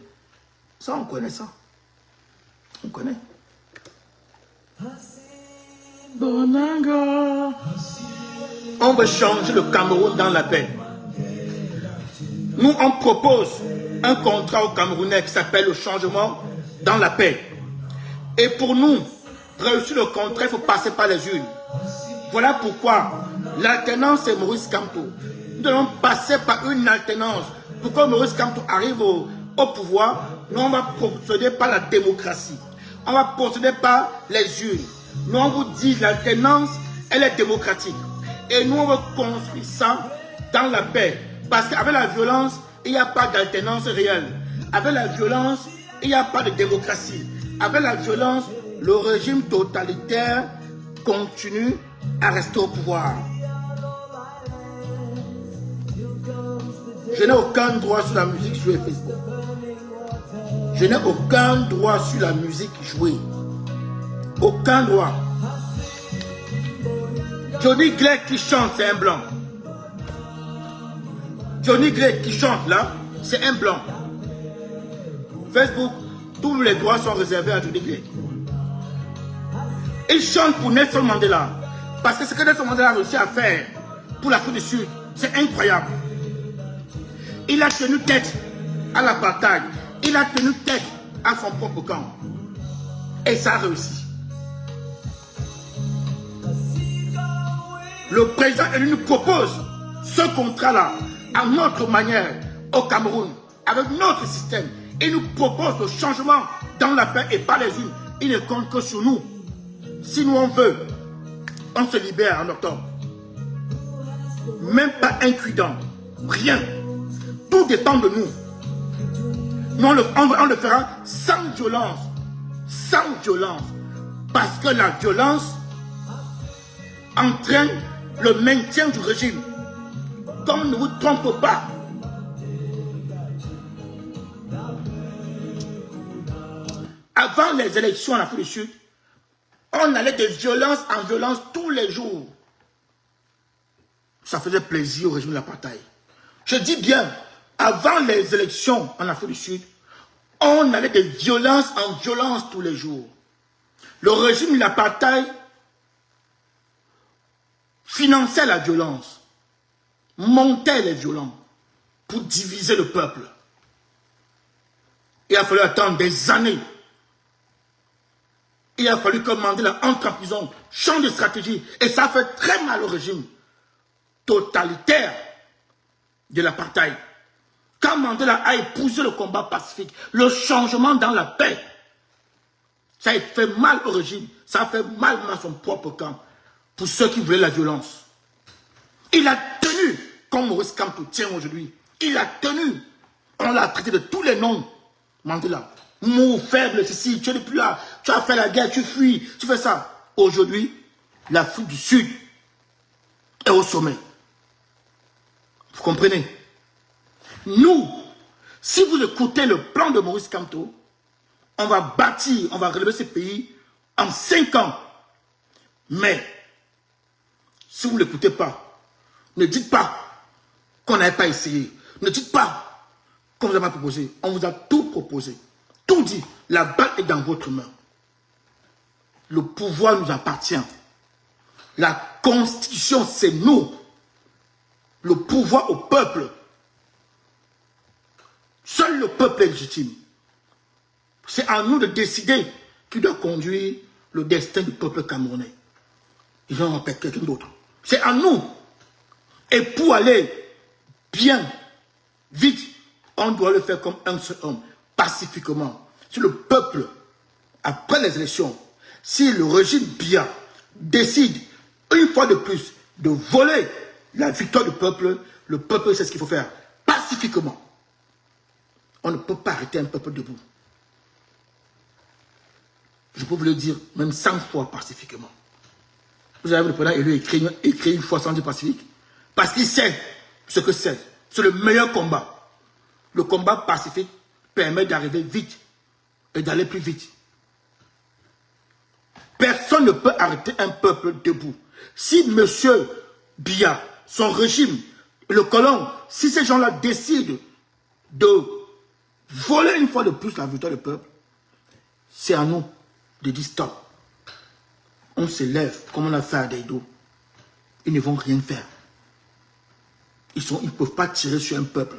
Ça, on connaît ça. On connaît. On veut changer le Cameroun dans la paix. Nous, on propose un contrat au Camerounais qui s'appelle le changement dans la paix. Et pour nous, réussir le contrat, il faut passer par les urnes. Voilà pourquoi l'alternance c'est Maurice Kamto. Nous devons passer par une alternance. Pour que Maurice Kamto arrive au pouvoir, nous on va procéder par la démocratie. On va procéder par les urnes. Nous on vous dit l'alternance, elle est démocratique. Et nous on veut construire ça dans la paix. Parce qu'avec la violence, il n'y a pas d'alternance réelle. Avec la violence, il n'y a pas de démocratie. Avec la violence, le régime totalitaire continue à rester au pouvoir. Je n'ai aucun droit sur la musique jouée Facebook. Je n'ai aucun droit sur la musique jouée. Aucun droit. Johnny Clegg qui chante, c'est un blanc. Johnny Clegg qui chante là, c'est un blanc. Facebook, tous les droits sont réservés à Johnny Clegg. Il chante pour Nelson Mandela. Parce que ce que Nelson Mandela a réussi à faire pour l'Afrique du Sud, c'est incroyable. Il a tenu tête à l'apartheid. Il a tenu tête à son propre camp. Et ça a réussi. Le président élu nous propose ce contrat-là à notre manière au Cameroun, avec notre système. Il nous propose le changement dans la paix et pas les unes. Il ne compte que sur nous. Si nous on veut, on se libère en octobre. Même pas un cuidant. Rien. Tout dépend de nous. Nous, on le fera sans violence. Sans violence. Parce que la violence entraîne le maintien du régime. Donc ne vous trompez pas. Avant les élections en Afrique du Sud, on allait de violence en violence tous les jours. Ça faisait plaisir au régime de l'apartheid. Je dis bien, avant les élections en Afrique du Sud, on allait de violence en violence tous les jours. Le régime de l'apartheid finançait la violence, montait les violents pour diviser le peuple. Il a fallu attendre des années. Il a fallu que Mandela entre en prison, change de stratégie. Et ça fait très mal au régime totalitaire de l'apartheid. Quand Mandela a épousé le combat pacifique, le changement dans la paix, ça a fait mal au régime. Ça a fait mal à son propre camp. Pour ceux qui voulaient la violence. Il a tenu, comme Maurice Kamto tient aujourd'hui. Il a tenu. On l'a traité de tous les noms. Mandela. Mou, faible, ceci, tu n'es plus là, tu as fait la guerre, tu fuis, tu fais ça. Aujourd'hui, l'Afrique du Sud est au sommet. Vous comprenez? Nous, Si vous écoutez le plan de Maurice Kamto, on va bâtir, on va relever ce pays en 5 ans. Mais, si vous ne l'écoutez pas, ne dites pas qu'on n'avait pas essayé. Ne dites pas qu'on vous a pas proposé. On vous a tout proposé. Tout dit. La balle est dans votre main. Le pouvoir nous appartient. La constitution, c'est nous. Le pouvoir au peuple. Seul le peuple est légitime. C'est à nous de décider qui doit conduire le destin du peuple camerounais. Ils en appellent quelqu'un d'autre. C'est à nous. Et pour aller bien, vite, on doit le faire comme un seul homme, pacifiquement. Si le peuple, après les élections, si le régime Biya décide, une fois de plus, de voler la victoire du peuple, le peuple sait ce qu'il faut faire, pacifiquement. On ne peut pas arrêter un peuple debout. Je peux vous le dire, même 100 fois pacifiquement. Vous avez le président élu écrit une fois sans dire pacifique. Parce qu'il sait ce que c'est. C'est le meilleur combat. Le combat pacifique permet d'arriver vite et d'aller plus vite. Personne ne peut arrêter un peuple debout. Si M. Biya, son régime, le colon, si ces gens-là décident de voler une fois de plus la victoire du peuple, c'est à nous de dire stop. On se lève comme on a fait à Daido. Ils ne vont rien faire. Ils ne peuvent pas tirer sur un peuple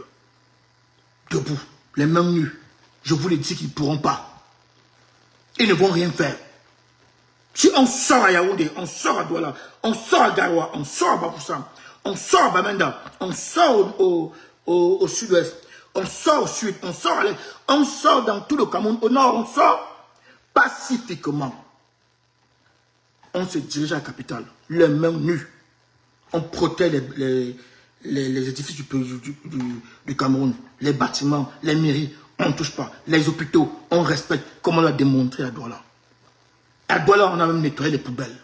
debout, les mains nues. Je vous l'ai dit qu'ils ne pourront pas. Ils ne vont rien faire. Si on sort à Yaoundé, on sort à Douala, on sort à Garoua, on sort à Bafoussam, on sort à Bamenda, on sort au sud-ouest, on sort au sud, on sort à l'est, on sort dans tout le Cameroun, au nord, on sort pacifiquement. On se dirige à la capitale, les mains nues. On protège les édifices du Cameroun, les bâtiments, les mairies, on ne touche pas. Les hôpitaux, on respecte, comme on l'a démontré à Douala. À Douala, on a même nettoyé les poubelles.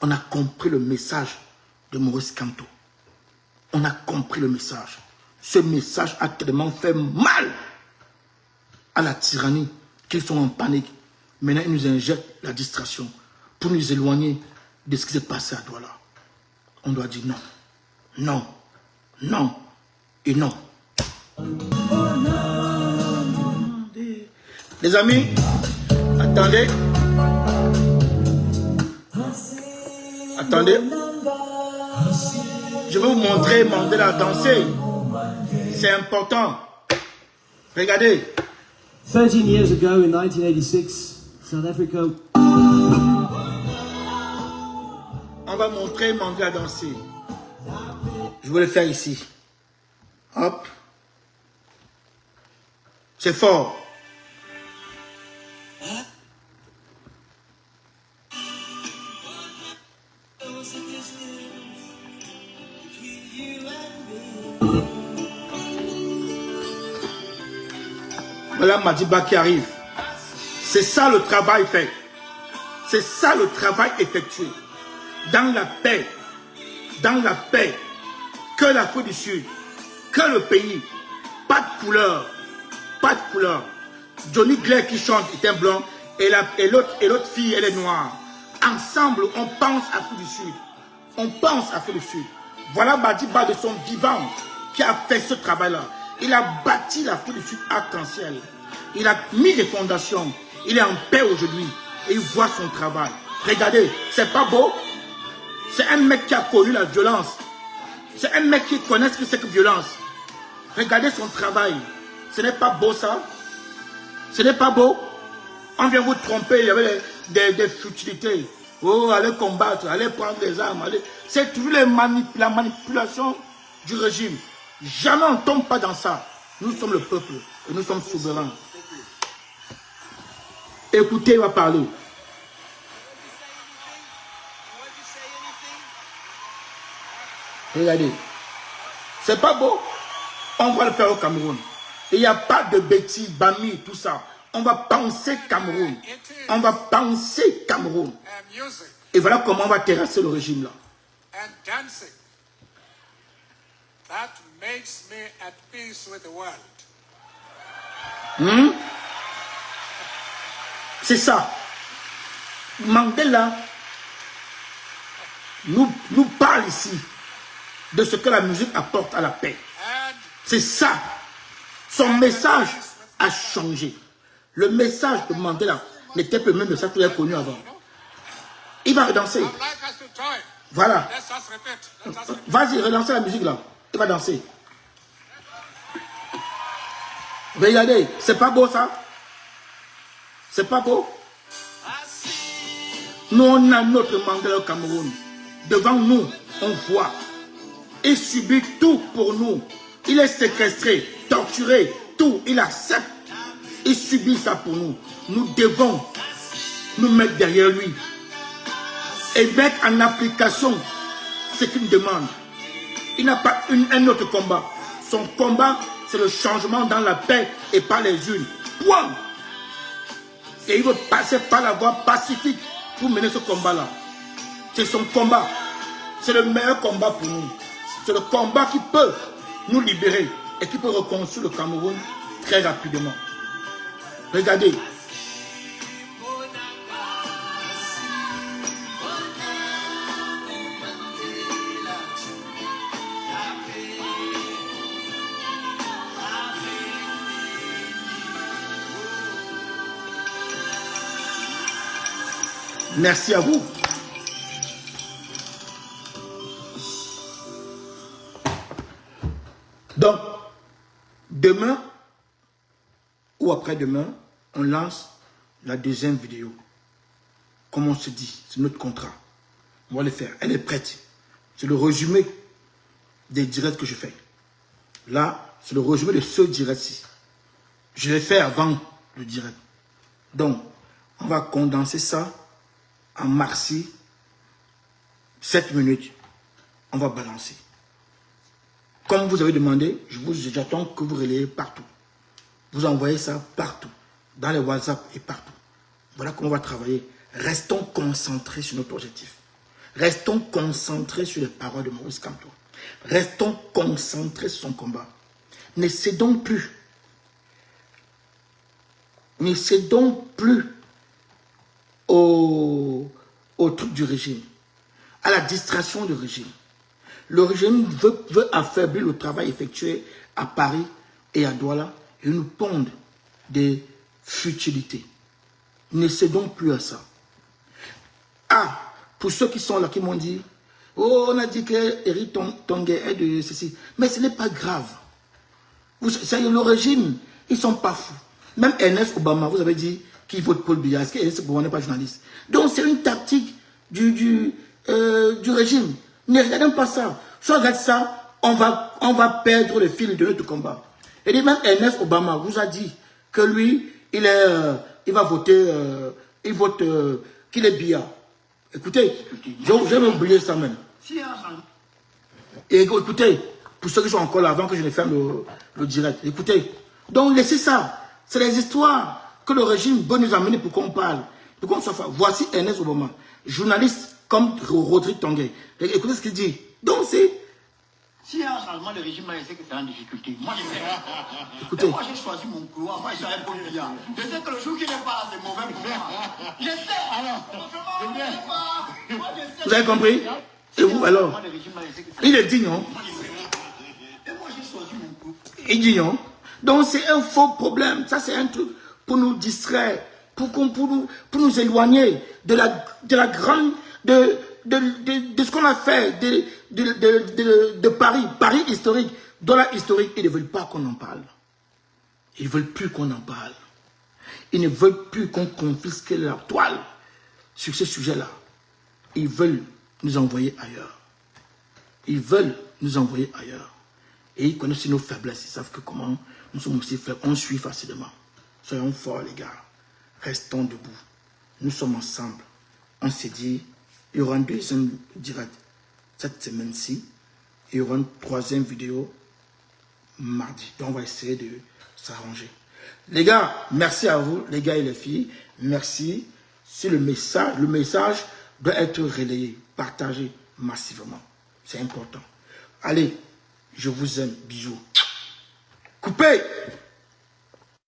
On a compris le message de Maurice Kamto. On a compris le message. Ce message a tellement fait mal à la tyrannie qu'ils sont en panique. Maintenant, ils nous injectent la distraction pour nous éloigner de ce qui s'est passé à Douala. On doit dire non, non, non et non. Les amis, attendez. Attendez. Je vais vous montrer Mandela danser. C'est important. Regardez. 13 years ago in 1986, South Africa. On va montrer Mandela danser. Je vais le faire ici. Hop. C'est fort. Voilà Madiba qui arrive. C'est ça le travail fait. C'est ça le travail effectué. Dans la paix, que l'Afrique du Sud, que le pays, pas de couleur, pas de couleur. Johnny Blair qui chante est un blanc et l'autre fille elle est noire. Ensemble on pense à l'Afrique du Sud. On pense à l'Afrique du Sud. Voilà Madiba de son vivant qui a fait ce travail-là. Il a bâti l'Afrique du Sud arc-en-ciel. Il a mis des fondations. Il est en paix aujourd'hui. Et il voit son travail. Regardez, c'est pas beau? C'est un mec qui a connu la violence. C'est un mec qui connaît ce que c'est que violence. Regardez son travail. Ce n'est pas beau ça? Ce n'est pas beau? On vient vous tromper, il y avait des futilités. Oh, allez combattre, allez prendre des armes. C'est toujours la manipulation du régime. Jamais on ne tombe pas dans ça. Nous sommes le peuple et nous sommes souverains. Écoutez, il va parler. Regardez. C'est pas beau. On va le faire au Cameroun. Il n'y a pas de bêtises, Bami, tout ça. On va penser Cameroun. On va penser Cameroun. Et voilà comment on va terrasser le régime là. That makes me at peace with the world. C'est ça. Mandela nous parle ici de ce que la musique apporte à la paix. C'est ça. Son message a changé. Le message de Mandela n'était pas le même message qu'il a connu avant. Il va redanser. Voilà. Vas-y, relancez la musique là. Il va danser. Regardez, c'est pas beau ça? C'est pas beau? Nous, on a notre Mandela au Cameroun. Devant nous, on voit. Il subit tout pour nous. Il est séquestré, torturé, tout. Il accepte. Il subit ça pour nous. Nous devons nous mettre derrière lui et mettre en application ce qu'il demande. Il n'a pas un autre combat. Son combat, c'est le changement dans la paix et par les unes. Point. Et il veut passer par la voie pacifique pour mener ce combat-là. C'est son combat. C'est le meilleur combat pour nous. C'est le combat qui peut nous libérer et qui peut reconstruire le Cameroun très rapidement. Regardez. Merci à vous. Donc, demain ou après-demain, on lance la deuxième vidéo. Comme on se dit, c'est notre contrat. On va le faire. Elle est prête. C'est le résumé des directs que je fais. Là, c'est le résumé de ce direct-ci. Je l'ai fait avant le direct. Donc, on va condenser ça en maxi 7 minutes. On va balancer. Comme vous avez demandé, j'attends que vous relayez partout. Vous envoyez ça partout. Dans les WhatsApp et partout. Voilà comment on va travailler. Restons concentrés sur notre objectif. Restons concentrés sur les paroles de Maurice Kamto. Restons concentrés sur son combat. Ne cédons plus. Ne cédons plus au truc du régime, à la distraction du régime. Le régime veut affaiblir le travail effectué à Paris et à Douala et nous pondre des futilités. Ne cédons plus à ça. Ah, pour ceux qui sont là, qui m'ont dit, oh, on a dit que Eric Tongué est de ceci. Mais ce n'est pas grave. Le régime, ils ne sont pas fous. Même Ernest Obama, vous avez dit qu'il vote Paul Biya. Est-ce qu'Ernest Obama n'est pas journaliste? Donc c'est une tactique du régime. Ne regardons pas ça. Si on regarde ça, on va perdre le fil de notre combat. Et même Ernest Obama vous a dit que lui, il va voter, il vote qu'il est Biya. Écoutez, j'ai oublié ça même. Et écoutez, pour ceux qui sont encore là avant que je ne ferme le direct, écoutez, donc laissez ça. C'est les histoires que le régime veut nous amener pour qu'on parle. Pour qu'on soit. Voici Ernest Obama, journaliste comme Rodrigue Tongué. Écoutez ce qu'il dit. Donc c'est... Si il y a un changement de régime, je sais que c'est en difficulté. Moi, je sais. Écoutez. Moi, j'ai choisi mon couloir. Moi, je suis un Paul Biya. Je sais que le jour qu'il n'est pas là, c'est mauvais pour moi. Je sais. Alors, vous avez compris? Et vous, alors? Il est digne, non? Et moi, j'ai choisi mon couloir. Il dit non. Donc, c'est un faux problème. Ça, c'est un truc pour nous distraire, pour nous éloigner de la grande... de ce qu'on a fait de Paris, Paris historique, Douala historique. Ils ne veulent pas qu'on en parle. Ils ne veulent plus qu'on en parle. Ils ne veulent plus qu'on confisque leur toile sur ce sujet-là. Ils veulent nous envoyer ailleurs. Ils veulent nous envoyer ailleurs. Et ils connaissent nos faiblesses. Ils savent que comment nous sommes aussi faibles. On suit facilement. Soyons forts, les gars. Restons debout. Nous sommes ensemble. On s'est dit... Il y aura une deuxième direct cette semaine-ci. Il y aura une troisième vidéo mardi. Donc on va essayer de s'arranger. Les gars, merci à vous, les gars et les filles. Merci. Si le message doit être relayé, partagé massivement. C'est important. Allez, je vous aime. Bisous. Coupez!